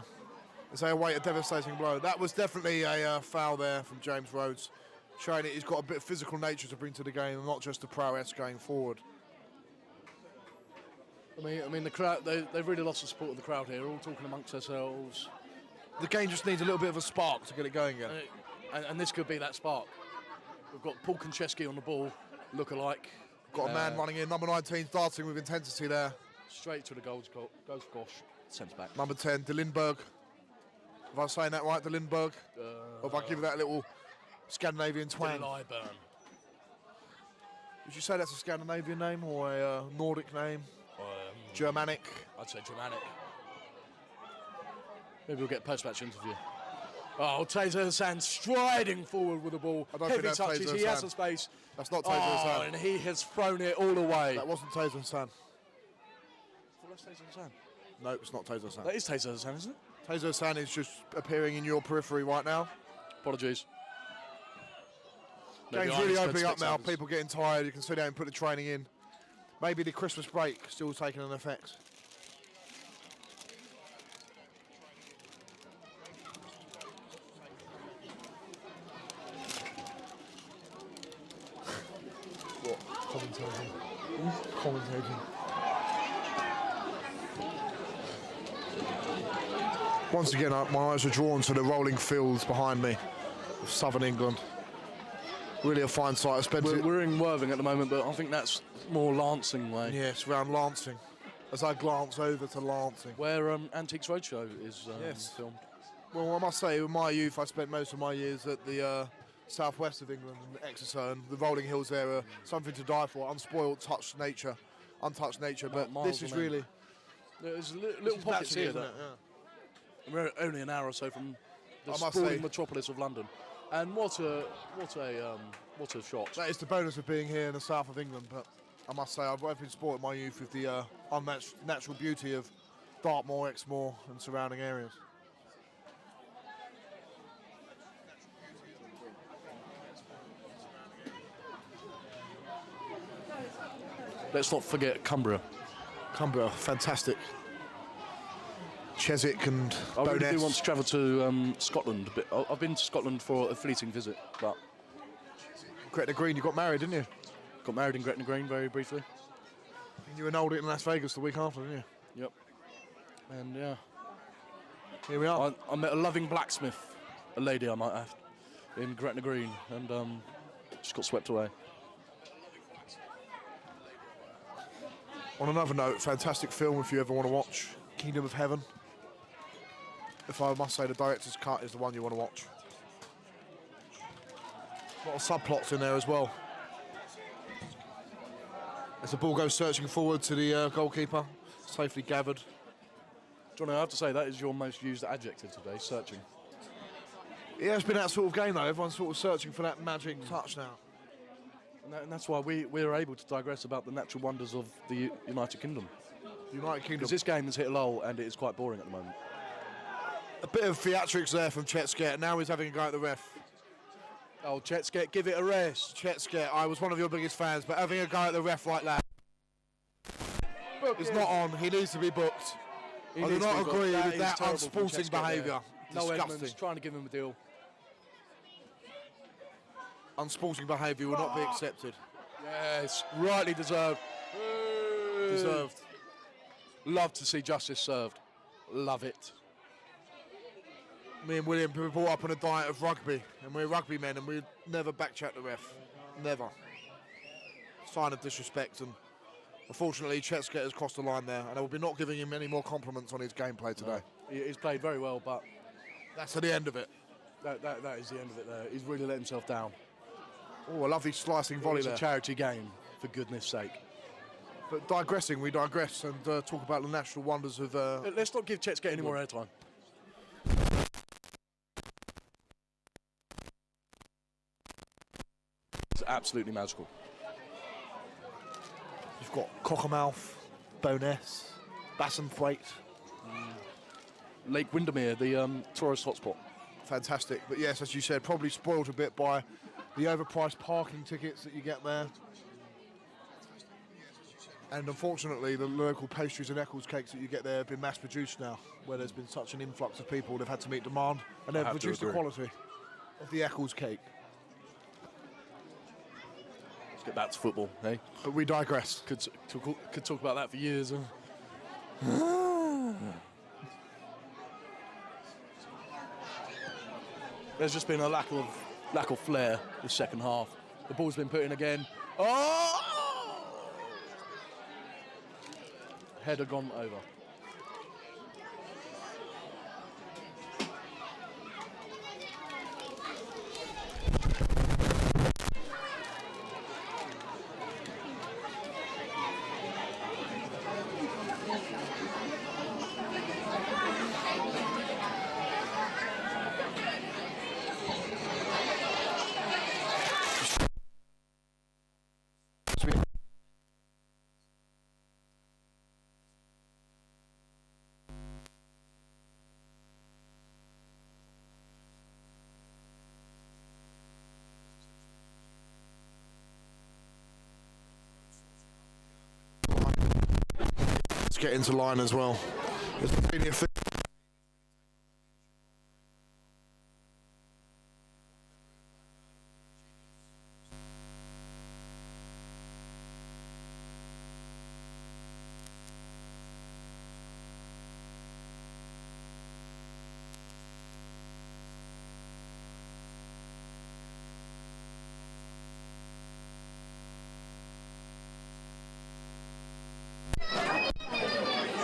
as they await a devastating blow. That was definitely a foul there from James Rhodes, showing that he's got a bit of physical nature to bring to the game and not just a prowess going forward. I mean, the crowd, they've really lost the support of the crowd here. We're all talking amongst ourselves. The game just needs a little bit of a spark to get it going again. And this could be that spark. We've got Paul Konchesky on the ball, look-alike. Got a man running in, number 19, darting with intensity there. Straight to the goals for G.O.S.H, centre back. Number 10, De Lindberg. If I'm saying that right, De Lindberg? Or if I give it that little Scandinavian twang. Lyburn. Would you say that's a Scandinavian name or a Nordic name? Germanic? I'd say Germanic. Maybe we'll get a post-match interview. Oh, Taser Hassan striding forward with the ball. I don't Heavy think that's touches, Taser he has Hassan. the space. That's not Taser Hassan. And he has thrown it all away. That wasn't Taser Hassan. Well, that's Taser Hassan. No, it's not Taser Hassan. That is Taser Hassan, isn't it? Taser Hassan is just appearing in your periphery right now. Apologies. Game's really opening up now. People getting tired. You can see they haven't put the training in. Maybe the Christmas break still taking an effect. What? Commentating. Once again, my eyes are drawn to the rolling fields behind me of southern England. Really a fine sight. I spent We're in Worthing at the moment, but I think that's more Lancing way. Yes, round Lancing. As I glance over to Lancing. Where Antiques Roadshow is Yes. filmed. Well, I must say, in my youth, I spent most of my years at the southwest of England, in Exeter, and the rolling hills there are something to die for. Unspoiled, untouched nature. But miles this is on end. really There's little pockets here. isn't it? Yeah. We're only an hour or so from the I must sprawling say- metropolis of London. And what a shot. That is the bonus of being here in the south of England. But I must say, I've been spoiled in my youth with the unmatched natural beauty of Dartmoor, Exmoor, and surrounding areas. Let's not forget Cumbria. Cumbria, fantastic. Chiswick and I really Bowness. do want to travel to Scotland a bit. I've been to Scotland for a fleeting visit, but Gretna Green, you got married, didn't you? got married in Gretna Green very briefly. You annulled it in Las Vegas the week after, didn't you? Yep. And yeah, Here we are. I met a loving blacksmith, a lady I might have, in Gretna Green, and just got swept away. On another note, fantastic film if you ever want to watch. Kingdom of Heaven. If I must say, the director's cut is the one you want to watch. A lot of subplots in there as well. As the ball goes searching forward to the goalkeeper, safely gathered. Johnny, I have to say that is your most used adjective today, searching. Yeah, it's been that sort of game though. Everyone's sort of searching for that magic touch now. And that's why we're able to digress about the natural wonders of the United Kingdom. United Kingdom. Because this game has hit a lull and it is quite boring at the moment. A bit of theatrics there from G.O.S.H. Now he's having a go at the ref. Oh, G.O.S.H, give it a rest. G.O.S.H, I was one of your biggest fans, but having a go at the ref like that is not on. He needs to be booked. I do not agree with that unsporting behaviour. No, Disgusting. Edmonds trying to give him a deal. Unsporting behaviour will not be accepted. Yes, rightly deserved. Deserved. Love to see justice served. Love it. Me and William were brought up on a diet of rugby, and we're rugby men, and we never backchat the ref. Never. Sign of disrespect, and unfortunately, G.O.S.H has crossed the line there, and I will be not giving him any more compliments on his gameplay today. He's played very well, but That's at the end of it. that is the end of it there. He's really let himself down. Oh, a lovely slicing volley It's there. a charity game, for goodness sake. But digressing, we digress and talk about the natural wonders of... Let's not give G.O.S.H any more airtime. It's absolutely magical. You've got Cockermouth, Bowness, Bassenthwaite. Lake Windermere, the tourist hotspot. Fantastic. But yes, as you said, probably spoiled a bit by the overpriced parking tickets that you get there. And unfortunately, the local pastries and Eccles cakes that you get there have been mass produced now, where there's been such an influx of people, they've had to meet demand, and they've reduced the quality of the Eccles cake. Let's get back to football, eh? But we digress. Could talk about that for years. There's just been a lack of flair this second half. The ball's been put in again. Oh! Header gone over. Get into line as well.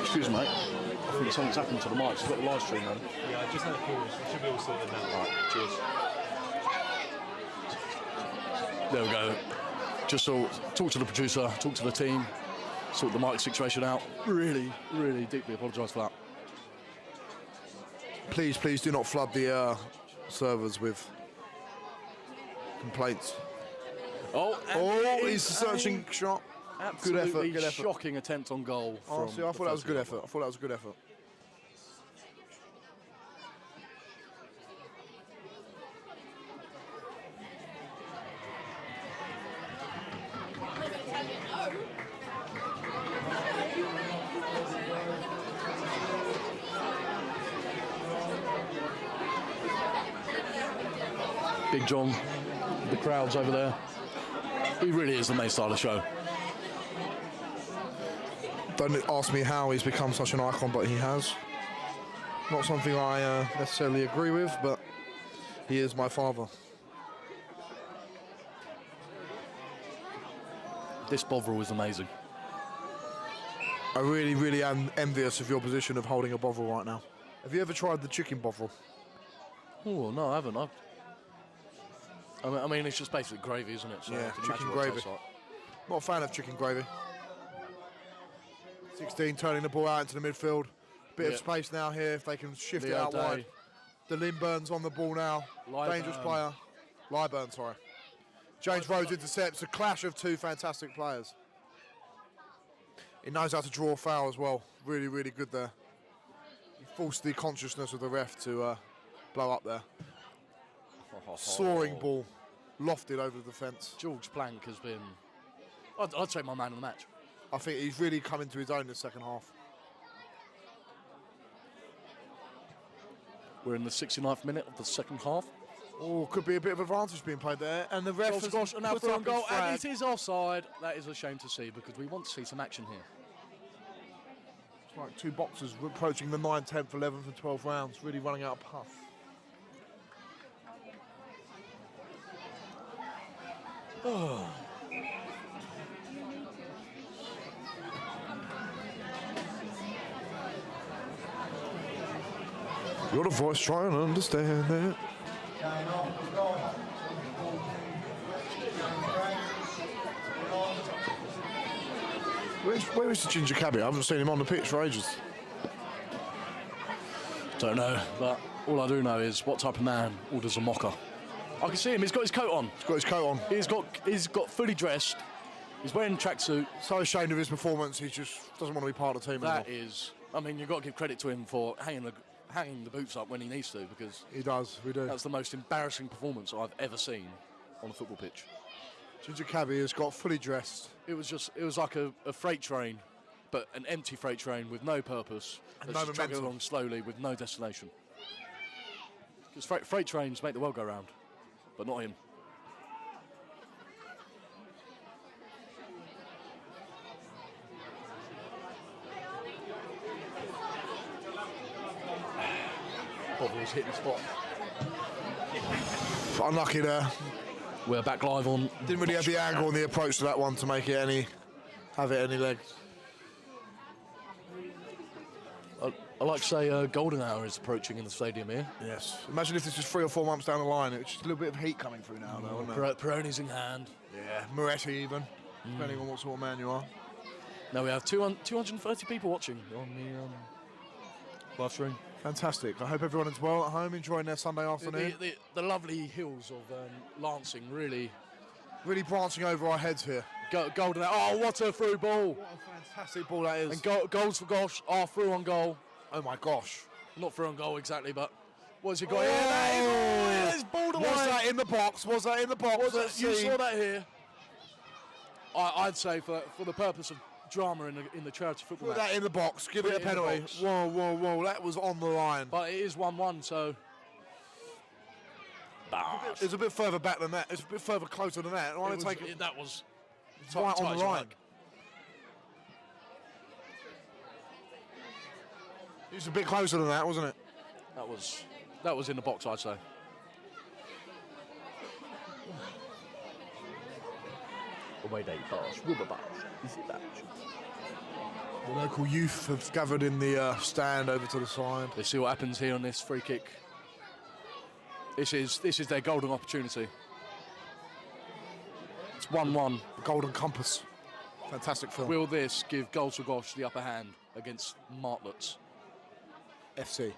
Excuse me, mate. I think something's happened to the mics. You've got the live stream on. Yeah, I just had a call. It should be all sorted now. All right, cheers. There we go. Just talk to the producer, talk to the team, sort the mic situation out. Really, really deeply apologise for that. Please do not flood the servers with complaints. Oh, he's searching shot. Absolutely good effort. Shocking attempt on goal. Oh, see, I thought that was good effort. Big John, the crowds over there. He really is the main star of the show. Don't ask me how he's become such an icon, but he has. Not something I necessarily agree with, but he is my father. This Bovril is amazing. I really am envious of your position of holding a Bovril right now. Have you ever tried the chicken Bovril? Oh, no, I haven't. I mean, it's just basically gravy, isn't it? So Yeah, I can chicken imagine what it gravy. tastes like. Not a fan of chicken gravy. 16 turning the ball out into the midfield. Bit of space now here if they can shift it out wide. The Limburn's on the ball now. Dangerous player. Lyburn, sorry. James Rhodes intercepts. A clash of two fantastic players. He knows how to draw a foul as well. Really good there. He forced the consciousness of the ref to blow up there. Soaring ball. Lofted over the defence. George Plank has been... I'd say my man of the match. I think he's really come into his own in the second half. We're in the 69th minute of the second half. Oh, could be a bit of advantage being played there. And the ref has Gosh, and now put through up on goal, his flag. and it is offside. That is a shame to see because we want to see some action here. It's like two boxers approaching the 9th, 10th, 11th and 12th rounds, really running out of puff. You're the voice trying to understand it. Where is the ginger cabbie? I haven't seen him on the pitch for ages. Don't know, but all I do know is what type of man orders a mocha. I can see him. He's got his coat on. He's got his coat on. He's got fully dressed. He's wearing tracksuit. So ashamed of his performance, he just doesn't want to be part of the team That anymore. is, I mean, you've got to give credit to him for hanging the boots up when he needs to, because He does, we do. that's the most embarrassing performance I've ever seen on a football pitch. Ginger Cabby has got fully dressed. It was like a freight train, but an empty freight train with no purpose. And That's no just chugging momentum. along slowly with no destination. Because freight trains make the world go round, but not him. Bovril's hitting the spot. Unlucky there. We're back live on. Didn't really have the angle and the approach to that one to make it have any legs. I like to say golden hour is approaching in the stadium here. Yes. Imagine if this was 3 or 4 months down the line. It's just a little bit of heat coming through now, though, isn't it? Peroni's in hand. Yeah, Moretti even, depending on what sort of man you are. Now we have 230 people watching on the live stream. Fantastic. I hope everyone's well at home, enjoying their Sunday afternoon. The lovely hills of Lancing really Really branching over our heads here. golden hour. Oh, what a through ball! What a fantastic ball that is. And goals for G.O.S.H are through on goal. Oh my gosh. Not through on goal exactly, but what's he got Oh! here? That is borderline. Was that in the box? Was that in the box? Let's You see. saw that here. I'd say for the purpose of drama in the charity football Put match. that in the box. Give Put it a it in the penalty. box. Whoa, whoa, whoa. That was on the line. But it is 1-1, so. It's a bit further back than that. It's a bit further closer than that. I want to take it That was right on the line. It was a bit closer than that, wasn't it? That was in the box, I'd say. Away day pass, rubber bash, easy bash. The local youth have gathered in the stand over to the side. Let's see what happens here on this free kick. This is their golden opportunity. It's 1-1. The Golden Compass. Fantastic film. Will this give G.O.S.H the upper hand against Martlets? FC.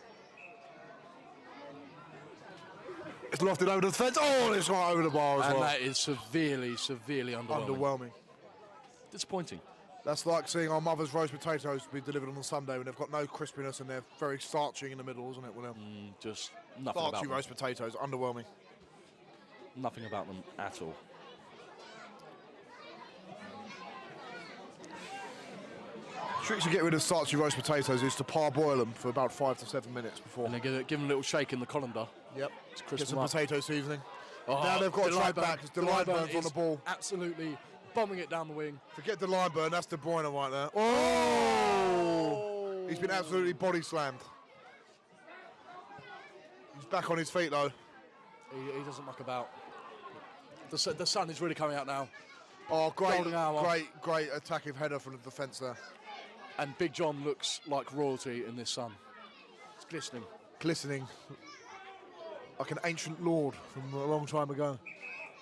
It's lofted over the fence. Oh, it's gone over the bar as And well. that is severely underwhelming. Underwhelming. Disappointing. That's like seeing our mother's roast potatoes be delivered on a Sunday when they've got no crispiness and they're very starchy in the middle, isn't it, William? Just nothing Starchy about them. roast potatoes, underwhelming. Nothing about them at all. Trick to get rid of starchy roast potatoes is to parboil them for about 5 to 7 minutes before. And then give them a little shake in the colander. Yep. To Get crisp some them up. potato seasoning. Oh, Now they've got to track Delight back because Delight Burn's on the ball. Absolutely bombing it down the wing. Forget Delight Burn, that's De Bruyne right there. Oh! He's been absolutely body slammed. He's back on his feet though. He doesn't muck about. The sun is really coming out now. Oh, Golden hour. great attacking header from the defence there. And Big John looks like royalty in this sun. It's glistening. Glistening. Like an ancient lord from a long time ago.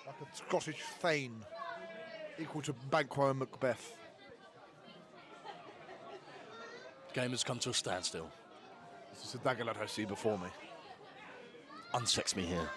Like a Scottish thane. Equal to Banquo and Macbeth. Game has come to a standstill. This is a dagger that I see before me. Unsex me here.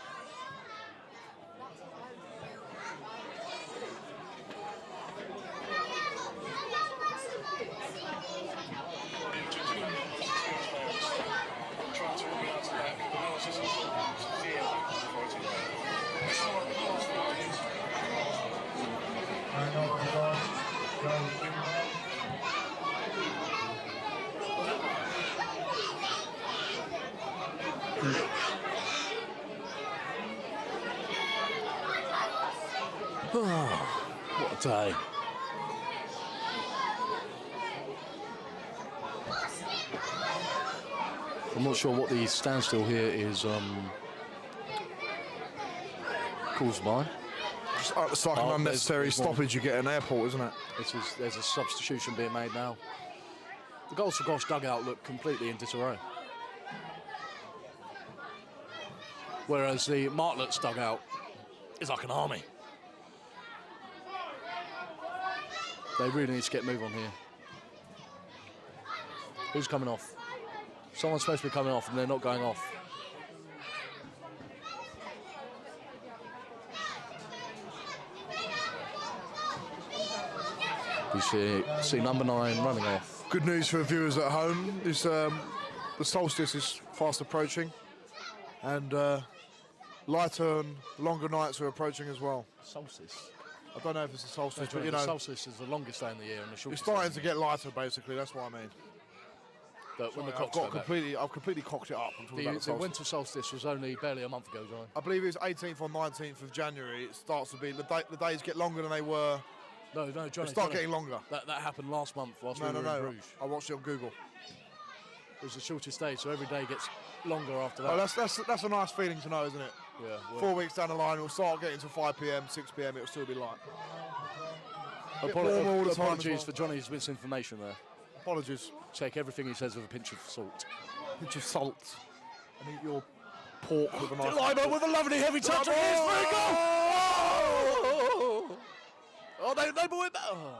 What a day. I'm not sure what the standstill here is caused by. It's like an Oh, unnecessary there's one. stoppage you get at an airport, isn't it? There's a substitution being made now. The G.O.S.H dugout looked completely in disarray. Whereas the Martlets dugout is like an army. They really need to get a move on here. Who's coming off? Someone's supposed to be coming off and they're not going off. We see number 9 running off. Good news for viewers at home is the solstice is fast approaching, and lighter and longer nights are approaching as well. Solstice. I don't know if it's a solstice, but you the know, solstice is the longest day in the year and the it's shortest. starting to get lighter. Basically, that's what I mean. But when the I've clocks go back. I've completely cocked it up. I'm talking about the The solstice. winter solstice was only barely a month ago, John. I believe it's 18th or 19th of January. It starts to be the days get longer than they were. No, Johnny. They start Johnny. getting longer. That happened last month whilst we were in No. Bruges. I watched it on Google. It was the shortest day, so every day gets longer after that. Oh, that's a nice feeling to know, isn't it? yeah. 4 weeks down the line, we'll start getting to 5 p.m., 6 p.m. It'll still be light. Bit warmer all the time as Apologies well. for Johnny's misinformation there. Apologies. Take everything he says with a pinch of salt. Pinch of salt. And eat your pork with a knife. Delilah with a lovely heavy touch on his free goal! Oh, they blew it back. Oh.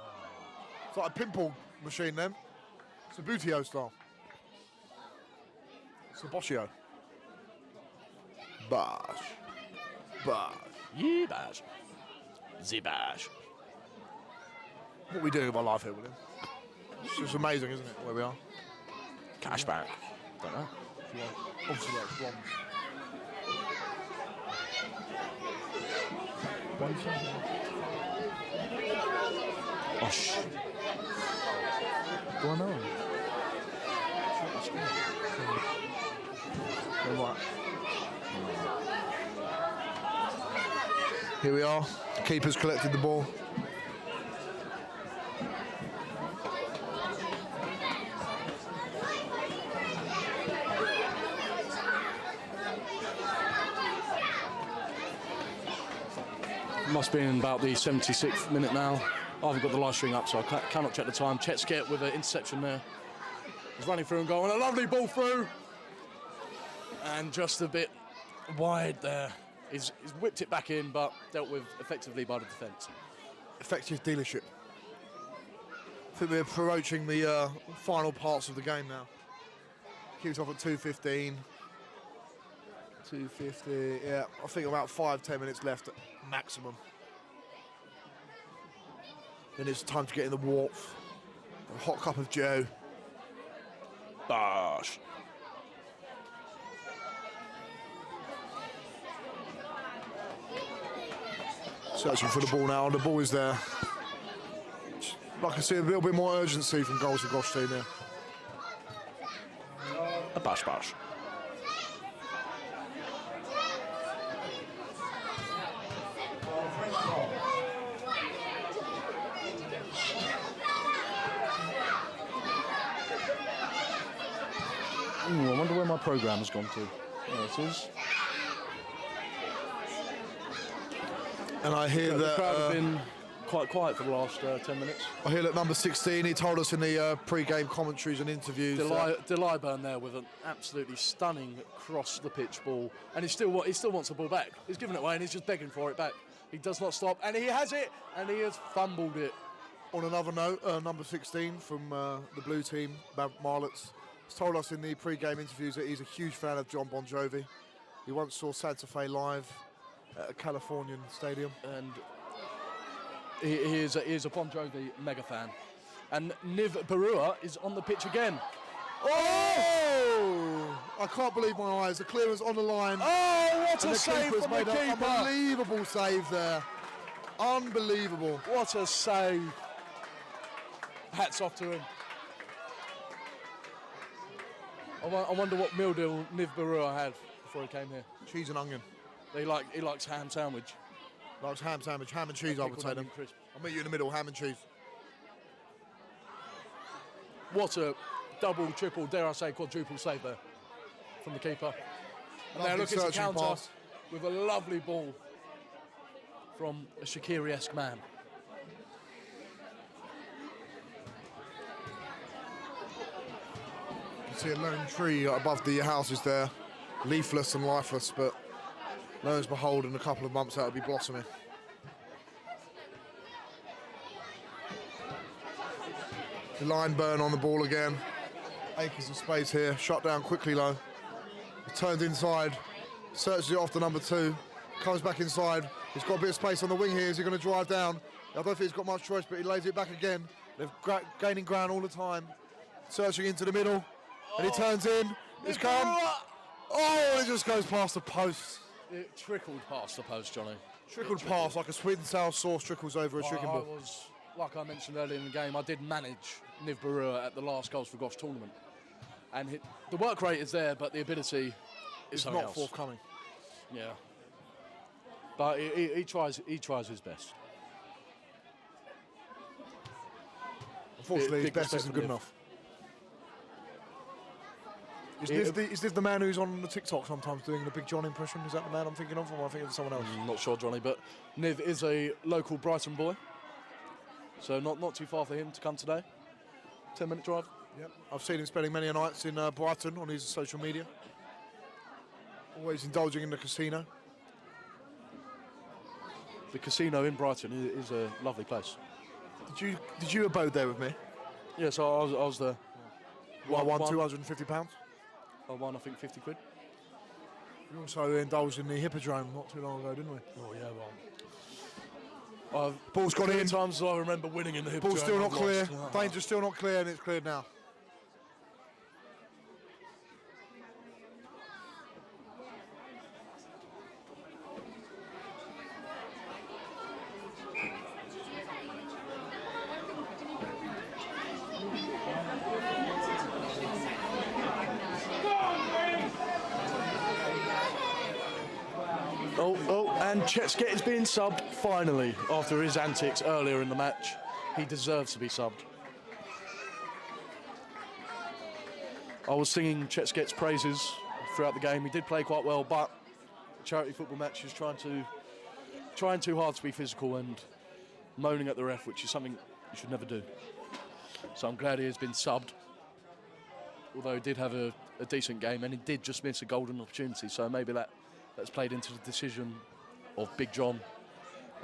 It's like a pinball machine then. It's a Butio style. It's a Boschio. Bash. Yebash. Zibash. What are we doing with our life here, William? It's just amazing, isn't it, where we are? Cashback. Don't know. Obviously, like bronze. Oh, shh. Do I know? Here we are. The keeper's collected the ball. Must be in about the 76th minute now. I haven't got the live string up, so I cannot check the time. Chetskit with an interception there. He's running through and goal, and a lovely ball through. And just a bit wide there. He's whipped it back in, but dealt with effectively by the defence. Effective dealership. I think we're approaching the final parts of the game now. Keeps off at 2:15. 2:50, yeah. I think about 5-10 minutes left at maximum. Then it's time to get in the warmth. A hot cup of Joe. Bosh. Searching for the ball now, and the ball is there. Like I see a little bit more urgency from G.O.S.H team there. A bash bash. I wonder where my programme has gone to. There it is. And I hear The that crowd have been quite quiet for the last 10 minutes. I hear that number 16. He told us in the pre-game commentaries and interviews. Deliburn there with an absolutely stunning cross the pitch ball, and he still wants the ball back. He's giving it away and he's just begging for it back. He does not stop, and he has it, and he has fumbled it. On another note, number 16 from the blue team, Martlets, has told us in the pre-game interviews that he's a huge fan of John Bon Jovi. He once saw Santa Fe live at a Californian stadium. And he is a Bon Jovi mega fan. And Niv Barua is on the pitch again. Oh! I can't believe my eyes. The clearance on the line. Oh, what And a the save keeper's from the made an keeper! unbelievable save there. Unbelievable. What a save! Hats off to him. I wonder what meal deal Niv Barua had before he came here. Cheese and onion. He likes ham sandwich. Likes ham sandwich. Ham and cheese, I would Pickled say them. onion crisp. I'll meet you in the middle, ham and cheese. What a double, triple, dare I say, quadruple save there from the keeper. And now Lovely look, it's a searching counter pass. with a lovely ball from a Shaqiri-esque man. You can see a lone tree above the houses there, leafless and lifeless, but lo and behold, in a couple of months that'll be blossoming. The line burn on the ball again. Acres of space here, shut down quickly low. He turns inside, searches it off to number 2, comes back inside. He's got a bit of space on the wing here. Is he going to drive down? I don't think he's got much choice, but he lays it back again. They're gaining ground all the time. Searching into the middle. And he turns in. It's come. Oh, it just goes past the post. It trickled past the post, Johnny. Trickled past like a sweet and sour sauce trickles over a chicken ball. Like I mentioned earlier in the game, I did manage Niv Barua at the last Goals for G.O.S.H tournament. And the work rate is there, but the ability is not forthcoming. Yeah. But he tries his best. Unfortunately, his best isn't good enough. Is Niv the man who's on the TikTok sometimes doing the Big John impression? Is that the man I'm thinking of, or am I thinking of someone else? I'm not sure, Johnny, but Niv is a local Brighton boy. So not too far for him to come today. 10-minute drive. Yep. I've seen him spending many nights in Brighton on his social media. Always indulging in the casino. The casino in Brighton is a lovely place. Did you abode there with me? Yeah, so I was there. I won £250. I won, I think, 50 quid. We also indulged in the Hippodrome not too long ago, didn't we? Oh, yeah, well. Ball's gone in. Times I remember winning in the Hippodrome. Ball's still not clear. Lost. Danger's still not clear, and it's cleared now. And G.O.S.H is being subbed finally after his antics earlier in the match. He deserves to be subbed. I was singing G.O.S.H's praises throughout the game. He did play quite well, but the charity football match is trying too hard to be physical and moaning at the ref, which is something you should never do. So I'm glad he has been subbed, although he did have a decent game and he did just miss a golden opportunity. So maybe that's played into the decision of Big John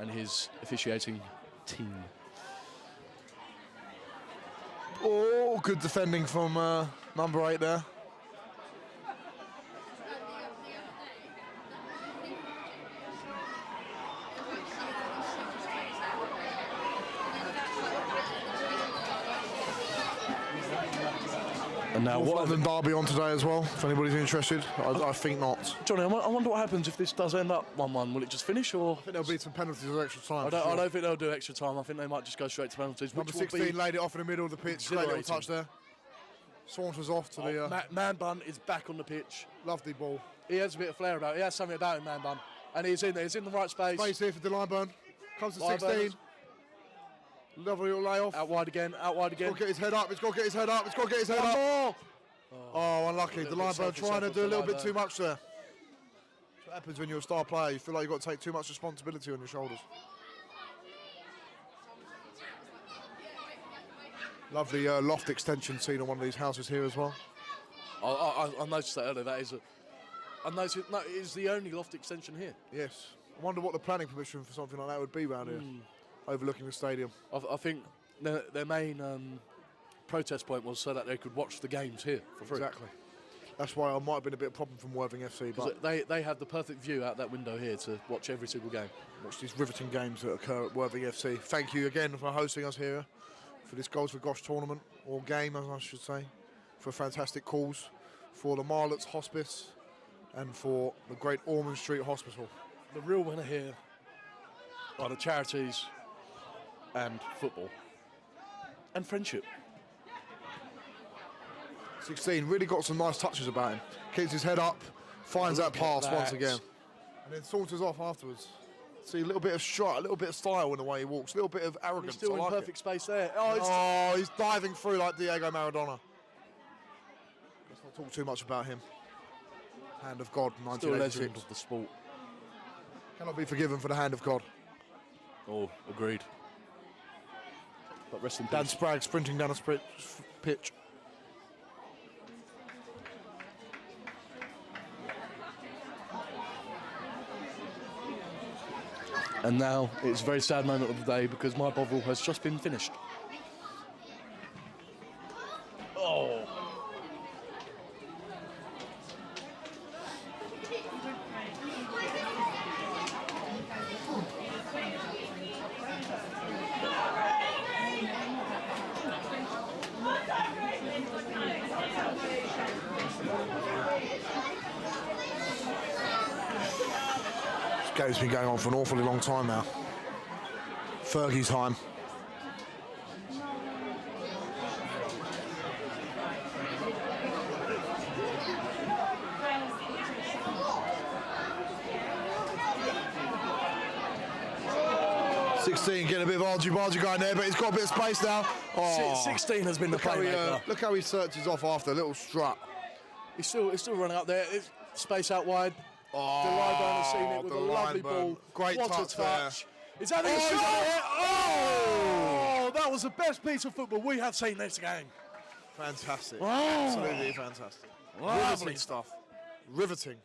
and his officiating team. Oh, good defending from number 8 there. And now North London derby on today as well, if anybody's interested. I think not. Johnny, I wonder what happens if this does end up 1-1. Will it just finish, or? I think there'll be some penalties or extra time. I don't think they'll do extra time. I think they might just go straight to penalties. Number 16 laid it off in the middle of the pitch. Great little touch there. Saunters off to the... Man Bun is back on the pitch. Lovely ball. He has a bit of flair about it. He has something about him, Man Bun. And he's in there. He's in the right space. Space here for Delynburn. Comes to Lyburn. 16. Lovely little layoff. Out wide again. He's got to get his head up. He's got to get his head up. He's got to get his head up. Oh, unlucky. Delynburn trying to do a little bit too much there. That's what happens when you're a star player. You feel like you've got to take too much responsibility on your shoulders. Lovely loft extension seen on one of these houses here as well. I noticed that earlier. I noticed it is the only loft extension here. Yes. I wonder what the planning permission for something like that would be around here, overlooking the stadium. I think their main protest point was so that they could watch the games here for free. Exactly. That's why I might have been a bit of a problem from Worthing FC. But they have the perfect view out that window here to watch every single game. Watch these riveting games that occur at Worthing FC. Thank you again for hosting us here for this Goals for G.O.S.H tournament, or game as I should say, for fantastic calls, for the Martlets Hospice and for the Great Ormond Street Hospital. The real winner here are the charities and football and friendship. 16 really got some nice touches about him. Keeps his head up, finds that pass once again, and then saunters off afterwards. See a little bit of strut, a little bit of style in the way he walks, a little bit of arrogance. He's still in perfect space there. He's diving through like Diego Maradona. Let's not talk too much about him. Hand of God, Still a 1986. legend of the sport. Cannot be forgiven for the hand of God. Oh, agreed. But rest in Dan peace. Sprague sprinting down a pitch. And now it's a very sad moment of the day because my bovril has just been finished. Oh. game's been going on for an awfully long time now. Fergie time. Getting a bit of argy-bargy going there, but he's got a bit of space now. Oh, 16 has been the playmaker. Look how he searches off after a little strut. He's still running up there. It's space out wide. Oh, the Lineburn has seen it with a lovely ball. Great what touch a touch. there. Is that the shot? Oh, that was the best piece of football we have seen this game. Fantastic. Oh. Absolutely fantastic. Lovely Riveting stuff. Riveting.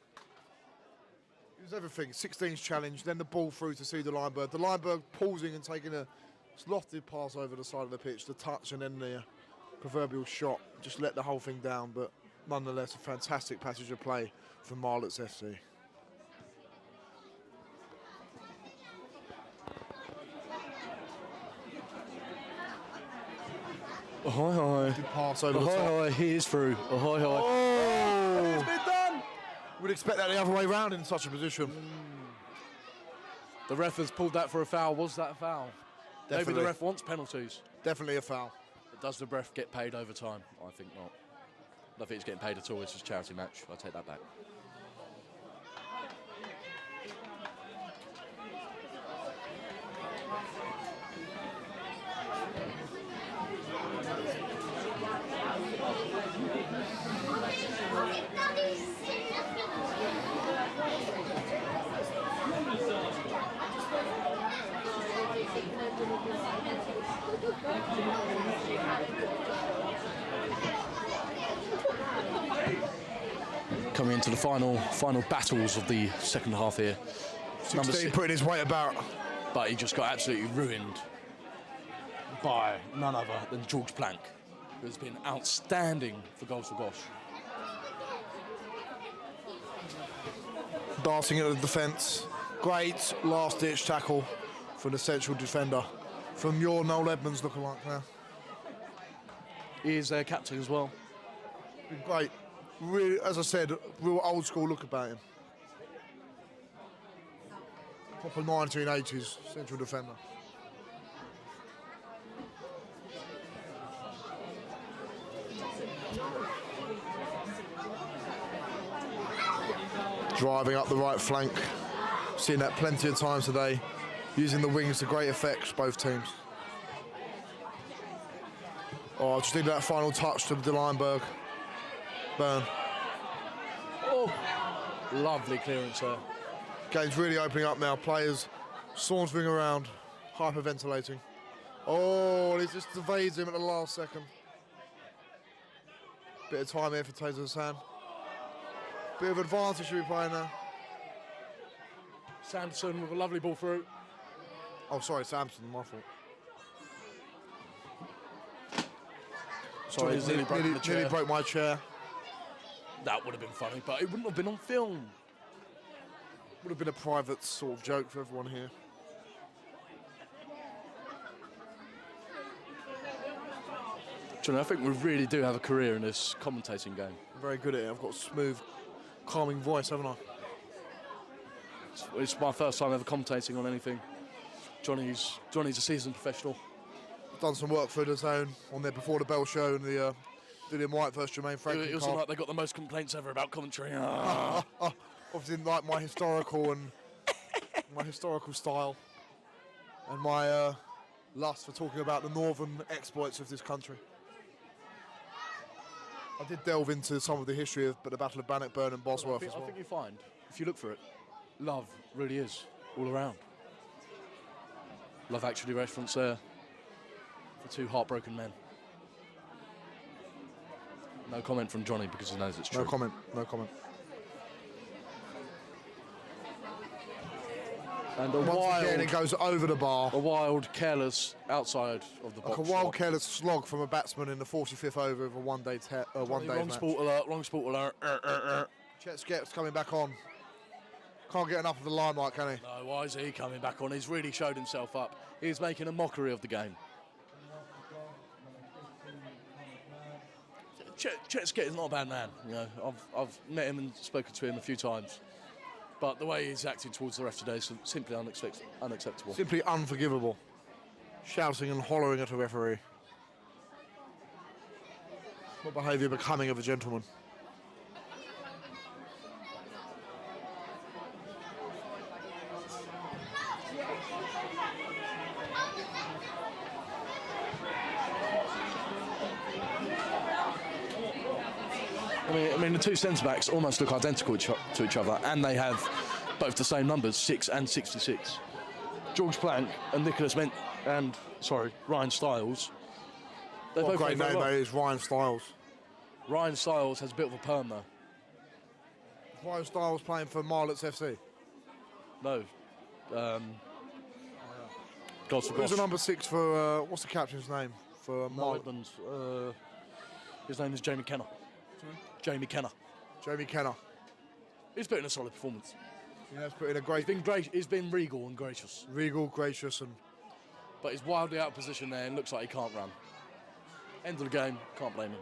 It was everything. 16's challenge, then the ball through to see the Lineburn. The Lineburn pausing and taking a slotted pass over the side of the pitch, the touch and then the proverbial shot. Just let the whole thing down, but nonetheless a fantastic passage of play from Martlets FC. Ahoy, ahoy. Good pass over the Ahoy, top. ahoy, he is through. Ahoy, ahoy. Oh! It's been done! We'd expect that the other way round in such a position. The ref has pulled that for a foul. Was that a foul? Definitely. Maybe the ref wants penalties. Definitely a foul. But does the ref get paid over time? I think not. I don't think he's getting paid at all. It's just a charity match. I take that back. Coming into the final battles of the second half here. 16 putting his weight about. But he just got absolutely ruined by none other than George Plank, who has been outstanding for Goals for G.O.S.H. Darting at the defence. Great last-ditch tackle from the central defender. From your Noel Edmonds lookalike now. He is their captain as well. Been great. Really, as I said, real old school look about him. Proper 1980s central defender. Driving up the right flank. Seen that plenty of times today. Using the wings to great effect, both teams. Oh, just need that final touch to the Lineburn. Burn. Oh, lovely clearance there. Game's really opening up now. Players sauntering around, hyperventilating. Oh, he just evades him at the last second. Bit of time here for Taser Hassan. Bit of advantage should be playing now. Sanderson with a lovely ball through. Oh, sorry, Samson, my fault. Sorry, nearly broke my chair. That would have been funny, but it wouldn't have been on film. Would have been a private sort of joke for everyone here. Johnny, I think we really do have a career in this commentating game. I'm very good at it. I've got a smooth, calming voice, haven't I? It's my first time ever commentating on anything. Johnny's a seasoned professional. Done some work for the Zone on their Before the Bell show and the Dillian White versus Jermaine Franklin. It was like they got the most complaints ever about commentary. Obviously didn't like my historical style and my lust for talking about the northern exploits of this country. I did delve into some of the history of the Battle of Bannockburn and Bosworth as well. I think you find, if you look for it, love really is all around. Love Actually reference there for two heartbroken men. No comment from Johnny because he knows it's true. No comment, no comment. And Once again, it goes over the bar. A wild, careless outside of the box. Like a wild, careless slog from a batsman in the 45th over of a one-day wrong match. sport alert, wrong sport alert. Chet's coming back on. Can't get enough of the limelight, can he? No, why is he coming back on? He's really showed himself up. He's making a mockery of the game. Chet Skett is not a bad man. You know, I've met him and spoken to him a few times. But the way he's acted towards the ref today is simply unacceptable. Simply unforgivable. Shouting and hollering at a referee. Not behaviour becoming of a gentleman. I mean, the two centre-backs almost look identical to each other, and they have both the same numbers, 6 and 66. George Plank and Ryan Stiles. They What a both great play name very well. that is, Ryan Stiles. Ryan Stiles has a bit of a perm though. Ryan Stiles playing for Martlets FC. No. G.O.S.H. Who's the number 6 for, what's the captain's name for Martlets? Midlands. His name is Jamie Kenner. Jamie Kenner. Jamie Kenner. He's put in a solid performance. Yeah, that's put in a great... He's been regal and gracious. Regal, gracious and... But he's wildly out of position there and looks like he can't run. End of the game, can't blame him.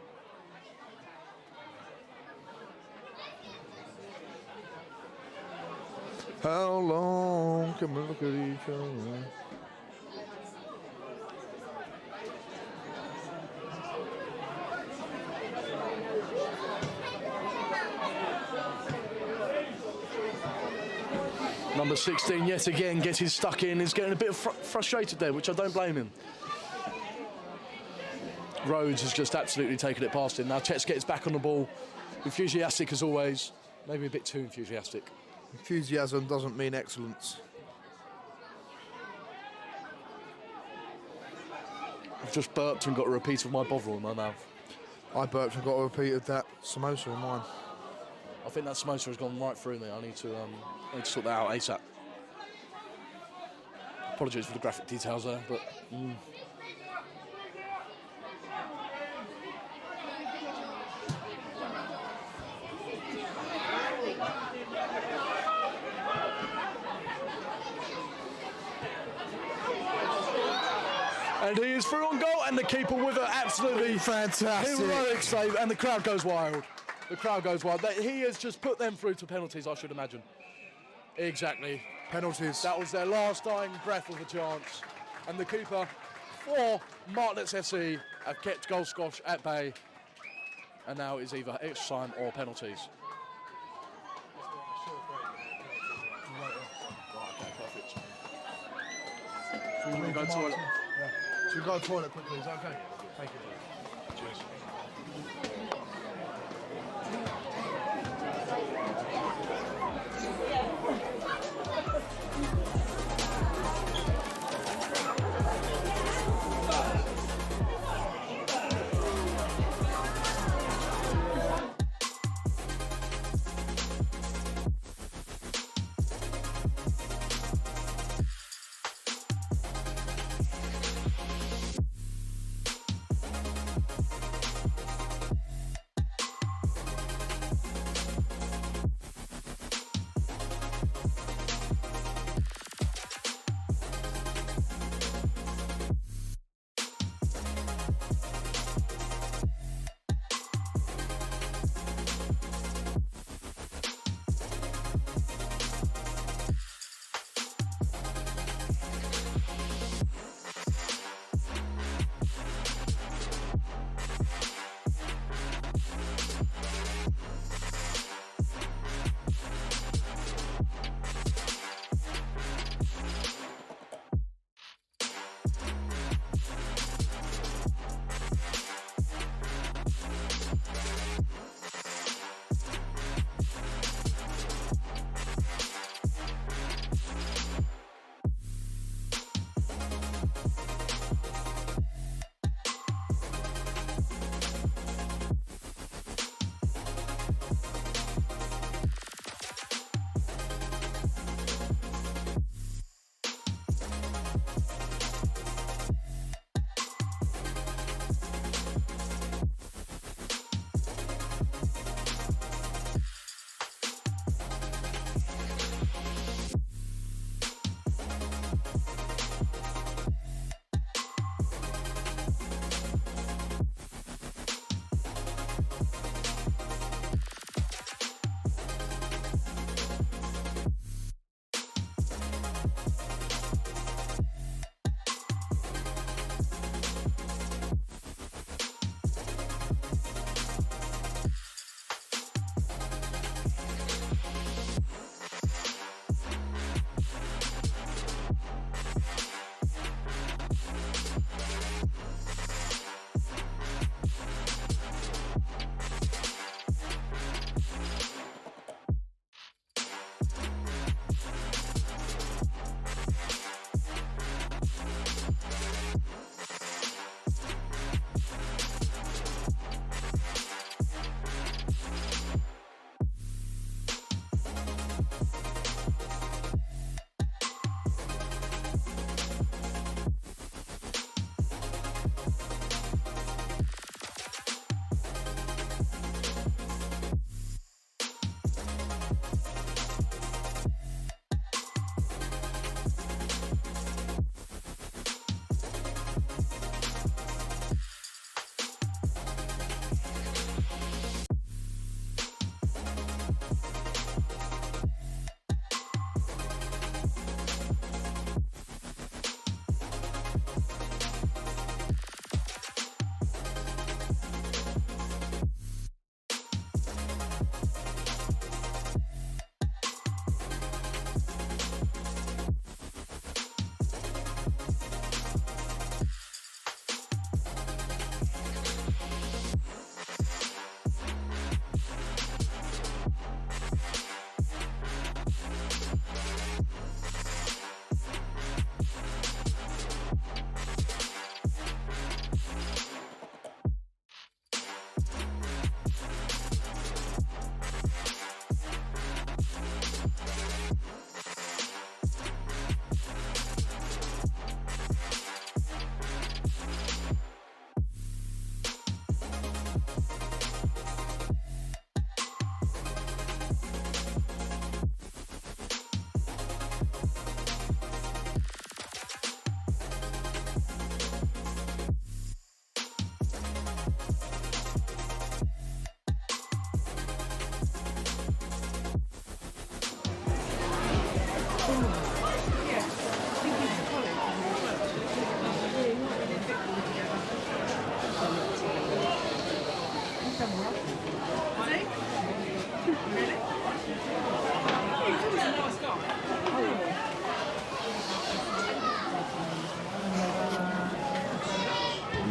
How long can we look at each other? Number 16 yet again getting stuck in. He's getting a bit frustrated there, which I don't blame him. Rhodes has just absolutely taken it past him. Now Chet's gets back on the ball. Enthusiastic as always. Maybe a bit too enthusiastic. Enthusiasm doesn't mean excellence. I've just burped and got a repeat of my Bovril in my mouth. I burped and got a repeat of that samosa in mine. I think that samosa has gone right through me. I need to sort that out ASAP. Apologies for the graphic details there, but... And he is through on goal, and the keeper with an absolutely fantastic heroic save, and the crowd goes wild. The crowd goes wild. He has just put them through to penalties, I should imagine. Exactly. Penalties. That was their last dying breath of a chance. And the keeper for Martlets FC have kept G.O.S.H at bay. And now it's either extra time or penalties. Okay, perfect. Should we go to the toilet? Yeah. Should we go to the toilet quickly? Is that okay? Thank you. Cheers.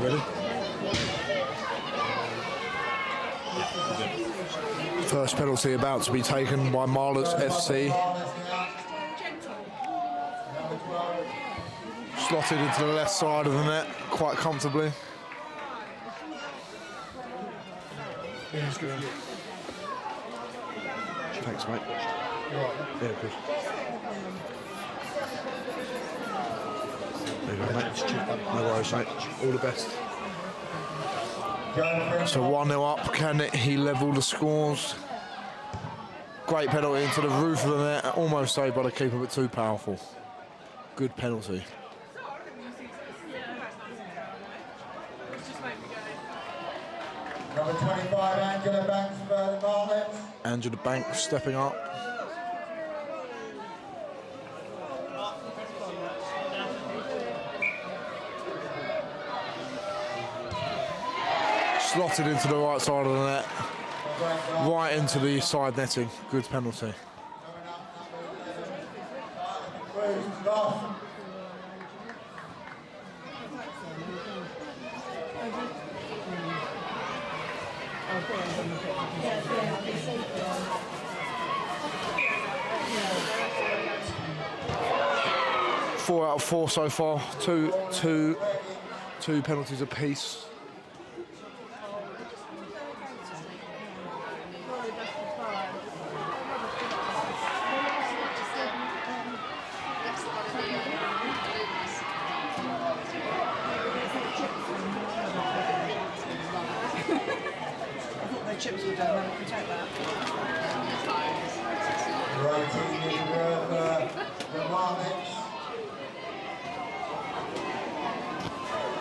Ready? First penalty about to be taken by Martlets FC. Slotted into the left side of the net quite comfortably. Thanks, mate. Yeah, good. There you go, mate. No worries, mate. All the best. So 1-0 up. Can he level the scores? Great penalty into the roof of the net. Almost saved by the keeper, but too powerful. Good penalty. Number 25, Angela Banks for the Martlets. Angela Banks stepping up. Slotted into the right side of the net. Right into the side netting. Good penalty. Four out of 4 so far. Two penalties apiece. Chips were done, then we take that. The Martlets.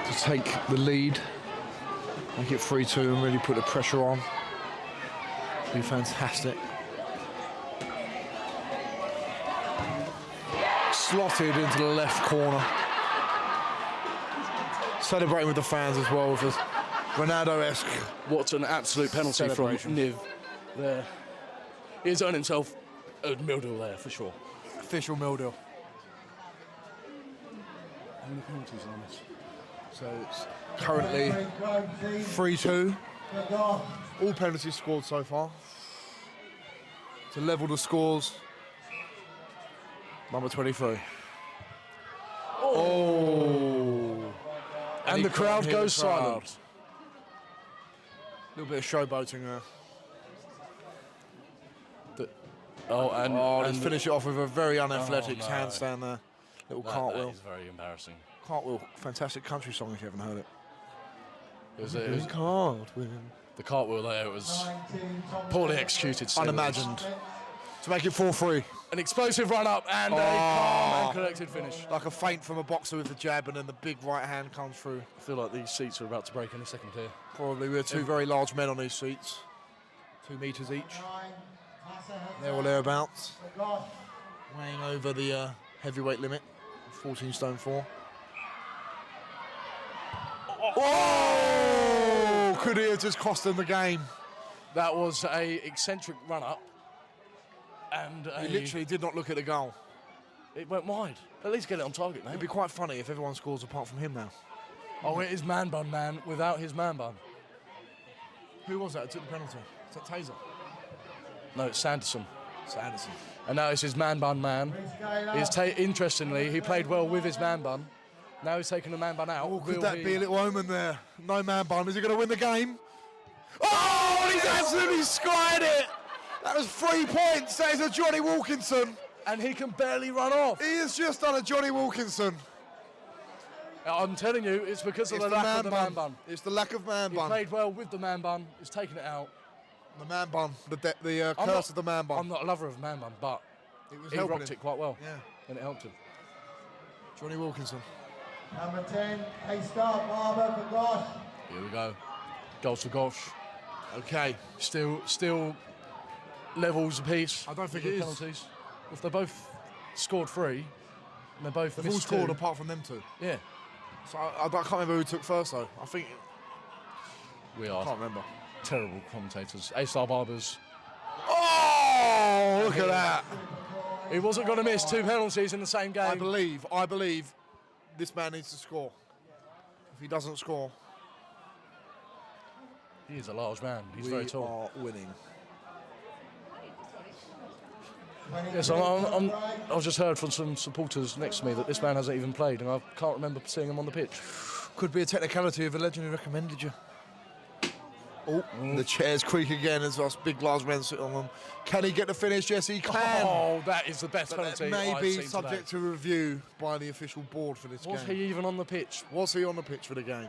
To take the lead, make it 3-2 and really put the pressure on. Be fantastic. Slotted into the left corner. Celebrating with the fans as well with this Ronaldo-esque. What an absolute penalty from Niv there. He's earned himself a Mildil there for sure. Official Mildil. How many penalties on this? So it's currently 3-2. All penalties scored so far. To level the scores, number 23. Oh! And the crowd goes silent. A little bit of showboating there. And let's finish it off with a very unathletic handstand there. Little cartwheel. That is very embarrassing. Cartwheel, fantastic country song if you haven't heard it. It was Cartwheel. the cartwheel there was poorly executed. Still. Unimagined. To make it 4-3. An explosive run up and a calm and collected finish. Like a feint from a boxer with the jab and then the big right hand comes through. I feel like these seats are about to break in a second here. Probably. We're two very large men on these seats. 2 meters each. There or thereabouts. Weighing over the heavyweight limit. 14 stone 4. Oh! Could he have just cost him the game? That was a eccentric run up. And He literally did not look at the goal. it went wide. At least get it on target, mate. It'd be quite funny if everyone scores apart from him now. Oh, it is man bun man without his man bun. Who was that who took the penalty? Is that Taser? No, it's Sanderson. Sanderson. And now it's his man bun man. Interestingly, he played well with his man bun. Now he's taking the man bun out. Oh, could that be a little omen there? No man bun. Is he going to win the game? Oh, he's absolutely skied it. That was 3 points. That is a Johnny Wilkinson. And he can barely run off. He has just done a Johnny Wilkinson. I'm telling you, it's because of the lack of the man bun. It's the lack of man He bun. played well with the man bun. He's taken it out. The man bun. The curse of the man bun. I'm not a lover of man bun, but It was he helping rocked him. it quite well. Yeah. And it helped him. Johnny Wilkinson. Number 10, a start Barber for G.O.S.H. Here we go. Goals for G.O.S.H. Okay. Still levels apiece. I don't think with it the is. penalties. If they both scored 3, and they both They've all missed scored 2. apart from them 2. Yeah, So I can't remember who took first though. I think we I are can't remember. terrible commentators. A-Star Barbers. Oh, look at that! He wasn't going to miss 2 penalties in the same game. I believe this man needs to score. If he doesn't score, He is a large man. He's we very tall. are winning. Yes, I've just heard from some supporters next to me that this man hasn't even played, and I can't remember seeing him on the pitch. Could be a technicality if a legend who recommended you. Oh, the chairs creak again as us big large men sit on them. Can he get the finish? Yes, he can. Oh, that is the best penalty May I've be seen subject today. to review by the official board for this Was game. he even on the pitch? Was he on the pitch for the game?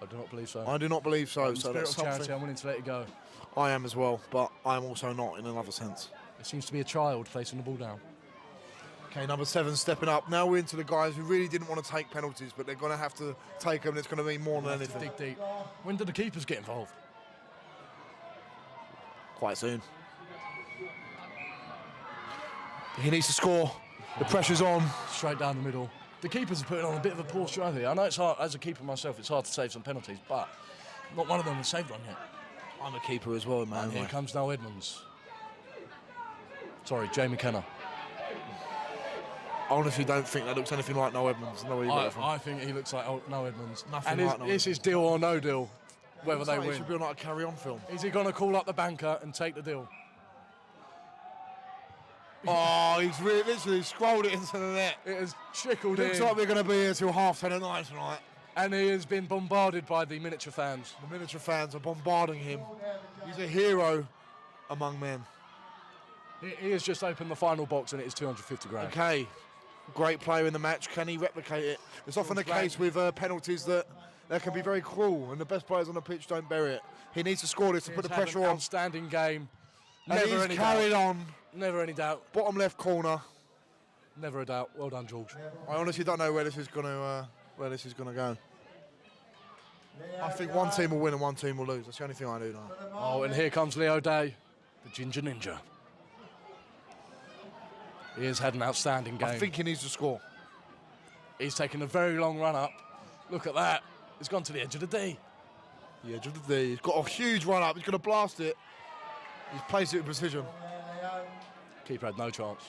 I do not believe so. I do not believe so. In the So spirit that's of charity, something. I'm willing to let it go. I am as well, but I am also not in another sense. It seems to be a child placing the ball down. Okay, number 7 stepping up. Now we're into the guys who really didn't want to take penalties, but they're going to have to take them, and it's going to mean more than anything. Dig deep. When do the keepers get involved? Quite soon. He needs to score. The pressure's on. Straight down the middle. The keepers are putting on a bit of a poor show here. I know it's hard, as a keeper myself, it's hard to save some penalties, but not one of them has saved one yet. I'm a keeper as well, man. And here comes Noel Edmonds. Sorry, Jay McKenna. I honestly don't think that looks anything like Noel Edmonds. No, I think he looks like Noel Edmonds. Nothing and like Noel this is deal or no deal, whether they It win. should be like a carry-on film. Is he going to call up the banker and take the deal? Oh, he's literally scrolled it into the net. It has trickled Looks in, like we're going to be here till 10:30 at night tonight. and he has been bombarded by the miniature fans. The miniature fans are bombarding him. He's a hero among men. He has just opened the final box, and it is 250 grand. Okay, great player in the match. Can he replicate it? It's often the case with penalties that they can be very cruel, and the best players on the pitch don't bury it. He needs to score this to put the pressure an on. Outstanding game. And Never he's any carried doubt. on. Never any doubt. Bottom left corner. Never a doubt. Well done, George. I honestly don't know where this is going to go. I think one team will win and one team will lose. That's the only thing I do know. Oh, and here comes Leo Day, the Ginger Ninja. He has had an outstanding game. I think he needs to score. He's taken a very long run up. Look at that. He's gone to the edge of the D. The edge of the D. He's got a huge run up. He's going to blast it. He's placed it with precision. Keeper had no chance.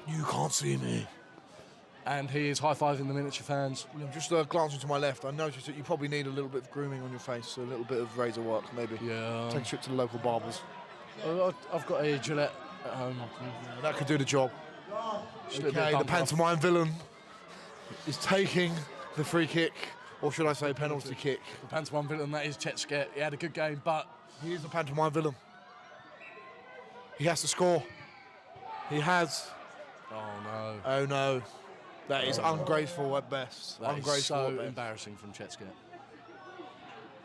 You can't see me. And he is high-fiving the miniature fans. I'm just glancing to my left. I noticed that you probably need a little bit of grooming on your face, a little bit of razor work, maybe. Yeah. Take a trip to the local barbers. I've got a Gillette at home. That could do the job. Just a little bit Okay, of the bump off. pantomime villain is taking the free kick, or should I say penalty kick. The pantomime villain, that is G.O.S.H. He had a good game, but He is the pantomime villain. He has to score. He has. oh no. Oh no. That is ungraceful at best. That is Ungraceful so at best. embarrassing from G.O.S.H.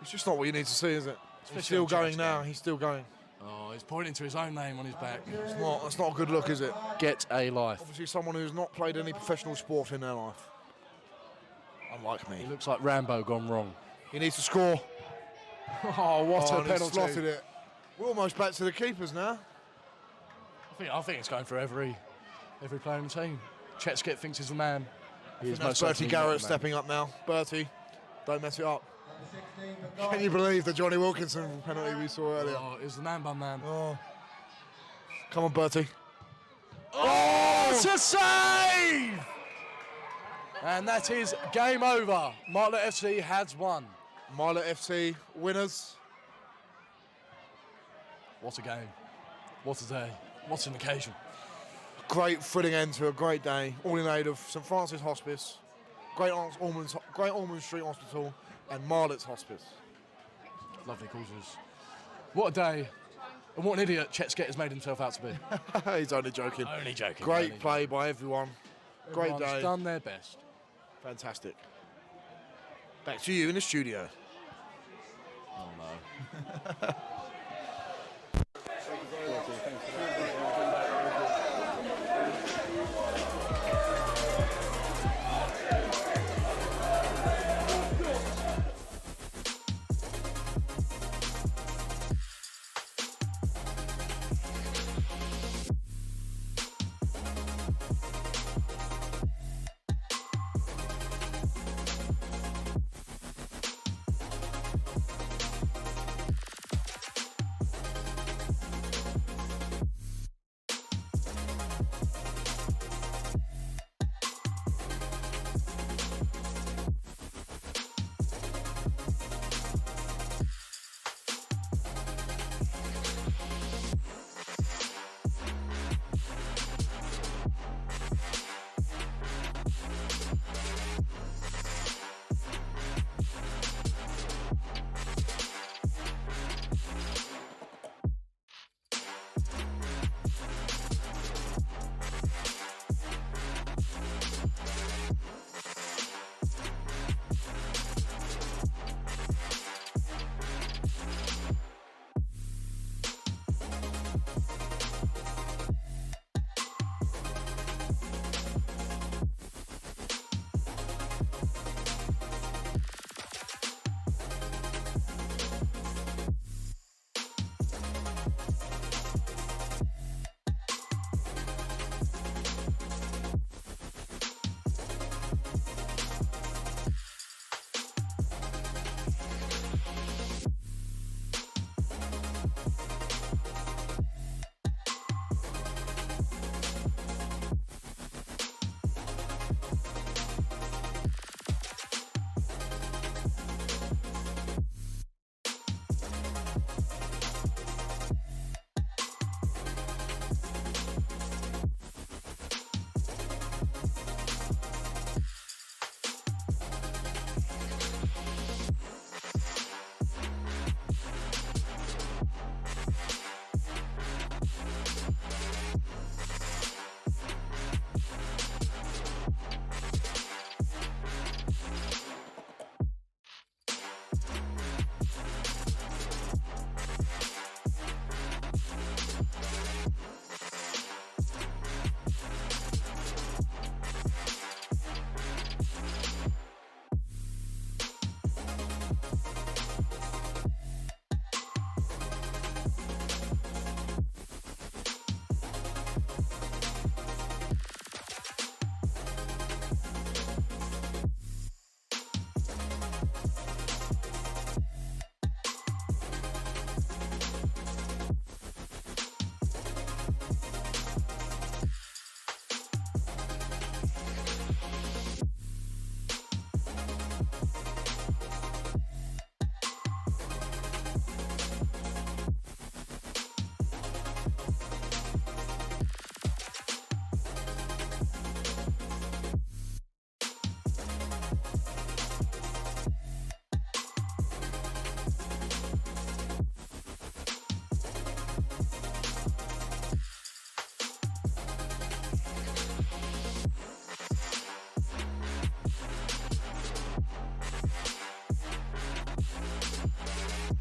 It's just not what you need to see, is it? He's Especially still on going G.O.S.H. now. He's still going. Oh, he's pointing to his own name on his back. That's not a good look, is it? Get a life. Obviously, someone who's not played any professional sport in their life. Unlike He me. looks like Rambo gone wrong. He needs to score. Oh, what a and he's penalty. slotted it. We're almost back to the keepers now. I think it's going for every player in the team. G.O.S.H. thinks he's the man. He is That's most Bertie certainly not Garrett the man. stepping up now. Bertie, don't mess it up. Can you believe the Johnny Wilkinson penalty we saw earlier? Oh, it was the man bun man. Oh. Come on, Bertie. Oh, it's a save! And that is game over. Martlet FC has won. Martlet FC winners. What a game. What a day. What an occasion. Great thrilling end to a great day. All in aid of St Francis Hospice, Great Ormond Street Hospital, and Marlet's Hospice. Lovely causes. What a day. And what an idiot G.O.S.H. has made himself out to be. He's only joking. Only joking. Great only play by everyone. Great Everyone's day. done their best. Fantastic. Back to you in the studio. Oh no.